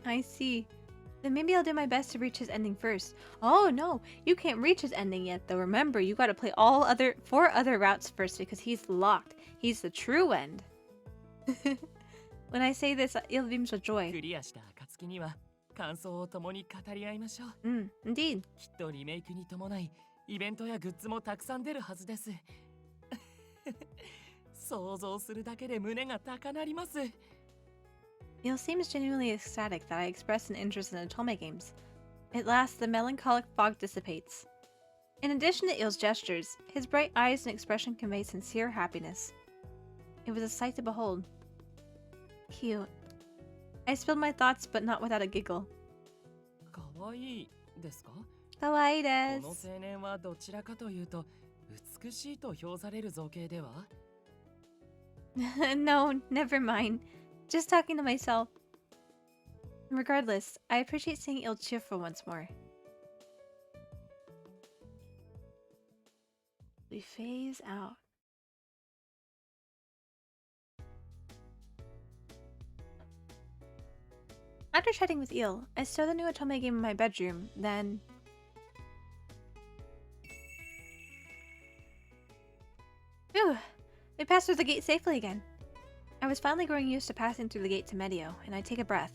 I see. Then maybe I'll do my best to reach his ending first. Oh no, you can't reach his ending yet though. Remember, you gotta play four other routes first because he's locked. He's the true end. When I say this, Il beams with joy. クリアした暁には感想を共に語り合いましょう。Indeed. きっとリメイクに伴いイベントやグッズもたくさん出るはずです。想像するだけで胸が高鳴ります。Eel seems genuinely ecstatic that I expressed an interest in Otome games. At last, the melancholic fog dissipates. In addition to Eel's gestures, his bright eyes and expression convey sincere happiness. It was a sight to behold. Cute. I spilled my thoughts, but not without a giggle. かわいいですか？ Kawaii この青年はどちらかというと美しいと評される造形では？ desu. No, never mind. Just talking to myself. Regardless, I appreciate seeing Eel cheerful once more. We phase out. After chatting with Eel, I stow the new Otome game in my bedroom, then... Phew! We passed through the gate safely again. I was finally growing used to passing through the gate to Medio, and I take a breath.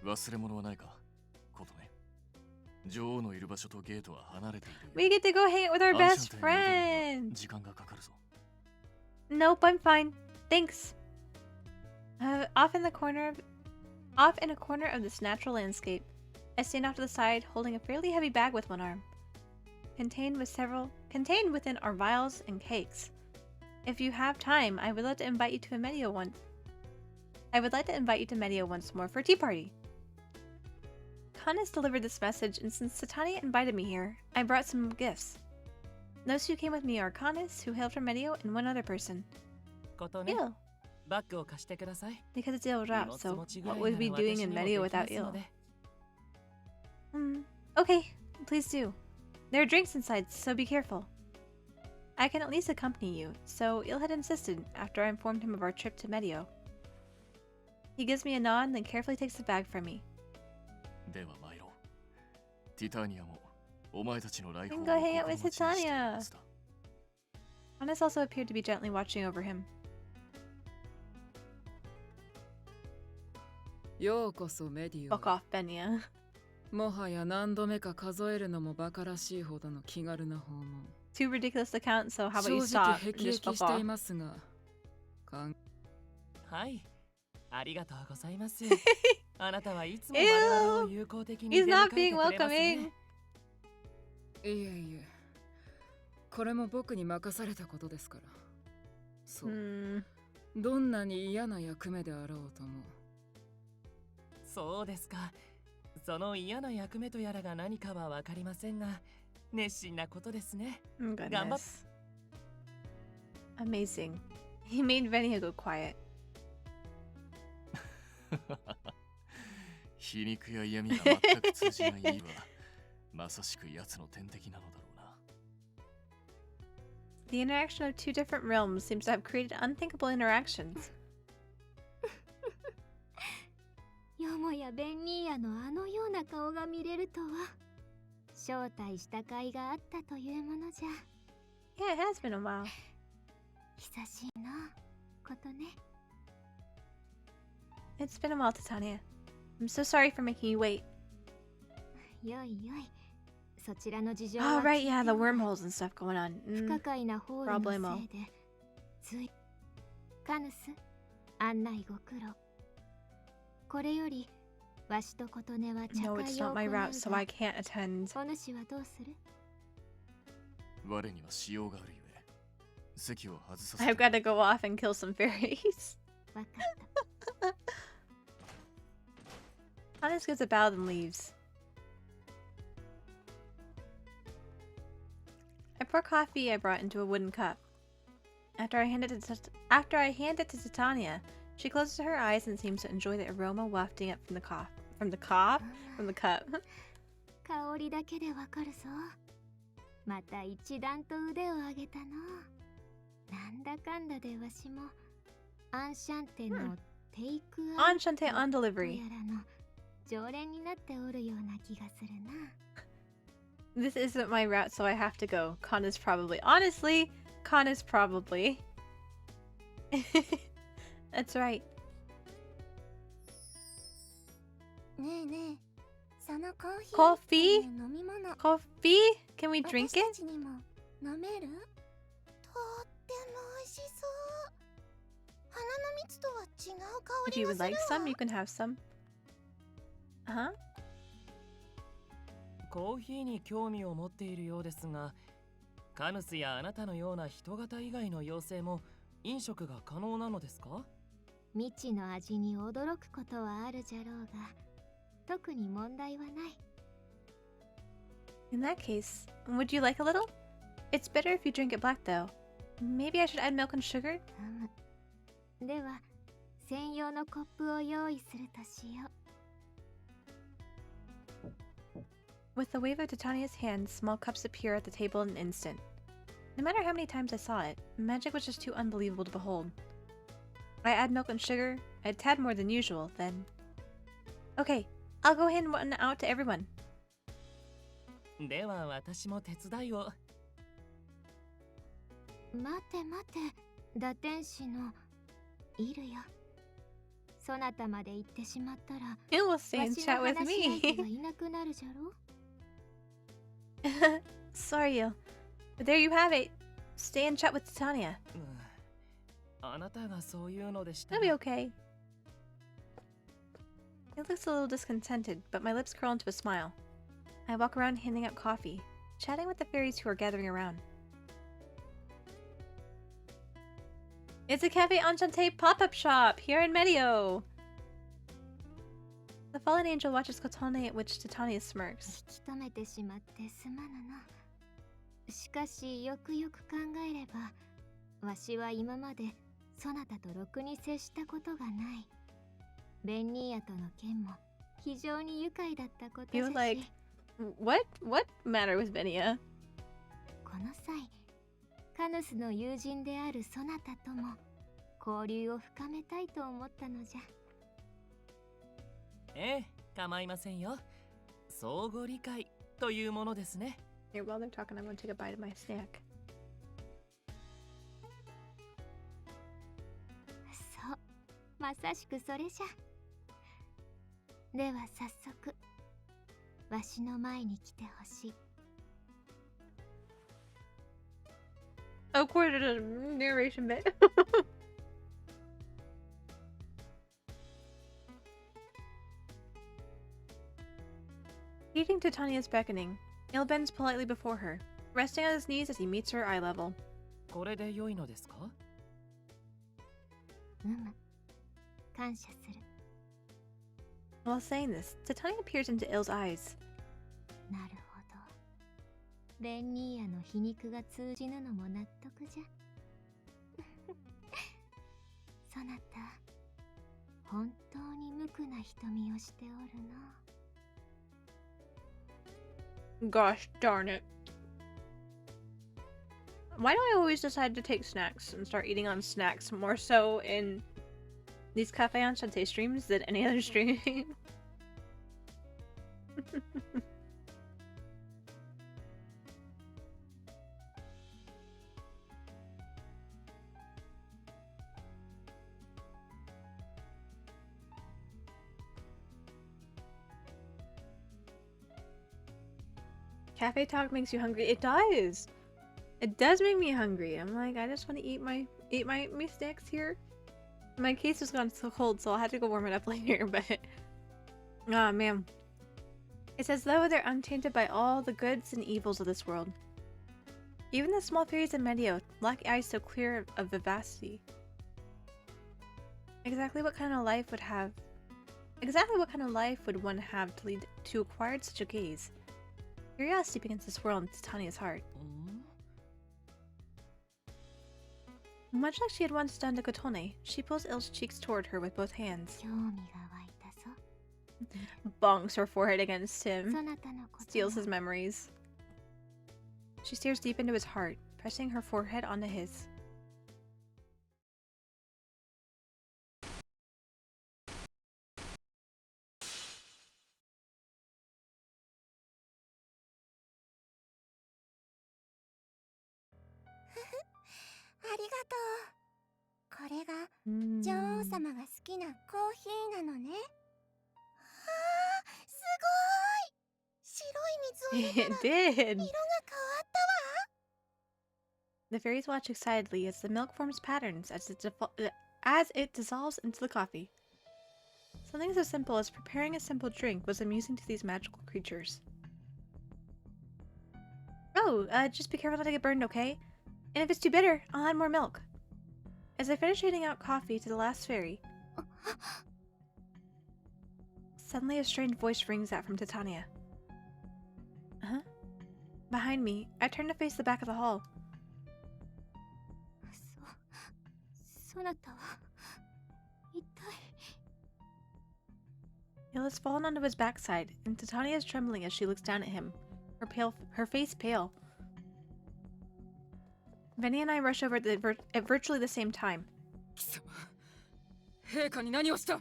忘れ物はないか、琴音。女王のいる場所とゲートは離れている。We get to go hang out with our best アンシャンテに戻るには friend! 時間がかかるぞ。Nope, I'm fine. Thanks. Off in a corner of this natural landscape, I stand off to the side, holding a fairly heavy bag with one arm. Contained within are vials and cakes. If you have time, I would like to invite you to Medio once more for a tea party. Kanis delivered this message, and since Titania invited me here, I brought some gifts. Those who came with me are Kanis, who hailed from Medio, and one other person. ことね、 Eel. バッグを貸してください。 Because it's Eel's route, 荷 so 物持ちぐら what い would we な be ら doing 私 in にも Medio でき without ますの Eel? で。 Okay, please do. There are drinks inside, so be careful. I can at least accompany you, so Eel had insisted after I informed him of our trip to Medio. He gives me a nod and then carefully takes the bag from me. では参ろう。ティタニアもお前たちの来訪を Go hang out with 心待ちにしている Titania. はずだ。Hannes also appeared to be gently watching over him. ようこそメディ Fuck オ off, Benya. もはや何度目か数えるのもバカらしいほどの気軽な訪問 Too ridiculous to count, so how about 正 you 直 stop and 辟 just 易 fuck してい off? ますがはい、ありがとうございます。あなたはいつも Ew! 我々を友好的に He's 出 not 迎えて being くれます welcoming. ね。いえいえこれも僕に任されたことですからそう、どんなに嫌な役目であろうともそうですか。その嫌な役目とやらが何かはわかりませんが、熱心なことですね。頑張っ Goodness. Amazing. He made Venia go quiet. 皮肉や嫌味が全く通じないイーはまさしく奴の天敵なのだろうな。 The interaction of two different realms seems to have created unthinkable interactions. よもやベンニーヤのあのような顔が見れるとは招待した甲斐があったというものじゃ。 Yeah, it has been a while. 久しいなことね。 It's been a while, Titania. I'm so sorry for making you wait. よいよい。そちらの事情 Oh, は right, 聞い yeah, て the おる wormholes and stuff going on. 不可解なホールのせ problemo. いでついカヌス案内ご苦労。これよりわしと琴音は茶 No, 会 it's を not 行 my う route, so が I can't attend. お主はどうする？我には仕様があるゆえ、席を外させ I've て got to go off and kill some fairies. わかった。 Hannes gives a bow and leaves. I pour coffee I brought into a wooden cup. After I hand it to Titania, she closes her eyes and seems to enjoy the aroma wafting up from the cup. From the cup? 香りだけでわかるぞ。また一段と腕を上げたの。なんだかんだでわしもアンシャンテのテイクアウト Enchante on と delivery. やらの常連になっておるような気がするな。 This isn't my route, so I have to go. Kana's probably. Honestly, Kana's probably. That's right. ねえねえ、そのコーヒー Coffee? っていう飲み物 Coffee? Can we drink 私 it? たちにも飲める？とっても美味 If you would like some, you can have some. Uh-huh. コーヒーに興味を持っているようですが、カヌスやあなたのような人型以外の妖精も飲食が可能なのですか？未知の味に驚くことはあるじゃろうが、特に問題はない。In that case, would you like a little? It's better if you drink it black, though. Maybe I should add milk and sugar? では、専用のコップを用意するとしよう。With the wave of Titania's hand, small cups appear at the table in an instant. No matter how many times I saw it, magic was just too unbelievable to behold. I add milk and sugar, a tad more than usual, then... Okay, I'll go hand one out to everyone. では私も手伝いを。待て待て、打天使のいるよ。そなたまで行ってしまったら、 You will stay and わし chat の with 話し相手が me. いなくなるじゃろ。Sorry, you. But there you have it. Stay and chat with Titania. あなたがそういうのでした It'll be okay. It looks a little discontented, but my lips curl into a smile. I walk around handing out coffee, chatting with the fairies who are gathering around. It's a Cafe Enchante pop-up shop here in Medio! The fallen angel watches Kotone, at which Titania smirks. 引き止めてしまってすまぬな。しかしよくよく考えれば、わしは今までそなたとろくに接したことがない。ベンニーヤとの件も非常に愉快だったことじゃ You're し。 like, what matter with Benia? この際、カヌスの友人であるそなたとも交流を深めたいと思ったのじゃ。ええ、構いませんよ。相互理解というものですね。Here, while they're talking, I'm gonna take a bite of my snack. そう、まさしくそれじゃ。では早速、わしの前に来てほしい。Of course, there's a narration bit. Heeding Titania's beckoning, Il bends politely before her, resting on his knees as he meets her eye level. これで良いのですか？感謝する。While saying this, Titania peers into Il's eyes. なるほど。ベンニーヤの皮肉が通じぬのも納得じゃ。そなた、本当に無垢な瞳をしておるな。Gosh darn it. Why do I always decide to take snacks and start eating on snacks more so in these Cafe Enchante streams than any other stream? Cafe talk makes you hungry. It does. It does make me hungry. I'm like, I just want to eat my snacks here. My case has gone so cold, so I'll have to go warm it up later. But oh man, it's as though they're untainted by all the goods and evils of this world. Even the small fairies in Medio, black eyes so clear of vivacity. Exactly what kind of life would one have to lead to acquire such a gaze? Curiosity begins to swirl in Titania's heart. Much like she had once done to Kotone, she pulls Il's cheeks toward her with both hands. 興味が湧いたぞ。 Bonks her forehead against him. そなたのこと Steals his memories. She stares deep into his heart, pressing her forehead onto his. It did! The fairies watch excitedly as the milk forms patterns as it dissolves into the coffee. Something so simple as preparing a simple drink was amusing to these magical creatures. Oh, just be careful not to get burned, okay? And if it's too bitter, I'll add more milk. As I finish handing out coffee to the last fairy, suddenly a strange voice rings out from Titania. Huh? Behind me, I turn to face the back of the hall. そなたは一体 Il has fallen onto his backside, and Titania is trembling as she looks down at him, her face pale. Venny and I rush over at virtually the same time. 貴様陛下に何をした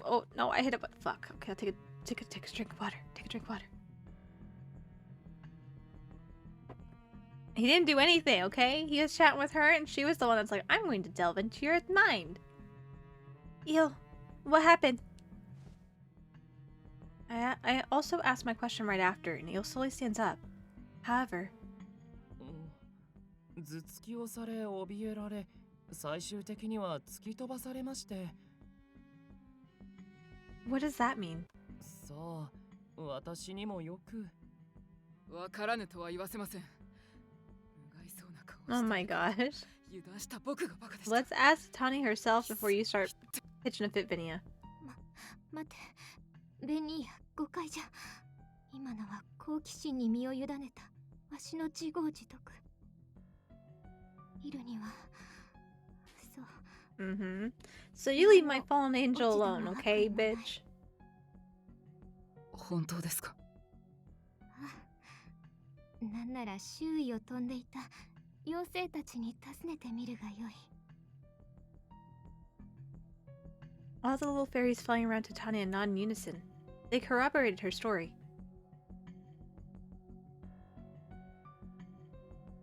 Oh no, I hit it, but fuck. Okay, I'll take a drink of water. Take a drink of water. He didn't do anything, okay? He was chatting with her, and she was the one that's like, I'm going to delve into your mind. Ew, what happened? I also asked my question right after, and Eel slowly stands up. However, 頭突きをされ怯えられ最終的には突き飛ばされまして what does that mean? さあ私にもよくわからぬとは言わせません。うがいそうな顔をして Oh my gosh. 油断した僕がバカでした。 Let's ask Tani herself before you start pitching a fit, Vinia. 待てベニーヤ誤解じゃ今のは好奇心に身を委ねたわしの自業自得イルにはそう Mm-hmm. So you leave my fallen angel alone, okay, bitch? 本当ですかなんなら周囲を飛んでいた妖精たちに尋ねてみるがよい All the little fairies flying around Titania nod in unison. They corroborated her story.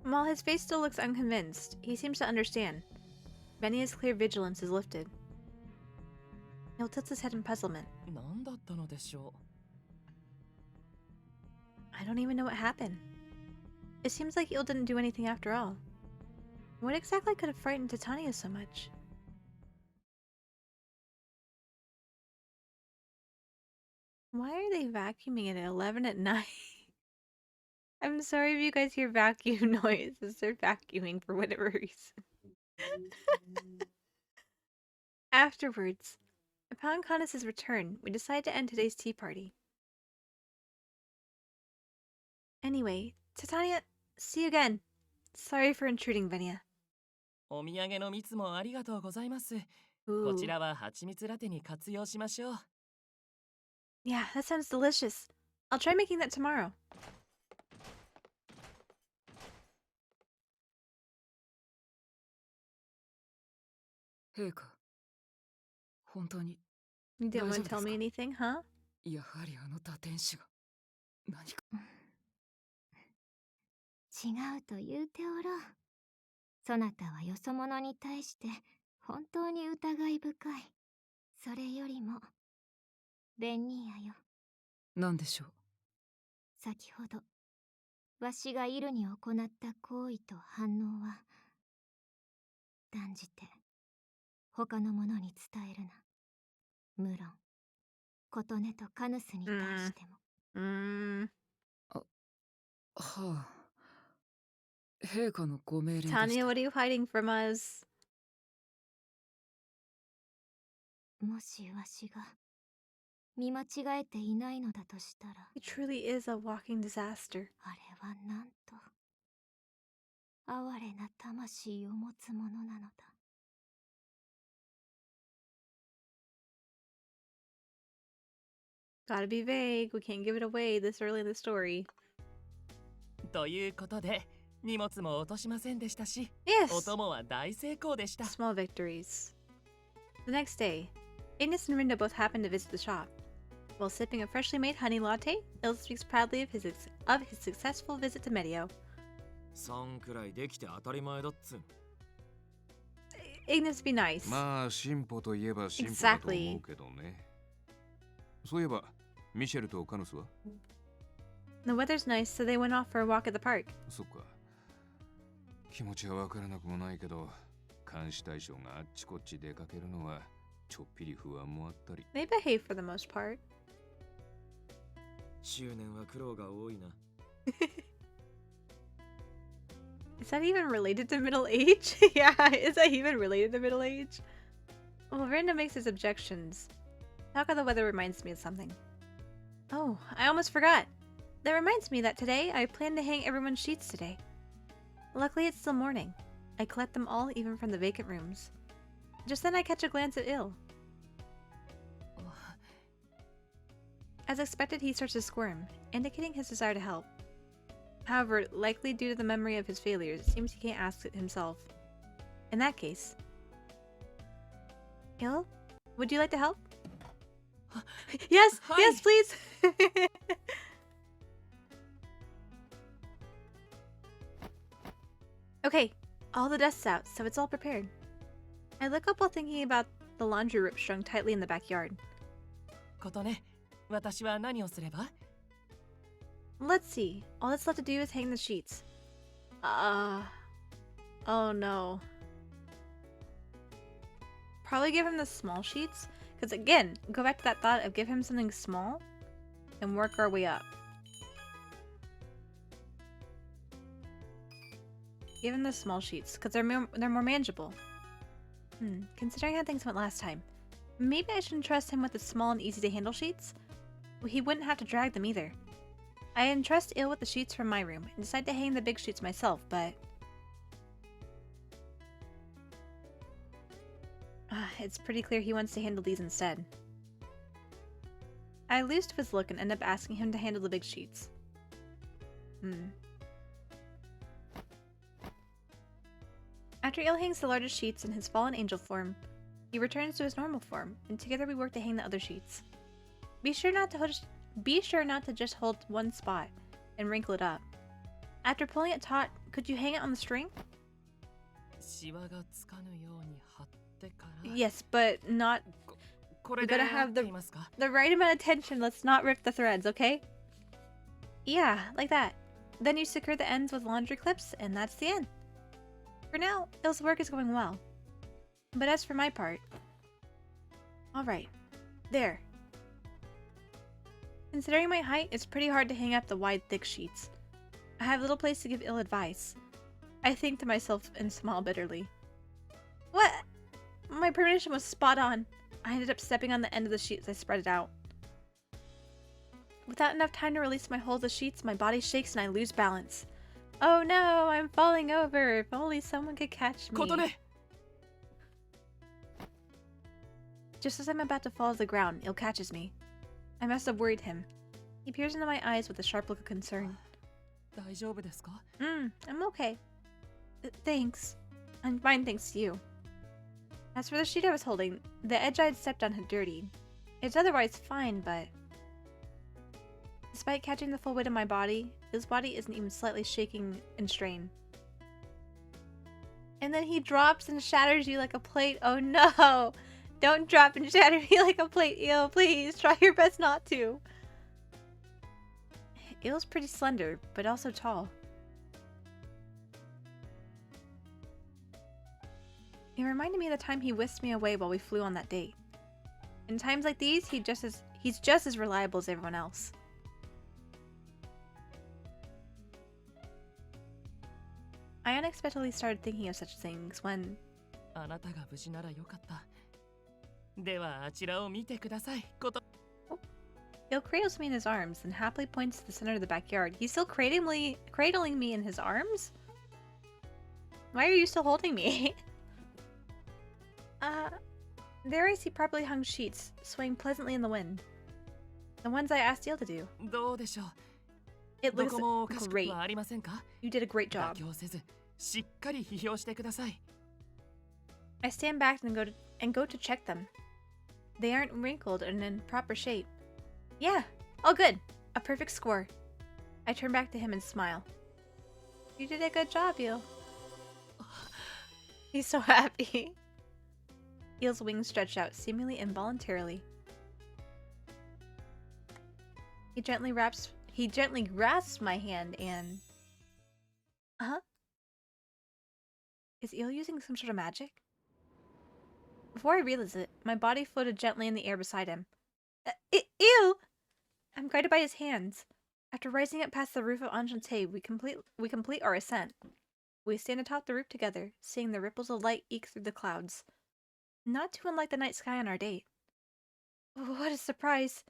While his face still looks unconvinced, he seems to understand. Venia's clear vigilance is lifted. He'll tilt his head in puzzlement. 何だったのでしょ I don't even know what happened. It seems like Eel didn't do anything after all. What exactly could have frightened Titania so much? Why are they vacuuming at 11 at night? I'm sorry if you guys hear vacuum noises. They're vacuuming for whatever reason. Afterwards, upon Conus's return, we decide to end today's tea party. Anyway, Titania, see you again. Sorry for intruding, Venia. うお土産の蜜もありがとうございます Ooh. こちらは蜂蜜ラテに活用しましょう Yeah, that sounds delicious. I'll try making that tomorrow. 陛下本当に You didn't want to 大丈夫 tell me ですか anything, huh? やはりあの打天使が何か違うと言うておろうそなたはよそ者に対して本当に疑い深いそれよりもベンニーヤよ何でしょう先ほどわしがイルに行った行為と反応は断じて他の者に伝えるな無論琴音とカヌスに対しても Mm. はあ陛下のご命令でし Tanya, た what are you hiding from us? もしわしが見間違えていないのだとしたら It truly is a walking disaster. あれはなんと哀れな魂を持つものなのだ Gotta be vague. We can't give it away this early in the story. ということで荷物も落としませんでしたし Yes! お供は大成功でした Small victories. The next day, Ignis and Rinda both happen to visit the shop. While sipping a freshly made honey latte, Il speaks proudly of his successful visit to Medio. 3くらいできて当たり前だっつん Ignis, be nice. まあ進歩といえば進歩だと思うけどね。そういえばミシェルとカヌスは The weather's nice, so they went off for a walk at the park. そっか。気持ちはわからなくもないけど、監視対象があっちこっち出かけるのはちょっぴり不安もあったり。 They behave for the most part. 執念は苦労が多いな。Is that even related to middle age? Yeah, is that even related to middle age? Well, Randa makes his objections. Talk of the weather reminds me of something. Oh, I almost forgot. That reminds me that today I plan to hang everyone's sheets today. Luckily, it's still morning. I collect them all, even from the vacant rooms. Just then I catch a glance at Il. As expected, he starts to squirm, indicating his desire to help. However, likely due to the memory of his failures, it seems he can't ask it himself. In that case... Il? Would you like to help? Yes! Hi. Yes, please! Okay, all the dust's out, so it's all prepared. I look up while thinking about the laundry rope strung tightly in the backyard. ことね、私は何をすれば？ Let's see. All that's left to do is hang the sheets. Oh no. Probably give him the small sheets. Because again, go back to that thought of give him something small and work our way up. Give him the small sheets because they're more manageable. Considering how things went last time, maybe I shouldn't trust him with the small and easy to handle sheets. He wouldn't have to drag them either. I entrust Il with the sheets from my room and decide to hang the big sheets myself, but... it's pretty clear he wants to handle these instead. I lose to his look and end up asking him to handle the big sheets. After Il hangs the largest sheets in his fallen angel form, he returns to his normal form, and together we work to hang the other sheets. Be sure not to just hold one spot and wrinkle it up. After pulling it taut, could you hang it on the string? シワがつかぬように貼ってから。 Yes, but not... これ You で gotta 合 have っていますか？ the right amount of tension. Let's not rip the threads, okay? Yeah, like that. Then you secure the ends with laundry clips, and that's the end. For now, Il's work is going well. But as for my part... Alright. There. Considering my height, it's pretty hard to hang up the wide, thick sheets. I have little place to give Il advice. I think to myself and smile bitterly. What? My premonition was spot on. I ended up stepping on the end of the sheet as I spread it out. Without enough time to release my hold of the sheets, my body shakes and I lose balance. Oh no, I'm falling over. If only someone could catch me. ことね。 Just as I'm about to fall to the ground, Il catches me. I must have worried him. He peers into my eyes with a sharp look of concern. 大丈夫ですか？ I'm okay. Thanks. I'm fine thanks to you. As for the sheet I was holding, the edge I had stepped on had dirtied. It's otherwise fine, but... Despite catching the full weight of my body, his body isn't even slightly shaking in strain. And then he drops and shatters you like a plate. Oh no! Don't drop and shatter me like a plate, Il. Please, try your best not to. Il's pretty slender, but also tall. It reminded me of the time he whisked me away while we flew on that date. In times like these, he's just as reliable as everyone else. I unexpectedly started thinking of such things when... あなたが無事ならよかった。ではあちらを見てください。こと。 Il cradles me in his arms and happily points to the center of the backyard. He's still cradling me in his arms? Why are you still holding me? There I see properly hung sheets, swaying pleasantly in the wind. The ones I asked Il to do. どうでしょう。 It ど looks こもおかしく great. はありませんか？ You did a great 妥 job. 協せず、しっかり批評してください。 I stand back and go to check them. They aren't wrinkled and in proper shape. Yeah, all good. A perfect score. I turn back to him and smile. You did a good job, Il. He's so happy. Il's wings stretch out, seemingly involuntarily. He gently grasps my hand and... Is Il using some sort of magic? Before I realized it, my body floated gently in the air beside him. Ew! I'm guided by his hands. After rising up past the roof of Enchante, we complete our ascent. We stand atop the roof together, seeing the ripples of light eke through the clouds. Not too unlike the night sky on our date. What a surprise!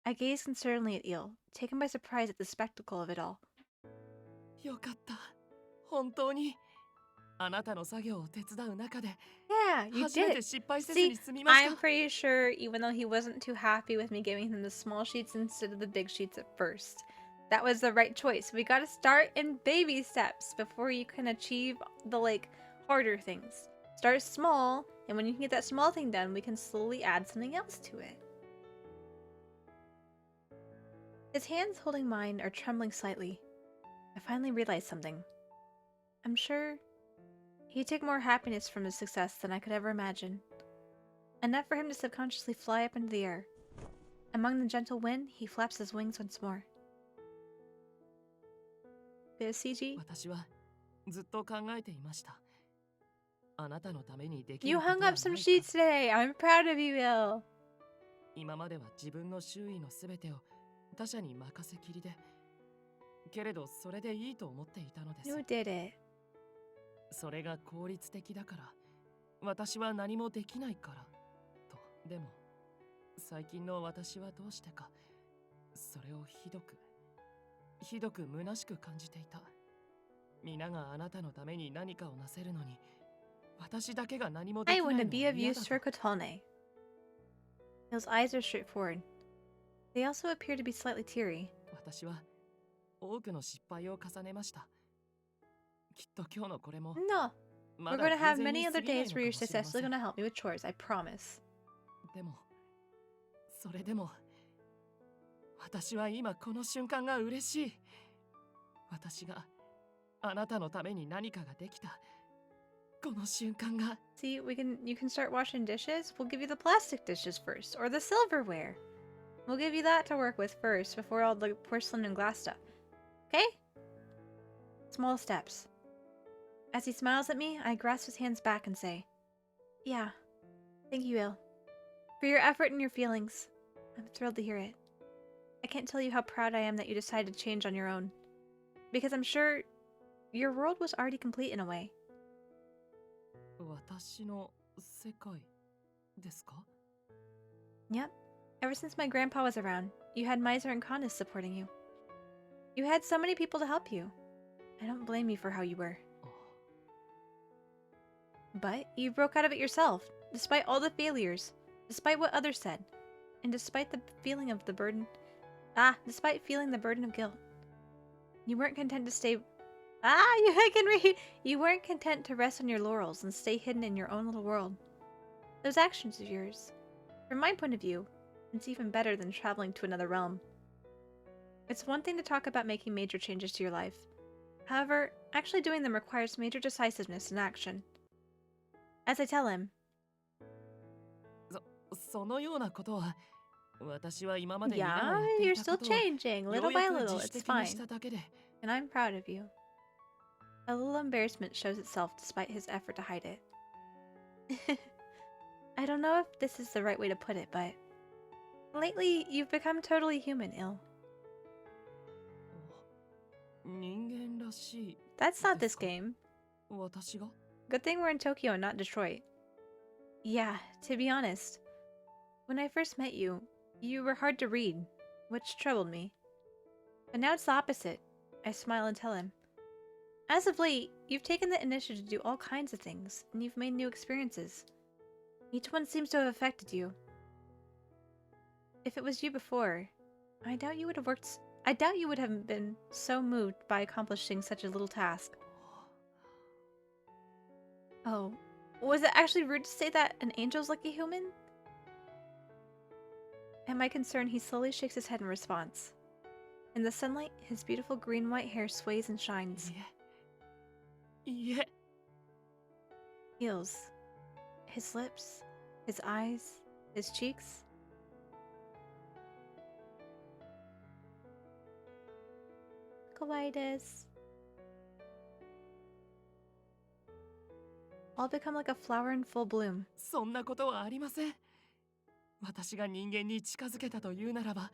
I gazed concernedly at Eel, taken by surprise at the spectacle of it all. よかった。本当に。あなたの作業を手伝う中で Yeah, you 初め did て it. 失敗せず See, に済みまし I'm た。 pretty sure, even though he wasn't too happy with me giving him the small sheets instead of the big sheets at first, that was the right choice. We gotta start in baby steps before you can achieve the, like, harder things. Start small, and when you can get that small thing done, we can slowly add something else to it. His hands holding mine are trembling slightly. I finally realized something. I'm sure he took more happiness from his success than I could ever imagine. Enough for him to subconsciously fly up into the air. Among the gentle wind, he flaps his wings once more. Bit of CG? 私はずっと考えていました。あなたのためにでき You ること hung は up some ないか。 sheets today. I'm proud of you, Will. 今までは自分の周囲のすべてを他者に任せきりで、けれどそれでいいと思っていたのです。 You did it. それが効率的だから、私は何もできないからと。でも最近の私はどうしてかそれをひどく虚しく感じていた。皆があなたのために何かをなせるのに、私だけが何もで I きない want の to be は of 嫌 use だ to と。 Kotone. His eyes are straightforward. They also appear to be slightly teary. 私は多くの失敗を重ねました。きっと今日のこれも No. ま We're だ gonna 偶 have 然に many 過 other ぎない days の where か you're もしれませ successfully ん。 gonna help me with chores. I promise. でもそれでも私は今この瞬間が嬉しい。私があなたのために何かができたこの瞬間が。 See, you can start washing dishes. We'll give you the plastic dishes first, or the silverware. We'll give you that to work with first before all the porcelain and glass stuff. Okay? Small steps. As he smiles at me, I grasp his hands back and say, "Yeah, thank you, Il, for your effort and your feelings. I'm thrilled to hear it. I can't tell you how proud I am that you decided to change on your own, because I'm sure your world was already complete in a way." 私の世界ですか？ Yep. Ever since my grandpa was around, you had Miser and Candace supporting you. You had so many people to help you. I don't blame you for how you were. But you broke out of it yourself, despite all the failures, despite what others said, and despite the feeling of the burden. Despite feeling the burden of guilt. You weren't content to stay. I can read. You weren't content to rest on your laurels and stay hidden in your own little world. Those actions of yours, from my point of view, it's even better than traveling to another realm. It's one thing to talk about making major changes to your life. However, actually doing them requires major decisiveness and action. As I tell him, そのようなことは私は今まで皆が yeah, やってい you're た still ことを changing, よ little うや by く little, 自主 it's 的に fine. しただけで。 And I'm proud of you. A little embarrassment shows itself despite his effort to hide it. I don't know if this is the right way to put it, but lately you've become totally human, Il. 人間らしい。 That's not this game. 私が？ Good thing we're in Tokyo and not Detroit. Yeah, to be honest, when I first met you, you were hard to read, which troubled me. But now it's the opposite. I smile and tell him. As of late, you've taken the initiative to do all kinds of things, and you've made new experiences. Each one seems to have affected you. If it was you before, I doubt you would have been so moved by accomplishing such a little task. Oh, was it actually rude to say that an angel's like a human? At my concern, he slowly shakes his head in response. In the sunlight, his beautiful green-white hair sways and shines. いえ。 Heals. His lips, his eyes, his cheeks. Kawaii desu. I'll become like a flower in full bloom. そんなことはありません。私が人間に近づけたというならば、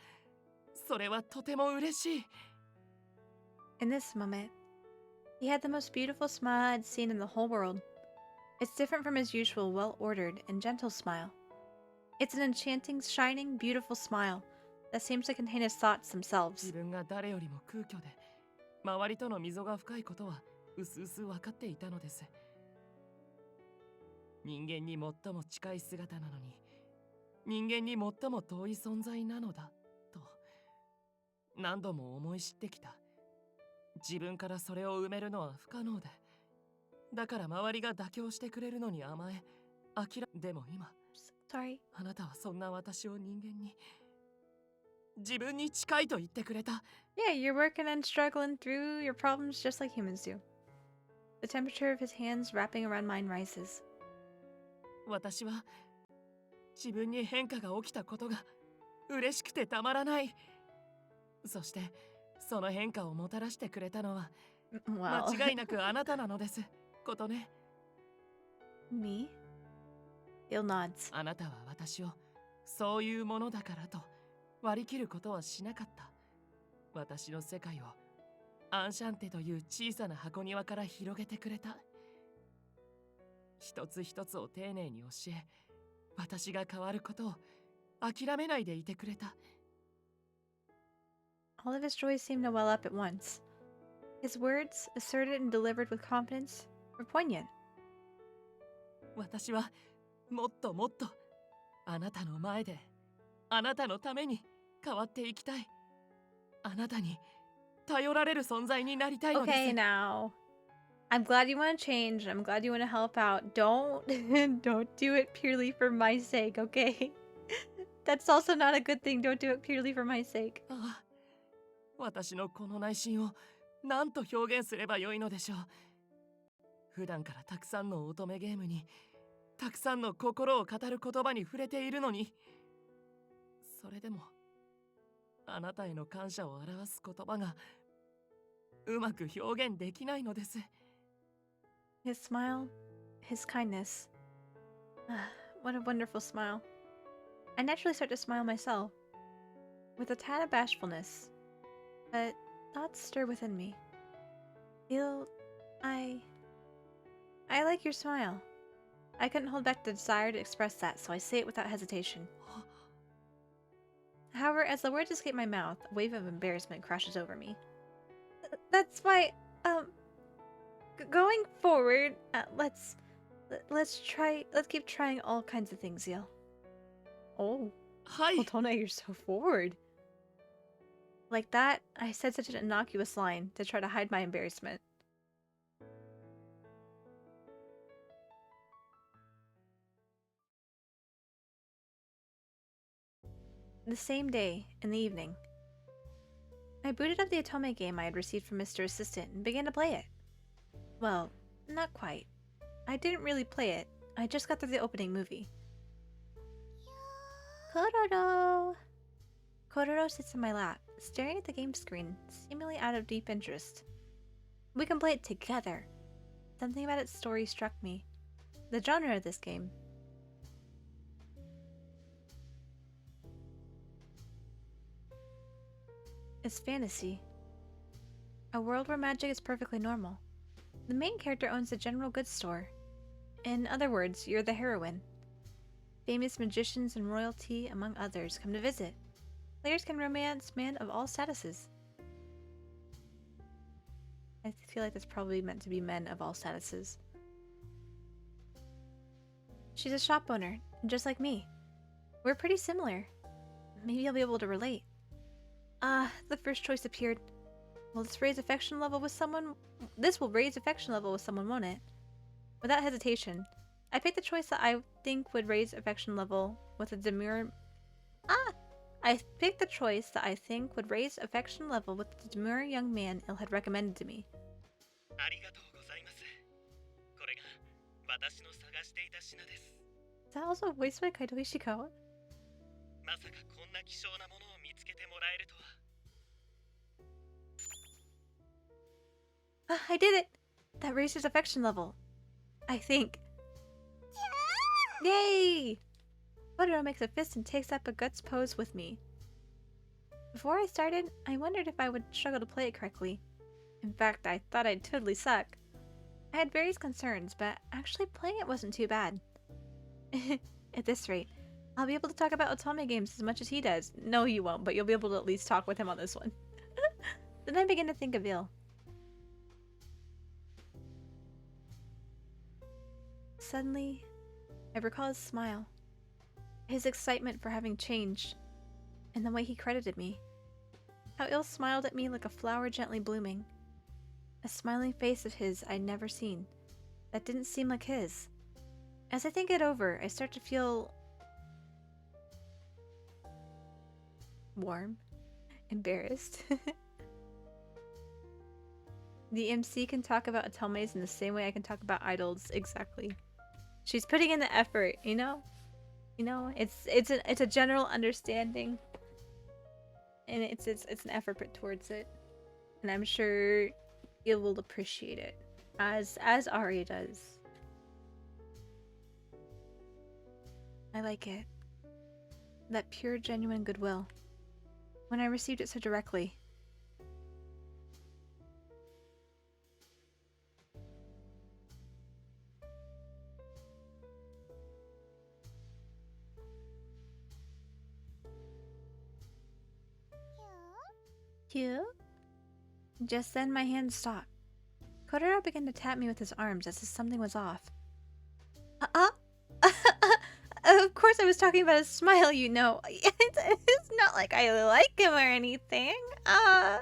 それはとても嬉しい。In this moment, he had the most beautiful smile I'd seen in the whole world. It's different from his usual well-ordered and gentle smile. It's an enchanting, shining, beautiful smile that seems to contain his thoughts 自 themselves. 分が誰よりも空虚で、周りとの溝が深いことはうすうす分かっていたのです。人間に最も近い姿なのに、人間に最も遠い存在なのだと何度も思い知ってきた。自分からそれを埋めるのは不可能で、だから周りが妥協してくれるのに甘え、でも今、 Sorry. あなたはそんな私を人間に、自分に近いと言ってくれた。 Yeah, you're working and struggling through your problems just like humans do. The temperature of his hands wrapping around mine rises. 私は自分に変化が起きたことが嬉しくてたまらない。そしてその変化をもたらしてくれたのは Wow. 間違いなくあなたなのです。ことね。Me? Gil nods. あなたは私をそういうものだからと割り切ることはしなかった。私の世界をアンシャンテという小さな箱庭から広げてくれた。一つ一つを丁寧に教え、私が変わることを諦めないでいてくれた。 All of his joys seemed to well up at once. His words, asserted and delivered with confidence, were poignant. 私はもっともっとあなたの前であなたのために変わっていきたい。あなたに頼られる存在になりたいのです。 Okay, now. I'm glad you want to change. I'm glad you want to help out. Don't don't do it purely for my sake, okay? That's also not a good thing. Don't do it purely for my sake. ああ、私のこの内心を何と表現すればよいのでしょう。普段からたくさんの乙女ゲームにたくさんの心を語る言葉に触れているのに、それでもあなたへの感謝を表す言葉がうまく表現できないのです。 His smile, his kindness. What a wonderful smile. I naturally start to smile myself, with a tad of bashfulness, but thoughts stir within me. I like your smile. I couldn't hold back the desire to express that, so I say it without hesitation. However, as the words escape my mouth, a wave of embarrassment crashes over me. That's why, going forward, let's keep trying all kinds of things, Zeal. Oh, はい。 Otona, you're so forward. Like that, I said such an innocuous line to try to hide my embarrassment. The same day, in the evening, I booted up the Otome game I had received from Mr. Assistant and began to play it. Well, not quite. I didn't really play it. I just got through the opening movie. Kororo! Kororo sits in my lap, staring at the game screen, seemingly out of deep interest. We can play it together. Something about its story struck me. The genre of this game. Is fantasy. A world where magic is perfectly normal. The main character owns a general goods store. In other words, you're the heroine. Famous magicians and royalty, among others, come to visit. Players can romance men of all statuses. I feel like that's probably meant to be men of all statuses. She's a shop owner, just like me. We're pretty similar. Maybe I'll be able to relate. The first choice appeared. Will this raise affection level with someone? This will raise affection level with someone, won't it? Without hesitation, I picked the choice that I think would raise affection level with a demure... I picked the choice that I think would raise affection level with the demure young man Il had recommended to me. ありがとうございます。これが私の探していた品です。 Is that also voiced by Kaito Ishikawa? まさかこんな希少なものを見つけてもらえるとは。 I did it! That raised his affection level. I think. Yay! Kotaro makes a fist and takes up a guts pose with me. Before I started, I wondered if I would struggle to play it correctly. In fact, I thought I'd totally suck. I had various concerns, but actually playing it wasn't too bad. At this rate, I'll be able to talk about Otome games as much as he does. No, you won't, but you'll be able to at least talk with him on this one. Then I begin to think of Il. Suddenly, I recall his smile, his excitement for having changed, and the way he credited me. How Il smiled at me like a flower gently blooming. A smiling face of his I'd never seen, that didn't seem like his. As I think it over, I start to feel warm, embarrassed. The MC can talk about Atomes in the same way I can talk about idols. Exactly. She's putting in the effort, you know? You know, it's a general understanding, and it's an effort put towards it, and I'm sure you will appreciate it, as Ari does. I like it. That pure, genuine goodwill. When I received it so directly. Cute. Just then my hand stopped. Kotaro began to tap me with his arms as if something was off. Of course I was talking about his smile, you know. It's not like I like him or anything. I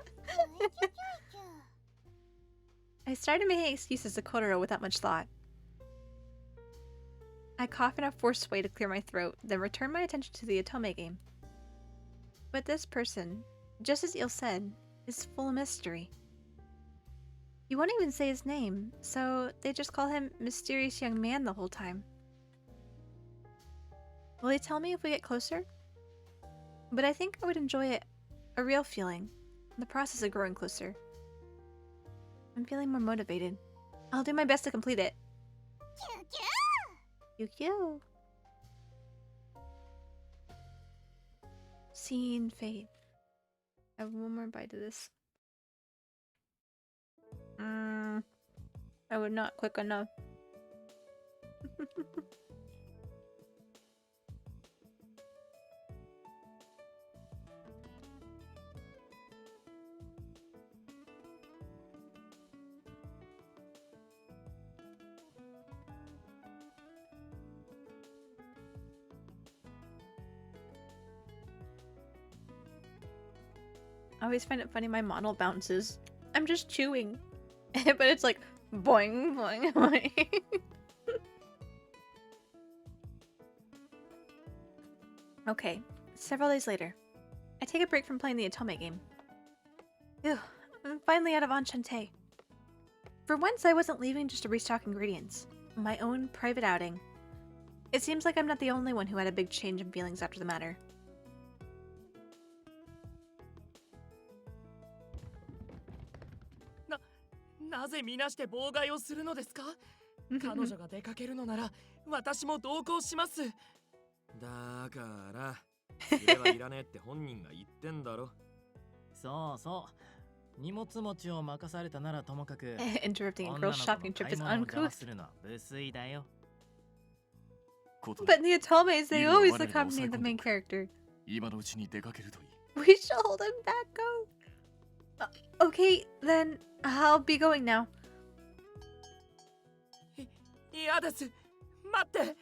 started making excuses to Kotaro without much thought. I coughed in a forced way to clear my throat, then returned my attention to the Otome game. But this person, just as Il said, is full of mystery. You won't even say his name, so they just call him Mysterious Young Man the whole time. Will he tell me if we get closer? But I think I would enjoy it, a real feeling, the process of growing closer. I'm feeling more motivated. I'll do my best to complete it. Q. Scene fade. I have one more bite of this. I would not quick enough. I always find it funny my model bounces. I'm just chewing. But it's like boing, boing, boing. Okay, several days later. I take a break from playing the Otome game. Phew, I'm finally out of Enchante. For once, I wasn't leaving just to restock ingredients. My own private outing. It seems like I'm not the only one who had a big change in feelings after the matter. なぜ皆して妨害をするのですか？彼女が出かけるのなら私も同行します。だからすればいらねえって本人が言ってんだろ。そうそう。荷物持ちを任されたならともかく Interrupting a girl's shopping trip is 女の子の買い物を邪魔 uncouth. するのは無粋だよ。 But in the Otomes, they イルは always 我に accompany 抑え the 込んで main くれ。 character. 今のうちに出かけるといい。 We shall hold him back, go. Okay, then I'll be going now. 嫌です。待って。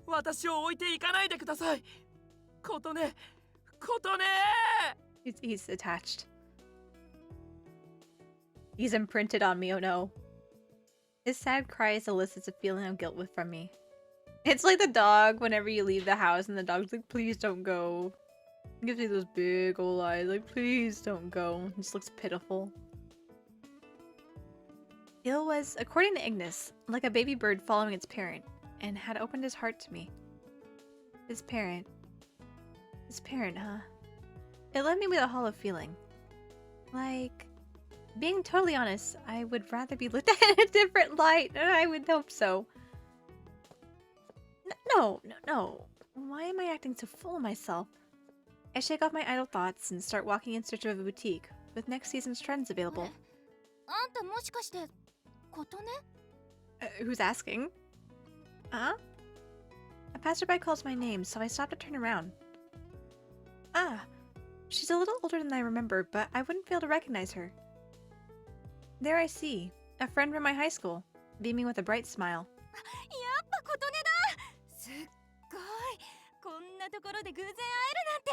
私を置いていかないでください。琴音、琴音。He's attached. He's imprinted on me, oh no. His sad cries elicits a feeling of guilt from me. It's like the dog whenever you leave the house and the dog's like, please don't go. He gives me those big old eyes, like, please don't go. He just looks pitiful. Il was, according to Ignis, like a baby bird following its parent, and had opened his heart to me. His parent, huh? It left me with a hollow feeling. Like, being totally honest, I would rather be looked at in a different light, and I would hope so. No, no, no. Why am I acting so full of myself? I shake off my idle thoughts and start walking in search of a boutique with next season's trends available. あんたもしかして琴音？ Who's asking? Huh? A passerby calls my name, so I stop to turn around. Ah, she's a little older than I remember, but I wouldn't fail to recognize her. There I see, a friend from my high school, beaming with a bright smile. やっぱ琴音だ。すっごい。こんなところで偶然会えるなんて。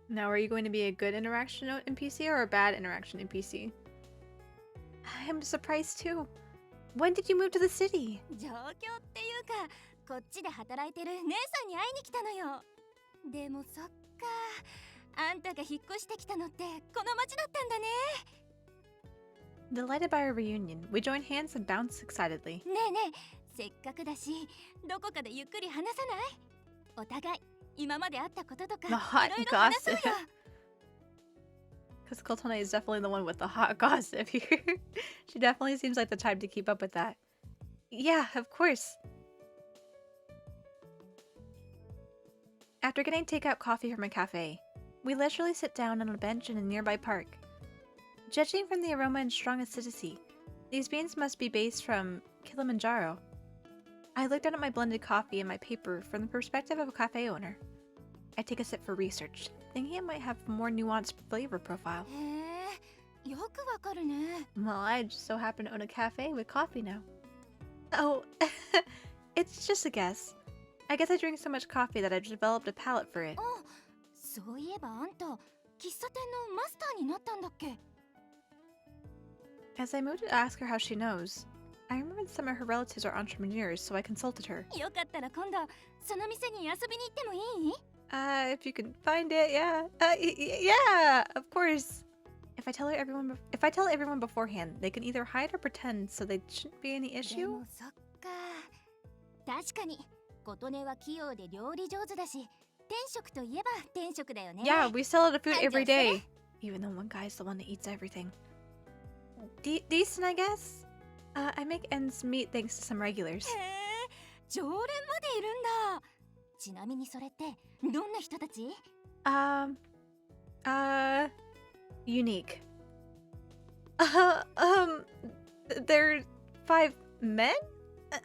Now, are you going to be a good interaction NPC or a bad interaction NPC? I am surprised too. When did you move to the city? 状況っていうか、こっちで働いてる姉さんに会いに来たのよ。でもそっか、あんたが引っ越してきたのってこの町だったんだね。 Delighted by our reunion, we join hands and bounce excitedly. ねえねえ、せっかくだし、どこかでゆっくり話さない？お互い今まであったこととかい The hot ろいろ話そう gossip. よ。 Because Koltone is definitely the one with the hot gossip here. She definitely seems like the type to keep up with that. Yeah, of course. After getting takeout coffee from a cafe, we leisurely sit down on a bench in a nearby park. Judging from the aroma and strong acidity, these beans must be based from Kilimanjaro. I look down at my blended coffee and my paper from the perspective of a cafe owner. I take a sip for research, thinking it might have a more nuanced flavor profile. へえ、よくわかるね。 Well, I just so happen to own a cafe with coffee now. Oh, it's just a guess. I guess I drink so much coffee that I've developed a palate for it. あ、そういえばあんた、喫茶店のマスターになったんだっけ？ As I moved to ask her how she knows, I remembered some of her relatives are entrepreneurs, so I consulted her. よかったら今度その店に遊びに行ってもいい？ If you can find it, yeah. Yeah, of course. If I tell everyone beforehand, they can either hide or pretend, so there shouldn't be any で issue. もそっか。確かに、琴音は器用で料理上手だし、天職といえば天職だよね。 Yeah, we sell the food every day, Kanjou even though one guy's the one that eats everything. Decent, I guess. I make ends meet thanks to some regulars. へえ、常連までいるんだ。ちなみにそれってどんな人たち？ Unique. They're 5 men,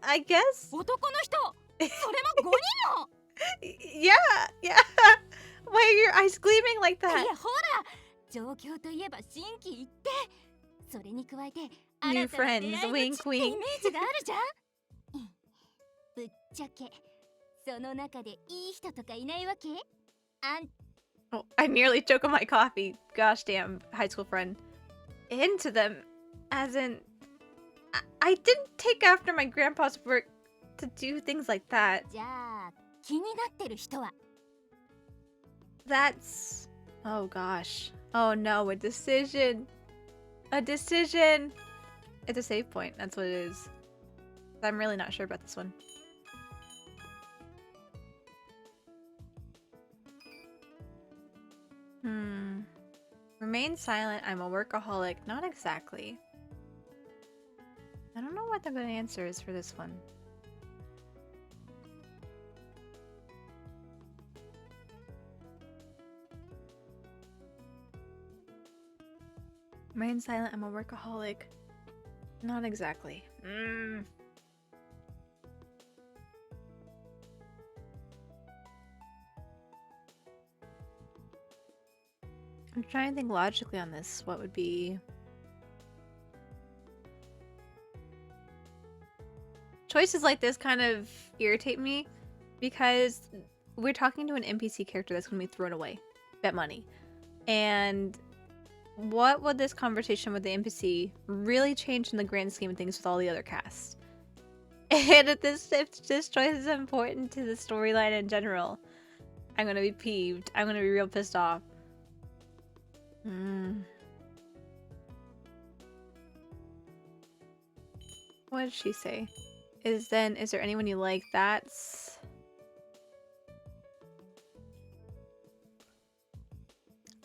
I guess. 男の人。それも5人も。 Yeah. Why are your eyes gleaming like い that? やほら、状況といえば心機一転。それに加えて New 新たな出会い friends, の地って wink, イ wink. メージがあるじゃん。ぶっちゃけその中でいい人とかいないわけ？あん Oh, I nearly choke on my coffee. Gosh damn, high school friend. Into them. As in, I didn't take after my grandpa's work to do things like that. じゃあ気になってる人は？ That's... Oh gosh. Oh no, a decision. A decision. It's a save point, that's what it is. I'm really not sure about this one. Remain silent, I'm a workaholic. Not exactly. I don't know what the good answer is for this one. Remain silent, I'm a workaholic. Not exactly. I'm trying to think logically on this. What would be... Choices like this kind of irritate me because we're talking to an NPC character that's going to be thrown away. Bet money. And what would this conversation with the NPC really change in the grand scheme of things with all the other cast? And if this choice is important to the storyline in general, I'm going to be peeved. I'm going to be real pissed off. What did she say? Is there anyone you like? That's...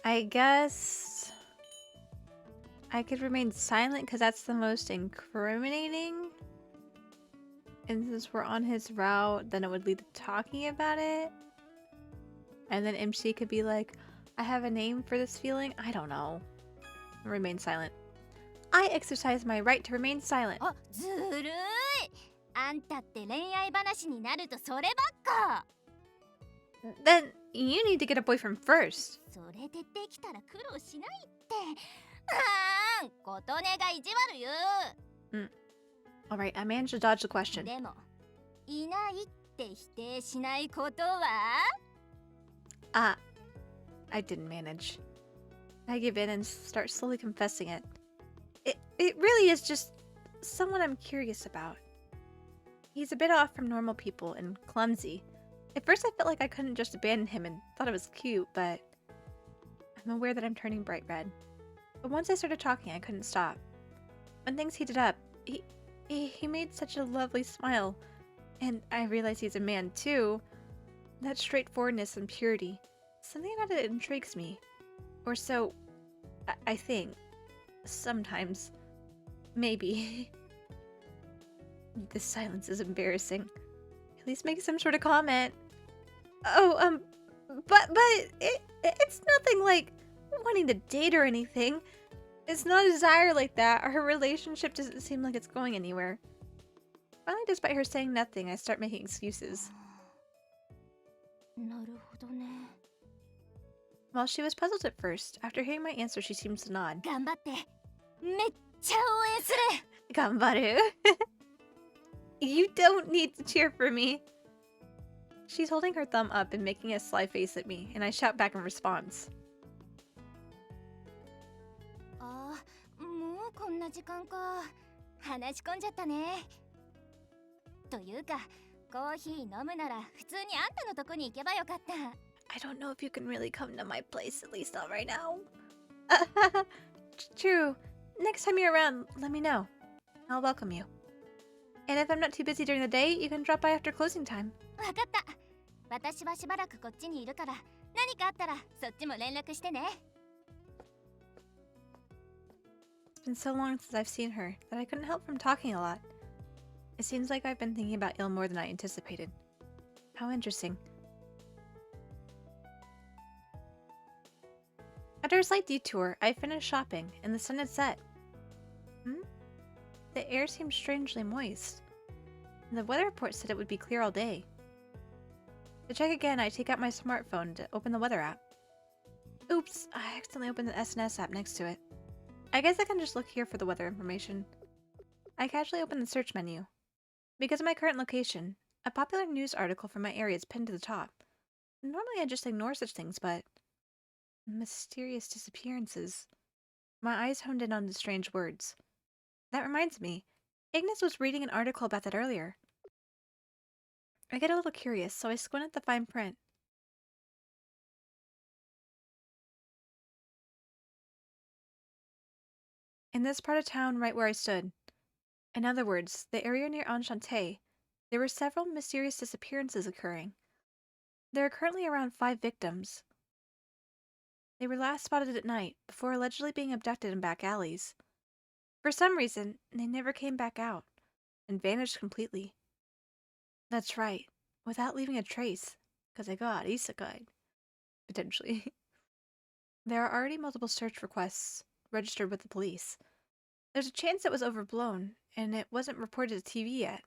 I guess... I could remain silent because that's the most incriminating. And since we're on his route, then it would lead to talking about it. And then MC could be like, I have a name for this feeling. I don't know. Remain silent. I exercise my right to remain silent. あ、ずるい。あんたって恋愛話になるとそればっか。Then you need to get a boyfriend first. それでできたら苦労しないって。あーん、琴音が意地悪言う。Alright, I managed to dodge the question. でも、いないって否定しないことは I didn't manage. I give in and start slowly confessing it. It really is just someone I'm curious about. He's a bit off from normal people and clumsy. At first I felt like I couldn't just abandon him and thought it was cute, but I'm aware that I'm turning bright red. But once I started talking, I couldn't stop. When things heated up, he made such a lovely smile. And I realized he's a man too. That straightforwardness and purity. Something about it intrigues me. Or so I think. Sometimes. Maybe. This silence is embarrassing. At least make some sort of comment. Oh, but it's nothing like wanting to date or anything. It's not a desire like that. Our relationship doesn't seem like it's going anywhere. Finally, despite her saying nothing, I start making excuses. なるほどね。 While she was puzzled at first, after hearing my answer, she seems to nod. 頑張って。めっちゃ応援する。 Gambaru. You don't need to cheer for me. She's holding her thumb up and making a sly face at me, and I shout back in response. ああ、もうこんな時間か。話し込んじゃったね。というか、コーヒー飲むなら普通にあんたのとこに行けばよかった。I don't know if you can really come to my place, at least not right now. True. Next time you're around, let me know. I'll welcome you. And if I'm not too busy during the day, you can drop by after closing time. わかった。私はしばらくこっちにいるから、何かあったらそっちも連絡してね。It's been so long since I've seen her that I couldn't help from talking a lot. It seems like I've been thinking about Il more than I anticipated. How interesting. After a slight detour, I finished shopping, and the sun had set. The air seemed strangely moist. The weather report said it would be clear all day. To check again, I take out my smartphone to open the weather app. Oops, I accidentally opened the SNS app next to it. I guess I can just look here for the weather information. I casually open the search menu. Because of my current location, a popular news article from my area is pinned to the top. Normally I just ignore such things, but... mysterious disappearances. My eyes honed in on the strange words. That reminds me, Ignis was reading an article about that earlier. I get a little curious, so I squint at the fine print. In this part of town right where I stood, in other words, the area near Enchante, there were several mysterious disappearances occurring. There are currently around 5 victims. They were last spotted at night, before allegedly being abducted in back alleys. For some reason, they never came back out, and vanished completely. That's right, without leaving a trace, because I got isekai'd. Potentially. There are already multiple search requests registered with the police. There's a chance it was overblown, and it wasn't reported to TV yet.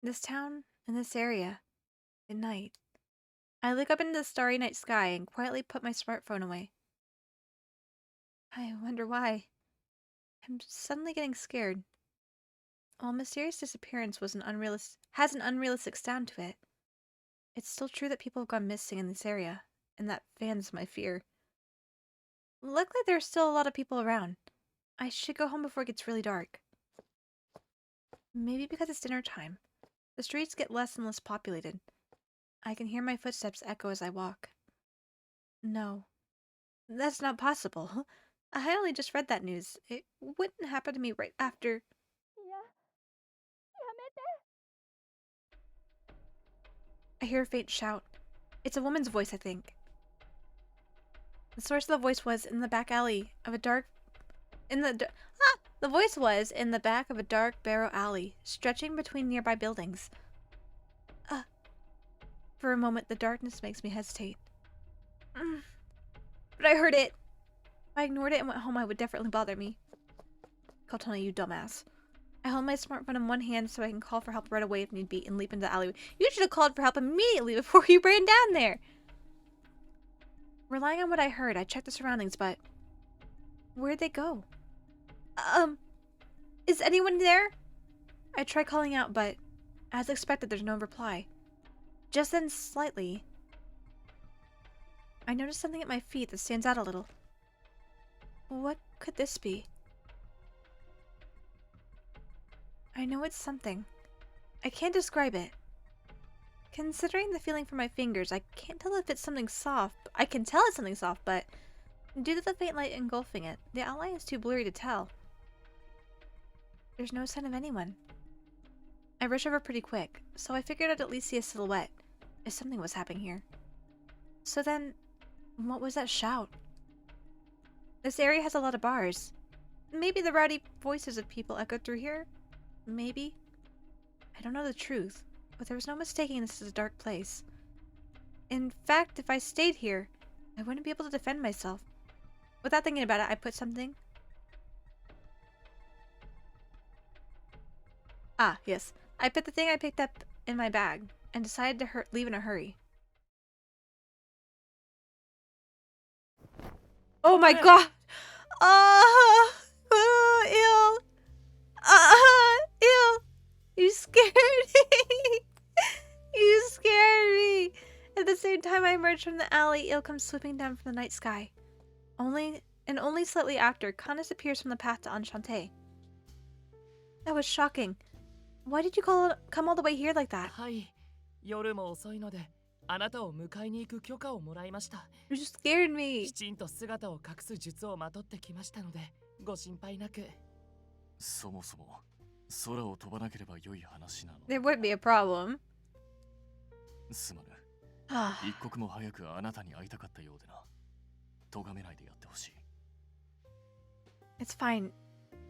This town, and this area, at night. I look up into the starry night sky and quietly put my smartphone away. I wonder why. I'm suddenly getting scared. While mysterious disappearance has an unrealistic sound to it, it's still true that people have gone missing in this area, and that fans my fear. Luckily, there are still a lot of people around. I should go home before it gets really dark. Maybe because it's dinner time. The streets get less and less populated. I can hear my footsteps echo as I walk. No, that's not possible. I only just read that news. It wouldn't happen to me right after... I hear a faint shout. It's a woman's voice, I think. The source of the voice was in the back alley of a dark... The voice was in the back of a dark, barrow alley, stretching between nearby buildings. For a moment, the darkness makes me hesitate. But I heard it. If I ignored it and went home, it would definitely bother me. Kotona, you dumbass. I hold my smartphone in one hand so I can call for help right away if need be and leap into the alleyway. You should have called for help immediately before you ran down there. Relying on what I heard, I checked the surroundings, but... Where'd they go? Is anyone there? I tried calling out, but as expected, there's no reply. Just then, slightly, I noticed something at my feet that stands out a little. What could this be? I know it's something. I can't describe it. Considering the feeling from my fingers, I can't tell if it's something soft. I can tell it's something soft, but due to the faint light engulfing it, the outline is too blurry to tell. There's no sign of anyone. I rush over pretty quick, so I figured I'd at least see a silhouette, if something was happening here. So then, what was that shout? This area has a lot of bars. Maybe the rowdy voices of people echoed through here? Maybe. I don't know the truth, but there was no mistaking this is a dark place. In fact, if I stayed here, I wouldn't be able to defend myself. Without thinking about it, I put something... yes. I put the thing I picked up in my bag and decided to leave in a hurry. Oh my god! Ew! Ew! You scared me! You scared me! At the same time I emerge from the alley, Il comes swooping down from the night sky. Only slightly after, Canis appears from the path to Enchante. That was shocking. Why did you come all the way here like that? はい。夜も遅いので、あなたを迎えに行く許可をもらいました。You just scared me. きちんと姿を隠す術をまとってきましたので、ご心配なく。そもそも空を飛ばなければ良い話なの。There would be a problem. すまぬ。一刻も早くあなたに会いたかったようでな。咎めないでやってほしい。It's fine.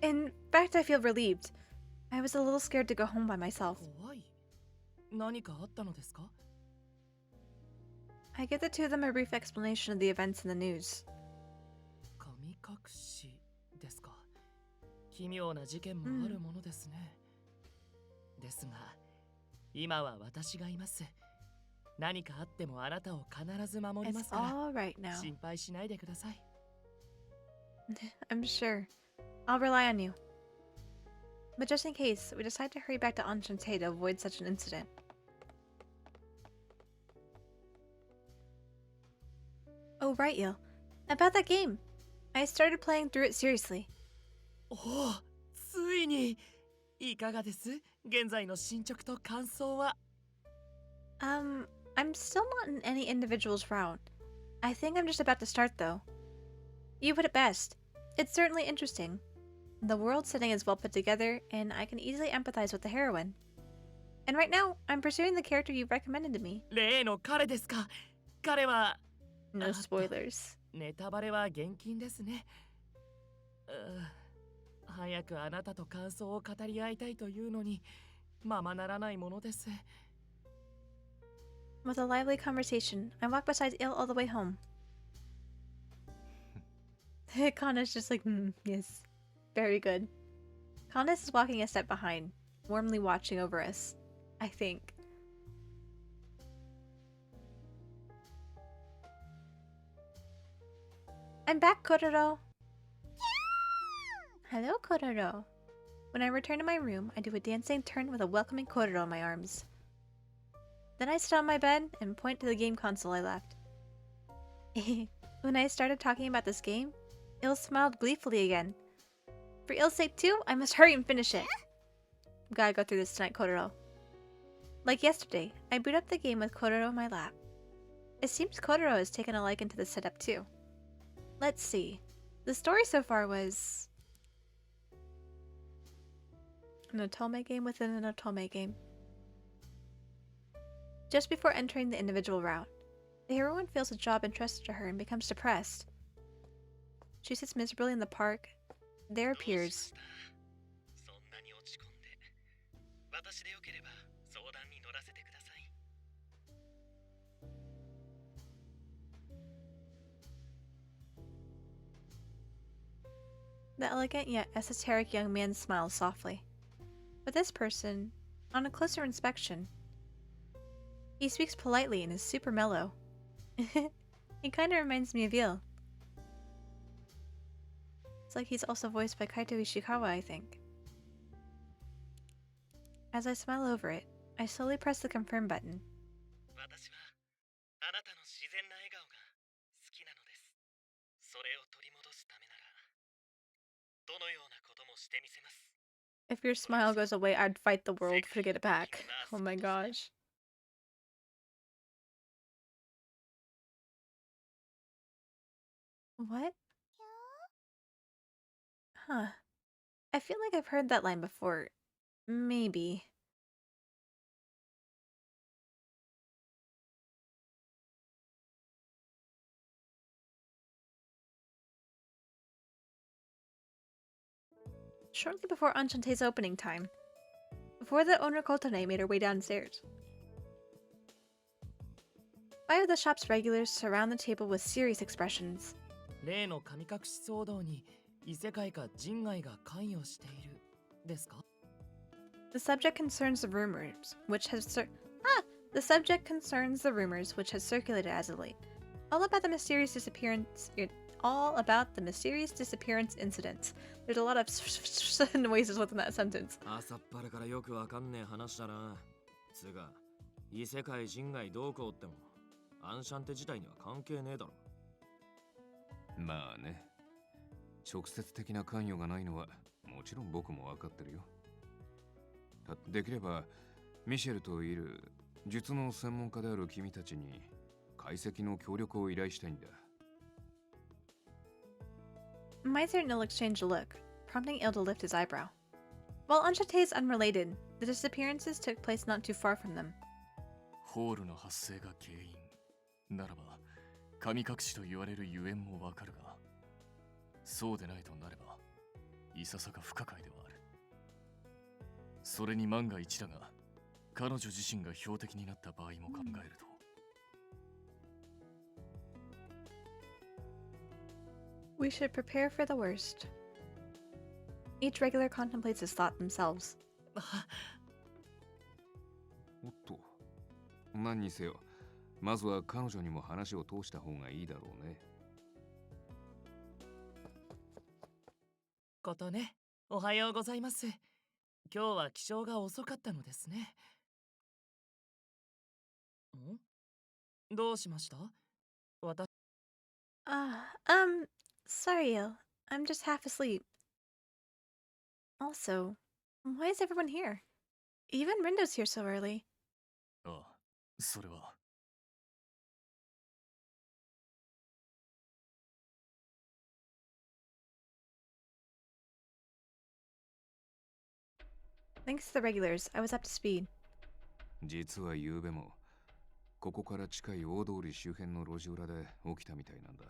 In fact, I feel relieved. I was a little scared to go home by myself. 怖い。何かあったのですか? I give the two of them a brief explanation of the events in the news. 神隠しですか。奇妙な事件もあるものですね。ですが、今は私がいます。何かあってもあなたを必ず守りますから。It's all right now. 心配しないでください。I'm sure. I'll rely on you. But just in case, we decide to hurry back to Enchante to avoid such an incident. Oh, right, Yo. About that game. I started playing through it seriously. おお、ついに。いかがです？現在の進捗と感想は。I'm still not in any individual's route. I think I'm just about to start, though. You put it best. It's certainly interesting. The world setting is well put together, and I can easily empathize with the heroine. And right now, I'm pursuing the character you've recommended to me. 例の彼ですか。彼は No spoilers. ネタバレは厳禁ですね。早くあなたと感想を語り合いたいというのに、ままならないものです。With a lively conversation, I walk beside Il all the way home. Canis just like, yes. Very good. Canis is walking a step behind, warmly watching over us, I think. I'm back, Kororo. Hello, Kororo. When I return to my room, I do a dancing turn with a welcoming Kororo in my arms. Then I sit on my bed and point to the game console I left. When I started talking about this game, Il smiled gleefully again. For Il's sake too, I must hurry and finish it. Gotta go through this tonight, Kororo. Like yesterday, I boot up the game with Kororo in my lap. It seems Kororo has taken a liking to the setup too. Let's see. The story so far was... an otome game within an otome game. Just before entering the individual route, the heroine feels a job entrusted to her and becomes depressed. She sits miserably in the park. There appears. The elegant yet esoteric young man smiles softly. But this person, on a closer inspection, he speaks politely and is super mellow. He kinda reminds me of Eel. It's like he's also voiced by Kaito Ishikawa, I think. As I smile over it, I slowly press the confirm button. If your smile goes away, I'd fight the world to get it back. Oh my gosh. What? Huh. I feel like I've heard that line before. Maybe. Shortly before Enchante's opening time. Before the owner Kotane made her way downstairs. 5 of the shop's regulars surround the table with serious expressions. 例の神隠し騒動に異世界か人外が関与しているですか? The subject concerns the rumors, which has the subject concerns the rumors which has circulated as of late. All about the mysterious disappearance incident. There's a lot of noises within that sentence. 朝っぱらからよくわかんねえ話だな。つうか、異世界人外どうこうっても、アンシャンテ自体には関係ねえだろ。まあね。直接的な関与がないのはもちろん僕も分かってるよ。できればミシェルとイル、術の専門家である君たちに解析の協力を依頼したいんだ。Miser and Il exchange a look, prompting Il to lift his eyebrow. While Enchante is unrelated, the disappearances took place not too far from them. ホールの発生が原因ならば神隠しと言われるゆえんもわかるが、そうでないとなればいささか不可解ではある。それに万が一だが彼女自身が標的になった場合も考えると、We should prepare for the worst. Each regular contemplates his thought themselves. おっと、何にせよ、まずは彼女にも話を通した方がいいだろうね。ことね、おはようございます。今日は起床が遅かったのですね。どうしました？私 Sorry, Il. I'm just half asleep. Also, why is everyone here? Even Rindo's here so early. ああ、それは。Thanks to the regulars, I was up to speed. 実は昨べもここから近い大通り周辺の路地裏で起きたみたいなんだ。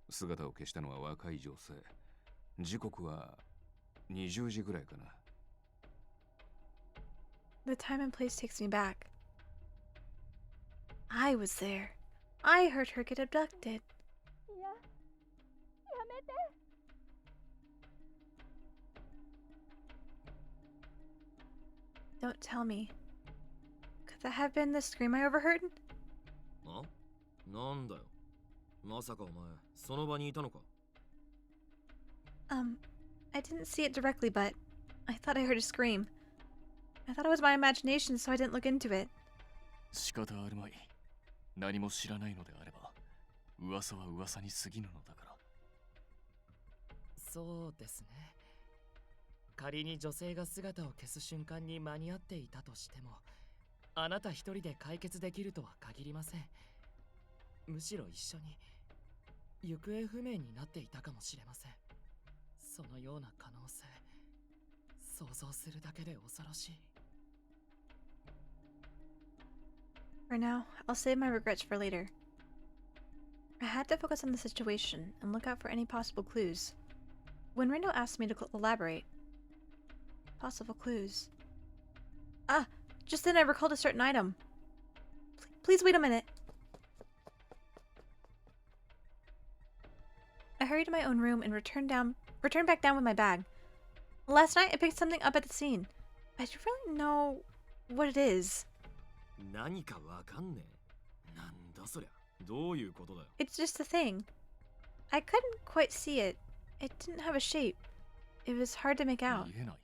姿を消したのは若い女性。時刻は20時ぐらいかな。The time and place takes me back. I was there. I heard her get abducted. Don't tell me. Could that have been the scream I overheard? なんだよ。まさかお前、その場にいたのか? I didn't see it directly, but I thought I heard a scream. I thought it was my imagination, so I didn't look into it. 仕方あるまい。何も知らないのであれば、噂は噂に過ぎぬのだから。そうですね。仮に女性が姿を消す瞬間に間に合っていたとしても、あなた一人で解決できるとは限りません。むしろ一緒に行方不明になっていたかもしれません。そのような可能性、想像するだけで恐ろしい。For now, I'll save my regrets for later. I had to focus on the situation and look out for any possible clues. When Rindo asked me to elaborate, possible clues. Ah! Just then I recalled a certain item. Please wait a minute. I hurried to my own room and returned back down with my bag. Last night I picked something up at the scene. I don't really know what it is. 何かわかんねえ。なんだそりゃ。どういうことだよ。It's just a thing. I couldn't quite see it. It didn't have a shape. It was hard to make out. 見えない。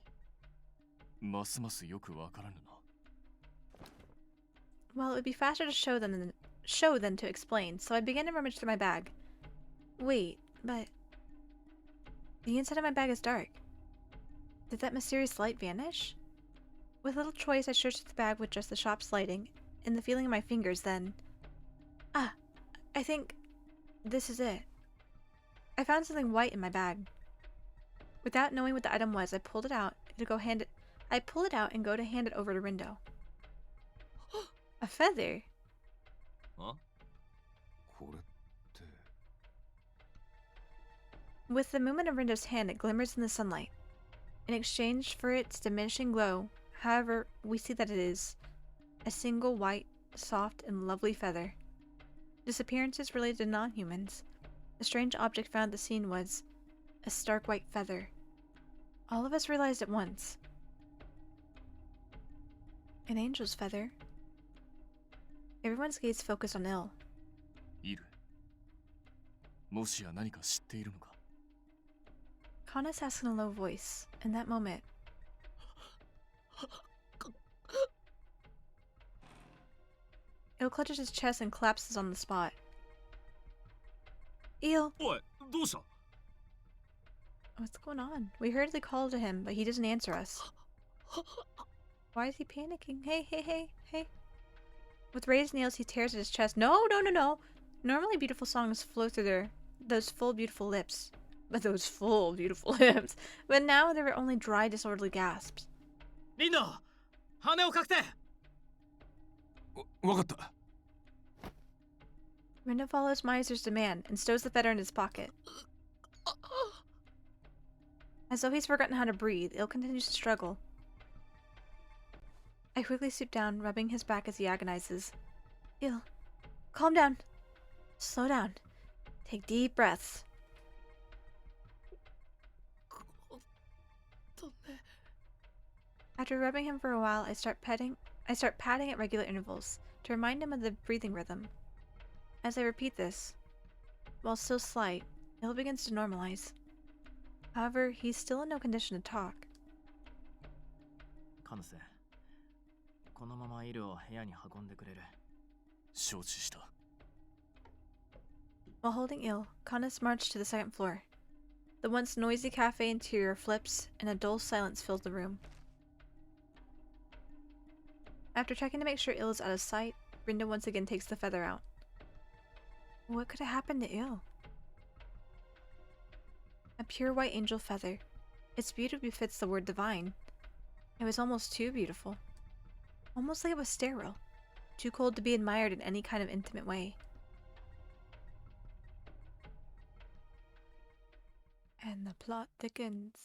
ますますよくわからぬな。Well, it would be faster to show than to explain, so I began to rummage through my bag. Wait, but the inside of my bag is dark. Did that mysterious light vanish? With little choice, I searched the bag with just the shop's lighting and the feeling of my fingers then. Ah, I think this is it. I found something white in my bag. Without knowing what the item was, I pulled it out and go to hand it over to Rindo. A feather. あ? これって。With the movement of Rindo's hand, it glimmers in the sunlight. In exchange for its diminishing glow, however, we see that it is a single white, soft, and lovely feather. Disappearances related to non-humans. The strange object found at the scene was a stark white feather. All of us realized at once. An angel's feather. Everyone's gaze focused on Il. いる。もしや何か知っているのか。Kanas asked in a low voice. In that moment, Il clutches his chest and collapses on the spot. Il! おい、どうした? What's going on? We hurriedly call to him, but he doesn't answer us. Why is he panicking? Hey. With raised nails, he tears at his chest. No. Normally beautiful songs flow through those full, beautiful lips. But now there were only dry, disorderly gasps. リンド、羽をかけて。わかった。Rindo follows Miser's demand and stows the feather in his pocket. As though he's forgotten how to breathe, Il continues to struggle. I quickly stoop down, rubbing his back as he agonizes. Il, calm down. Slow down. Take deep breaths. After rubbing him for a while, I start patting at regular intervals to remind him of the breathing rhythm. As I repeat this, while still slight, Il begins to normalize. However, he's still in no condition to talk. カヌセ、このままイルを部屋に運んでくれる。承知した。While holding Il, Kanas marched to the second floor. The once noisy cafe interior flips, and a dull silence fills the room. After checking to make sure Il is out of sight, Rindo once again takes the feather out. What could have happened to Il? A pure white angel feather. Its beauty befits the word divine. It was almost too beautiful. Almost like it was sterile. Too cold to be admired in any kind of intimate way. And the plot thickens.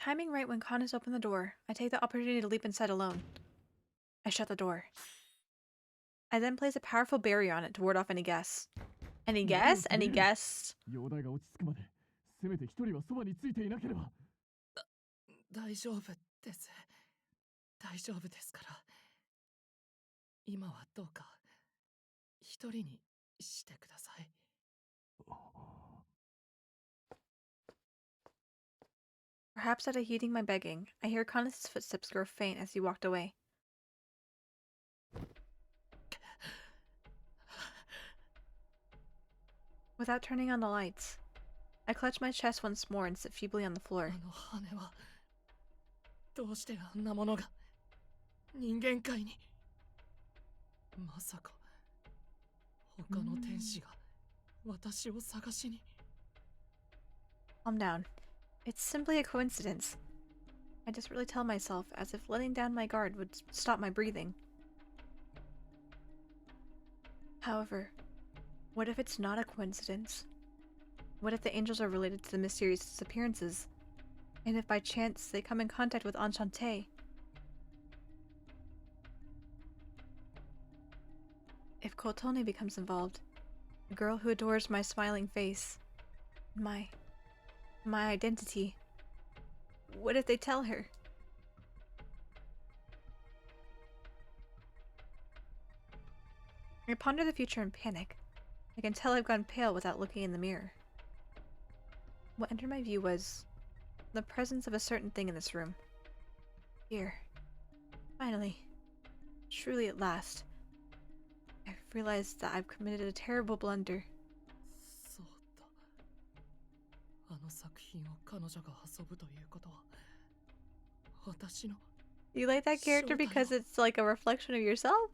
Timing right when Kanas opened the door, I take the opportunity to leap inside alone. I shut the door. I then place a powerful barrier on it to ward off any guests. Any guests? Any guests? 容体が落ち着くまで、せめて一人はそばについていなければ。大丈夫です。大丈夫ですから。今はどうか一人にしてください。Perhaps out of heeding my begging, I hear Kanas' footsteps grow faint as he walked away. Without turning on the lights, I clutch my chest once more and sit feebly on the floor. あの羽はどうしてあんなものが人間界に。まさか他の天使が私を探しに。Calm down. It's simply a coincidence. I desperately tell myself, as if letting down my guard would stop my breathing. However, what if it's not a coincidence? What if the angels are related to the mysterious disappearances? And if by chance they come in contact with Enchante? If Kotone becomes involved, the girl who adores my smiling face, my identity, what if they tell her? I ponder the future in panic. I can tell I've gone pale without looking in the mirror. What entered my view was the presence of a certain thing in this room. Here. Finally. Truly at last. I've realized that I've committed a terrible blunder. そうだ。あの作品を彼女が遊ぶということは、私の You like that character because it's like a reflection of yourself?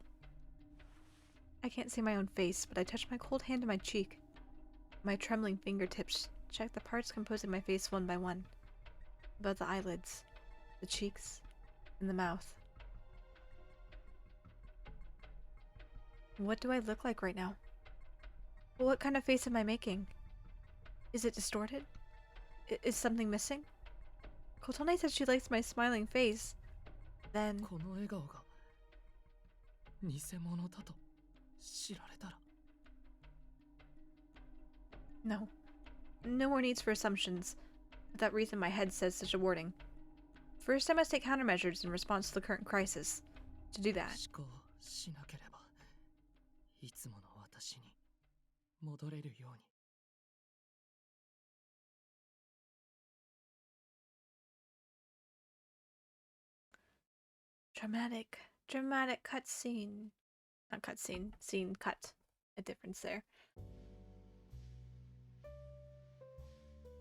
I can't see my own face, but I touch my cold hand to my cheek. My trembling fingertips check the parts composing my face one by one. Above the eyelids, the cheeks, and the mouth. What do I look like right now? What kind of face am I making? Is it distorted? Is something missing? Kotone said she likes my smiling face. Then... この笑顔が偽物だと知られたら No. No more needs for assumptions. For that reason my head says such a warning. First I must take countermeasures in response to the current crisis. To do that... 思考しなければいつもの私に戻れるように Dramatic cutscene. Not cutscene, scene cut. A difference there.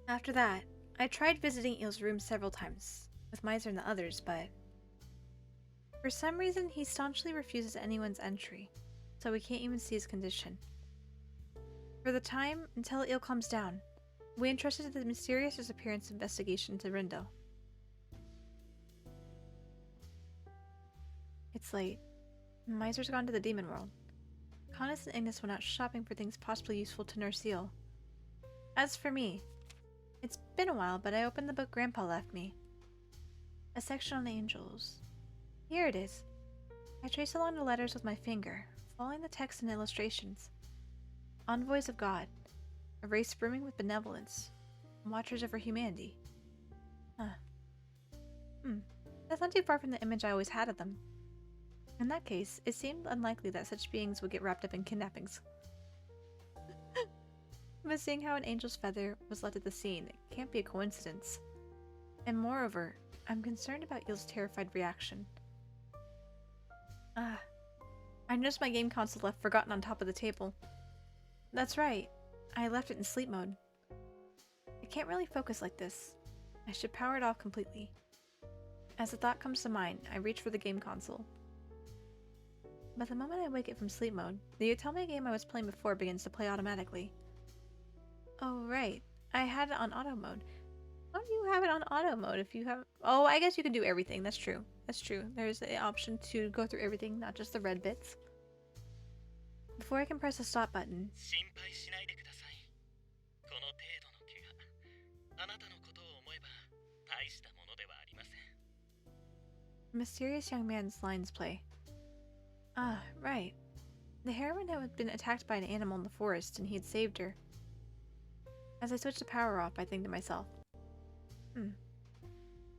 After that, I tried visiting Eel's room several times, with Miser and the others, but... For some reason, he staunchly refuses anyone's entry, so we can't even see his condition. For the time, until Eel calms down, we entrusted the mysterious disappearance investigation to Rindo. It's late. Miser's gone to the demon world. Canis and Ignis went out shopping for things possibly useful to nurse Eel. As for me, it's been a while, but I opened the book Grandpa left me. A section on angels. Here it is. I trace along the letters with my finger, following the text and illustrations. Envoys of God, a race brimming with benevolence, watchers over humanity. That's not too far from the image I always had of them. In that case, it seemed unlikely that such beings would get wrapped up in kidnappings. But seeing how an angel's feather was left at the scene, it can't be a coincidence. And moreover, I'm concerned about Eel's terrified reaction. I noticed my game console left forgotten on top of the table. That's right, I left it in sleep mode. I can't really focus like this. I should power it off completely. As a thought comes to mind, I reach for the game console. But the moment I wake it from sleep mode, the Utami game I was playing before begins to play automatically. Oh right, I had it on auto mode. How do you have it on auto mode if you have... Oh, I guess you can do everything, that's true. That's true, there's the option to go through everything, not just the red bits. Before I can press the stop button... A mysterious young man's lines play. Ah, right. The heroine had been attacked by an animal in the forest, and he had saved her. As I switch the power off, I think to myself, And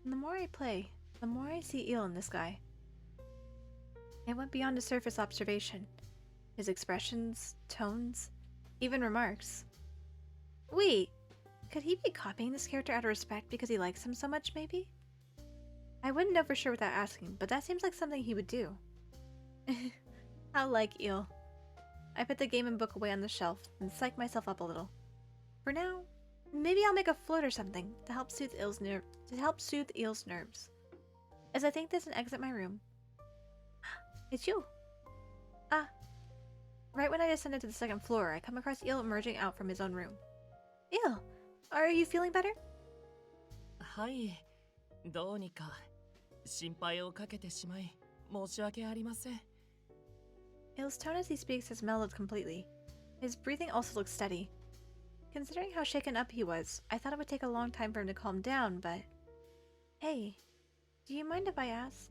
the more I play, the more I see Eel in this guy. It went beyond a surface observation. His expressions, tones, even remarks. Wait, could he be copying this character out of respect because he likes him so much, maybe? I wouldn't know for sure without asking, but that seems like something he would do. How like Eel. I put the game and book away on the shelf and psych myself up a little. For now, maybe I'll make a float or something to help soothe Eel's nerves. As I think this and exit my room. It's you! Right when I descended to the second floor, I come across Eel emerging out from his own room. Eel! Are you feeling better? はい、どうにか心配をかけてしまい申し訳ありません。 Il's tone as he speaks has mellowed completely. His breathing also looks steady. Considering how shaken up he was, I thought it would take a long time for him to calm down, but... Hey, do you mind if I ask?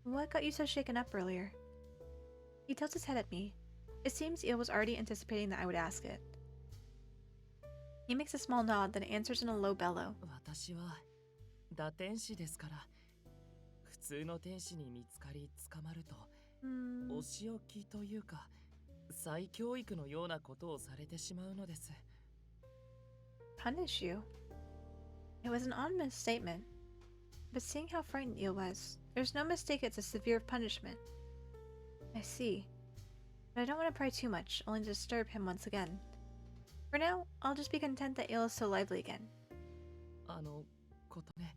What got you so shaken up earlier? He tilts his head at me. It seems Il was already anticipating that I would ask it. He makes a small nod, then answers in a low bellow. 私は打天使ですから、普通の天使に見つかり捕まると、お仕置きというか再教育のようなことをされてしまうのです。 Punish you? It was an odd misstatement, but seeing how frightened Il was, there's no mistake it's a severe punishment. I see. But I don't want to pry too much, only to disturb him once again. For now, I'll just be content that Il is so lively again. ことね、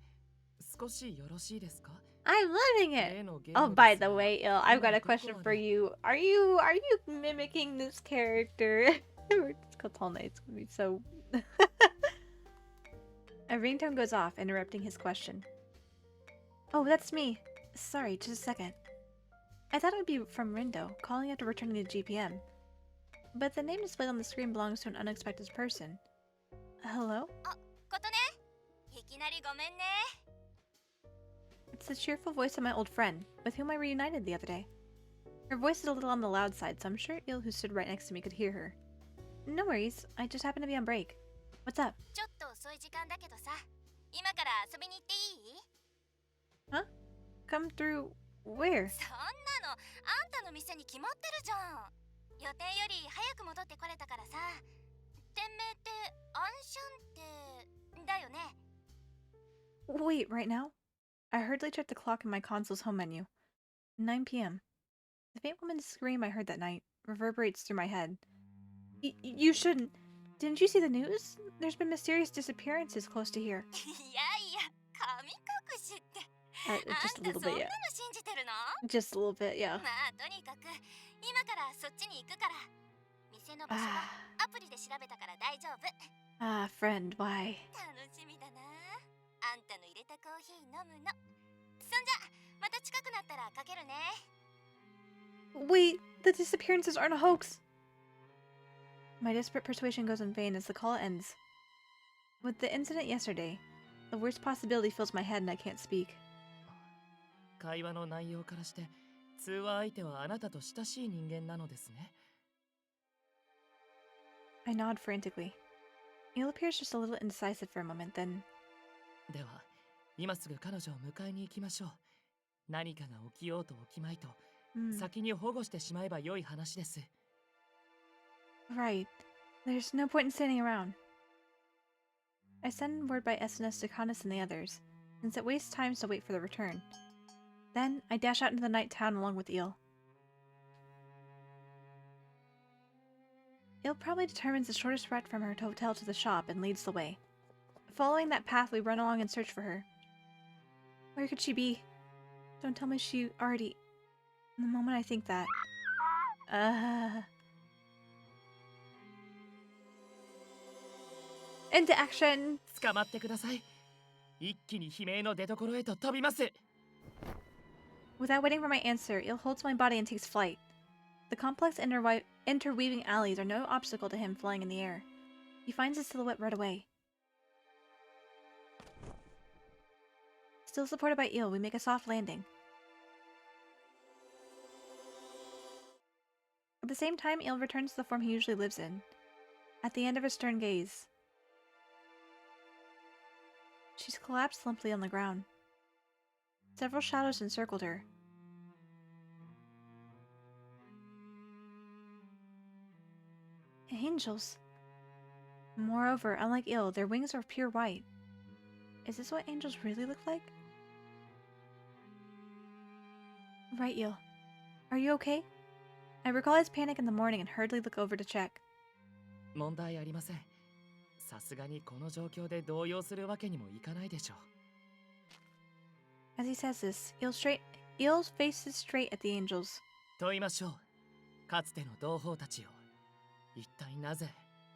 少しよろしいですか? I'm loving it! Oh, by the way, Il, I've got a question for you. Are you mimicking this character? It's gonna be so... A ringtone goes off, interrupting his question. Oh, that's me. Sorry, just a second. I thought it would be from Rindo, calling after returning to GPM. But the name displayed on the screen belongs to an unexpected person. Hello? It's the cheerful voice of my old friend, with whom I reunited the other day. Her voice is a little on the loud side, so I'm sure Il, who stood right next to me, could hear her. No worries, I just happened to be on break. What's up? Huh? Come through where? Wait, right now? I hurriedly checked the clock in my console's home menu. 9 p.m. The faint woman's scream I heard that night reverberates through my head. You shouldn't. Didn't you see the news? There's been mysterious disappearances close to here. Just a little bit, yeah. Just a little bit, yeah. Friend, why? Wait, the disappearances aren't a hoax! My desperate persuasion goes in vain as the call ends. With the incident yesterday, the worst possibility fills my head and I can't speak. 会話の内容からして通話相手はあなたと親しい人間なのですね。 I nod frantically. Il appears just a little indecisive for a moment, then... では、今すぐ彼女を迎えに行きましょう。何かが起きようと起きまいと、先に保護してしまえば良い話です。 Right. There's no point in standing around. I send word by SNS to Kanis and the others, since it wastes time to wait for the return. Then, I dash out into the night town along with Il. Il probably determines the shortest route from her hotel to the shop and leads the way. Following that path, we run along and search for her. Where could she be? Don't tell me she already... The moment I think that... Into action! 捕まってください。一気に悲鳴の出所へと飛びます。 Without waiting for my answer, Il holds my body and takes flight. The complex interweaving alleys are no obstacle to him flying in the air. He finds his silhouette right away. Still supported by Il, we make a soft landing. At the same time, Il returns to the form he usually lives in. At the end of her stern gaze, she's collapsed limply on the ground. Several shadows encircled her. Angels. Moreover, unlike Il, their wings are pure white. Is this what angels really look like? Right, Il. Are you okay? I recall his panic in the morning and hurriedly look over to check. 問題ありません。さすがにこの状況で動揺するわけにもいかないでしょう。 As he says this, Il faces straight at the angels. 問いましょう。かつての同胞たちよ。一体なぜ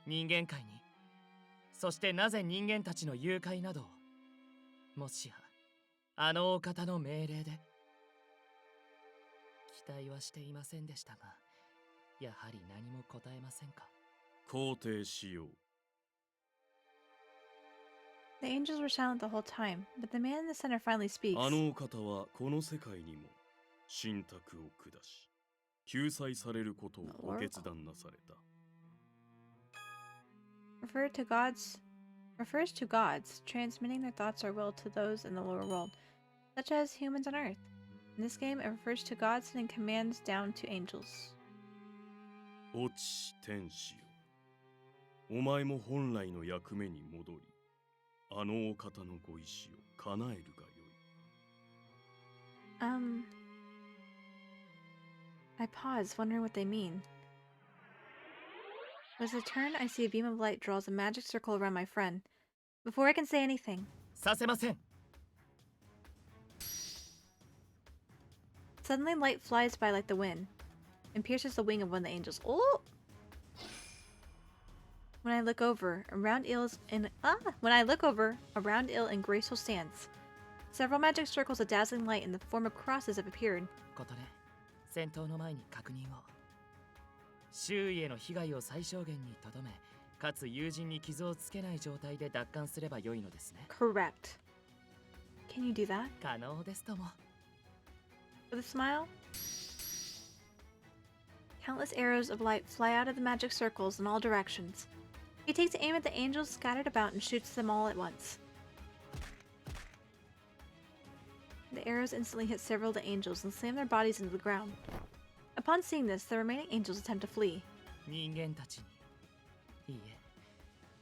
人間界にそしてなぜ人間たちの誘拐などを。もしやあのお方の命令で。期待はしていませんでしたが、やはり何も答えませんか。肯定しよう。 The angels were silent the whole time, but the man in the center finally speaks. あのお方はこの世界にも信託を下し、救済されることをご決断なされた。Refers to gods transmitting their thoughts or will to those in the lower world, such as humans on Earth. In this game, it refers to God sending commands down to angels. 落ち天使よ、お前も本来の役目に戻り、あのお方のご意志を叶えるがよい。I pause, wondering what they mean. With a turn, I see a beam of light draws a magic circle around my friend. Before I can say anything, させません。 suddenly light flies by like the wind and pierces the wing of one of the angels. Oh! When I look over, a round eel in graceful stance. Several magic circles of dazzling light in the form of crosses have appeared. ことで戦闘の前に確認を。周囲への被害を最小限にとどめ、かつ友人に傷をつけない状態で奪還すれば良いのですね。Correct. Can you do that? 可能ですとも。With a smile? Countless arrows of light fly out of the magic circles in all directions. He takes aim at the angels scattered about and shoots them all at once. The arrows instantly hit several of the angels and slam their bodies into the ground. Upon seeing this, the remaining angels attempt to flee. 人間たちに、いいえ、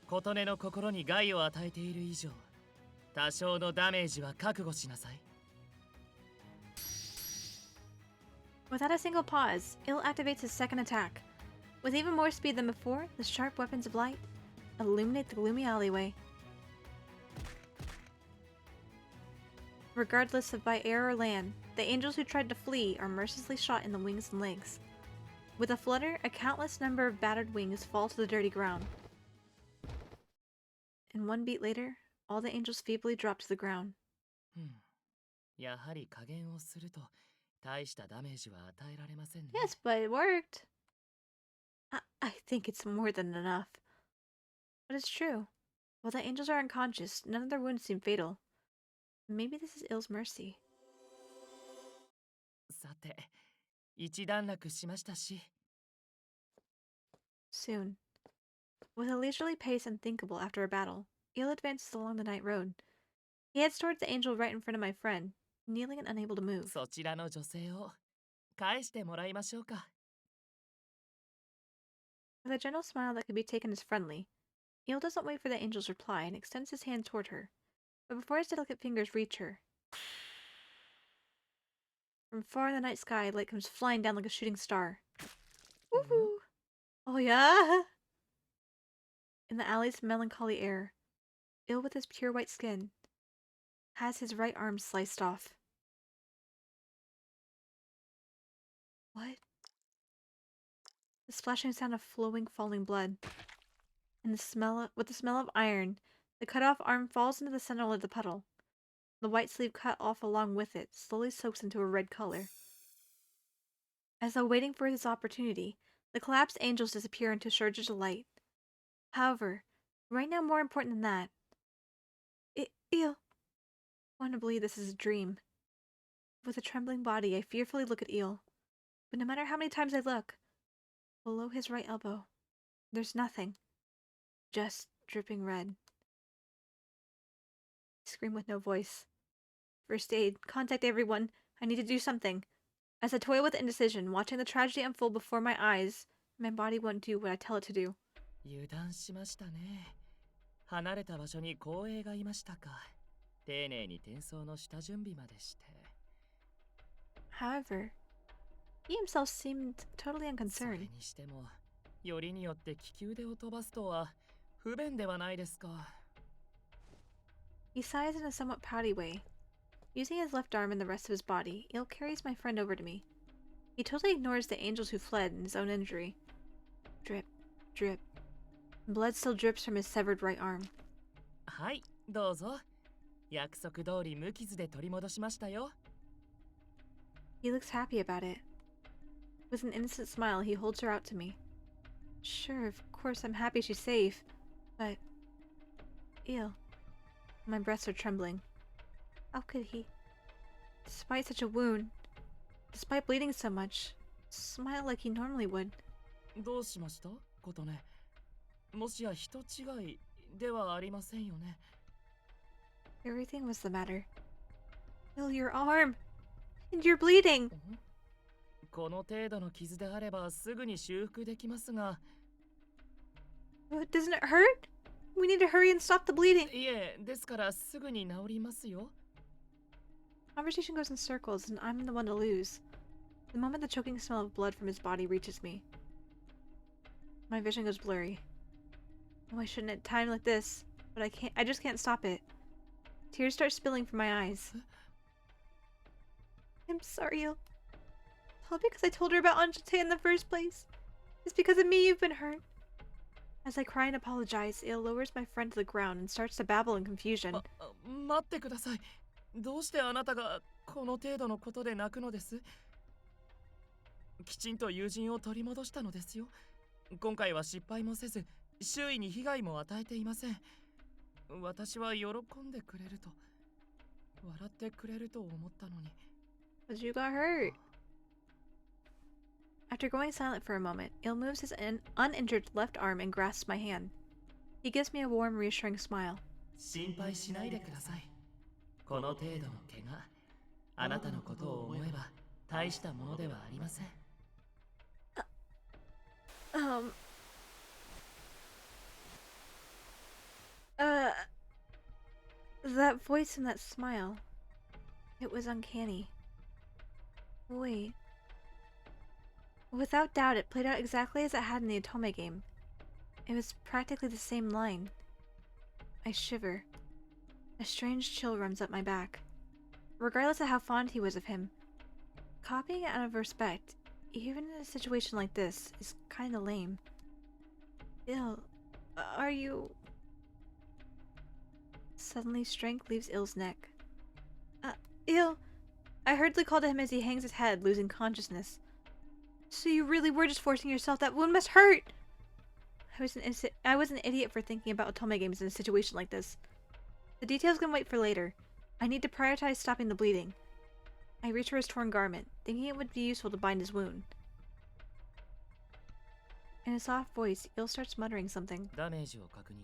琴音の心に害を与えている以上、多少のダメージは覚悟しなさい。Without a single pause, Il activates his second attack. With even more speed than before, the sharp weapons of light illuminate the gloomy alleyway. Regardless of by air or land, the angels who tried to flee are mercilessly shot in the wings and legs. With a flutter, a countless number of battered wings fall to the dirty ground. And one beat later, all the angels feebly drop to the ground. やはり加減をすると大したダメージは与えられませんね。 Yes, but it worked. I think it's more than enough. But it's true. While the angels are unconscious, none of their wounds seem fatal. Maybe this is Il's mercy. さて、一段落しましたし。Soon. With a leisurely pace unthinkable after a battle, Il advances along the night road. He heads towards the angel right in front of my friend, kneeling and unable to move. そちらの女性を返してもらいましょうか。With a gentle smile that could be taken as friendly, Il doesn't wait for the angel's reply and extends his hand toward her. But before his delicate fingers reach her, from far in the night sky, light comes flying down like a shooting star. Woohoo! Oh yeah! In the alley's melancholy air, Il with his pure white skin has his right arm sliced off. What? The splashing sound of flowing, falling blood, and the smell of iron, the cut-off arm falls into the center of the puddle. The white sleeve cut off along with it slowly soaks into a red color. As though waiting for his opportunity, the collapsed angels disappear into surges of light. However, right now more important than that, I want to believe this is a dream. With a trembling body, I fearfully look at Il. But no matter how many times I look, below his right elbow, there's nothing. Just dripping red. I scream with no voice. First aid, contact everyone. I need to do something. As I toil with indecision, watching the tragedy unfold before my eyes, my body won't do what I tell it to do. 油断しましたね。離れた場所に光栄がいましたか。丁寧に転送の下準備までして。However, he himself seemed totally それ unconcerned. にしても、よりによって利き腕を飛ばすとは不便ではないですか。He sighs in a somewhat pouty way. Using his left arm and the rest of his body, Il carries my friend over to me. He totally ignores the angels who fled in his own injury. Drip, drip, Blood still drips from his severed right arm. はい、どうぞ。約束通り無傷で取り戻しましたよ。He looks happy about it. With an innocent smile, he holds her out to me. Sure, of course I'm happy she's safe, but... Ew. My breasts are trembling. How could he? Despite such a wound, despite bleeding so much, smile like he normally would. どうしましたことね。もしや人違いではありませんよね。Everything was the matter. Ew, your arm! And you're bleeding! この程度の傷であればすぐに修復できますが。Doesn't it hurt? We need to hurry and stop the bleeding. いえ、ですからすぐに治りますよ。Conversation goes in circles, and I'm the one to lose. The moment the choking smell of blood from his body reaches me, my vision goes blurry. Oh, I shouldn't at time like this, but I just can't stop it. Tears start spilling from my eyes. I'm sorry, Il. All because I told her about Enchante in the first place. It's because of me you've been hurt. As I cry and apologize, Il lowers my friend to the ground and starts to babble in confusion. 待ってください。どうしてあなたがこの程度のことで泣くのです？きちんと友人を取り戻したのですよ。今回は失敗もせず、周囲に被害も与えていません。私は喜んでくれると、笑ってくれると思ったのに。But you got hurt. After going silent for a moment, Il moves his uninjured left arm and grasps my hand. He gives me a warm, reassuring smile. 心配しないでください。この程度の怪我、あなたのことを思えば大したものではありません。That voice and that smile. It was uncanny. Wait. Without doubt, it played out exactly as it had in the Otome game. It was practically the same line. I shiver. A strange chill runs up my back. Regardless of how fond he was of him, copying it out of respect, even in a situation like this, is kinda lame. Il, are you... Suddenly, strength leaves Il's neck. Il! I hurriedly call to him as he hangs his head, losing consciousness. So you really were just forcing yourself? That wound must hurt! I was an idiot for thinking about Otome games in a situation like this. The details can wait for later. I need to prioritize stopping the bleeding. I reach for his torn garment, thinking it would be useful to bind his wound. In a soft voice, Il starts muttering something. ダメージを確認。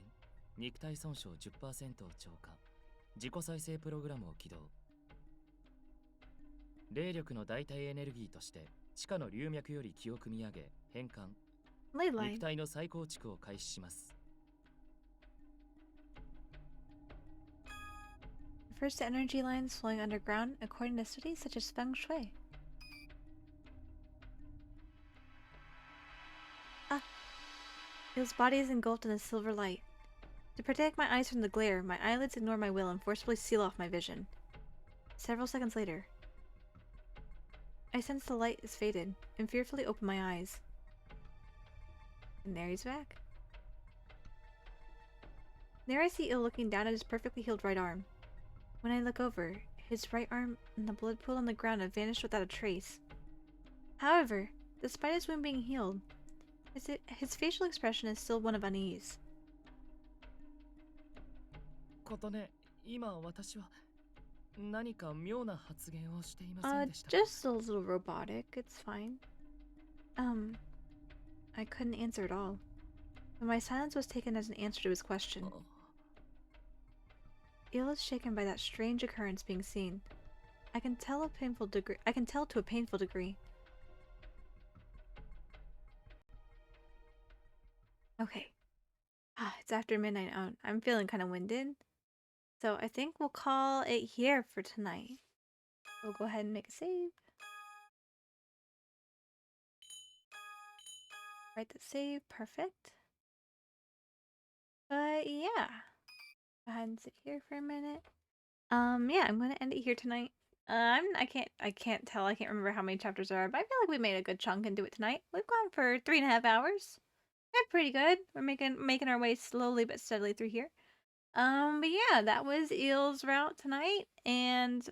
肉体損傷 10% を超過。自己再生プログラムを起動。霊力の代替エネルギーとして地下の流脈より気を組み上げ変換。肉体の再構築を開始します。Refers to energy lines flowing underground according to studies such as feng shui. Il's body is engulfed in a silver light. To protect my eyes from the glare, my eyelids ignore my will and forcibly seal off my vision. Several seconds later, I sense the light is faded and fearfully open my eyes. And there he's back. There I see Il looking down at his perfectly healed right arm. When I look over, his right arm and the blood pool on the ground have vanished without a trace. However, despite his wound being healed, his facial expression is still one of unease. ことね、今私は何か妙な発言をしていませんでしたか？ Just a little robotic. It's fine. I couldn't answer at all. But my silence was taken as an answer to his question. Il is shaken by that strange occurrence being seen. I can tell to a painful degree. Okay. It's after midnight out. I'm feeling kind of winded. So I think we'll call it here for tonight. We'll go ahead and make a save. Write the save. Perfect. But yeah. Go ahead and sit here for a minute. Yeah, I'm gonna end it here tonight. I can't tell. I can't remember how many chapters there are, but I feel like we made a good chunk into it tonight. We've gone for 3.5 hours. pretty good. We're making our way slowly but steadily through here. But yeah, that was Eel's route tonight, and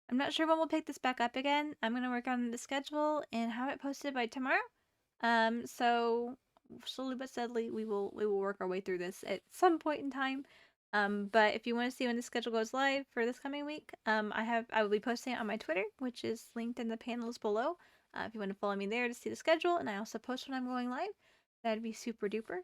I'm not sure when we'll pick this back up again. I'm gonna work on the schedule and have it posted by tomorrow. So slowly but steadily, we will work our way through this at some point in time. But if you want to see when the schedule goes live for this coming week, I will be posting it on my Twitter, which is linked in the panels below. If you want to follow me there to see the schedule, and I also post when I'm going live, that'd be super duper.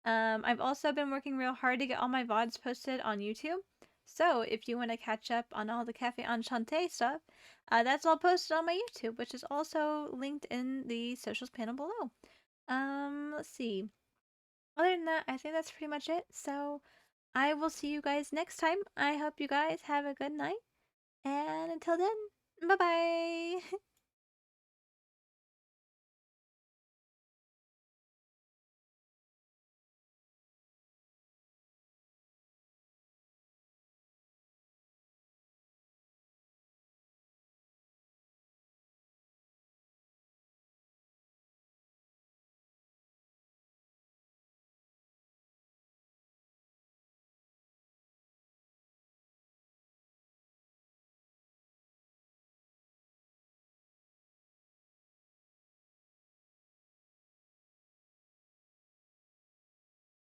I've also been working real hard to get all my VODs posted on YouTube. So if you want to catch up on all the Cafe Enchante stuff, that's all posted on my YouTube, which is also linked in the socials panel below. Let's see. Other than that, I think that's pretty much it. So I will see you guys next time. I hope you guys have a good night. And until then, bye bye.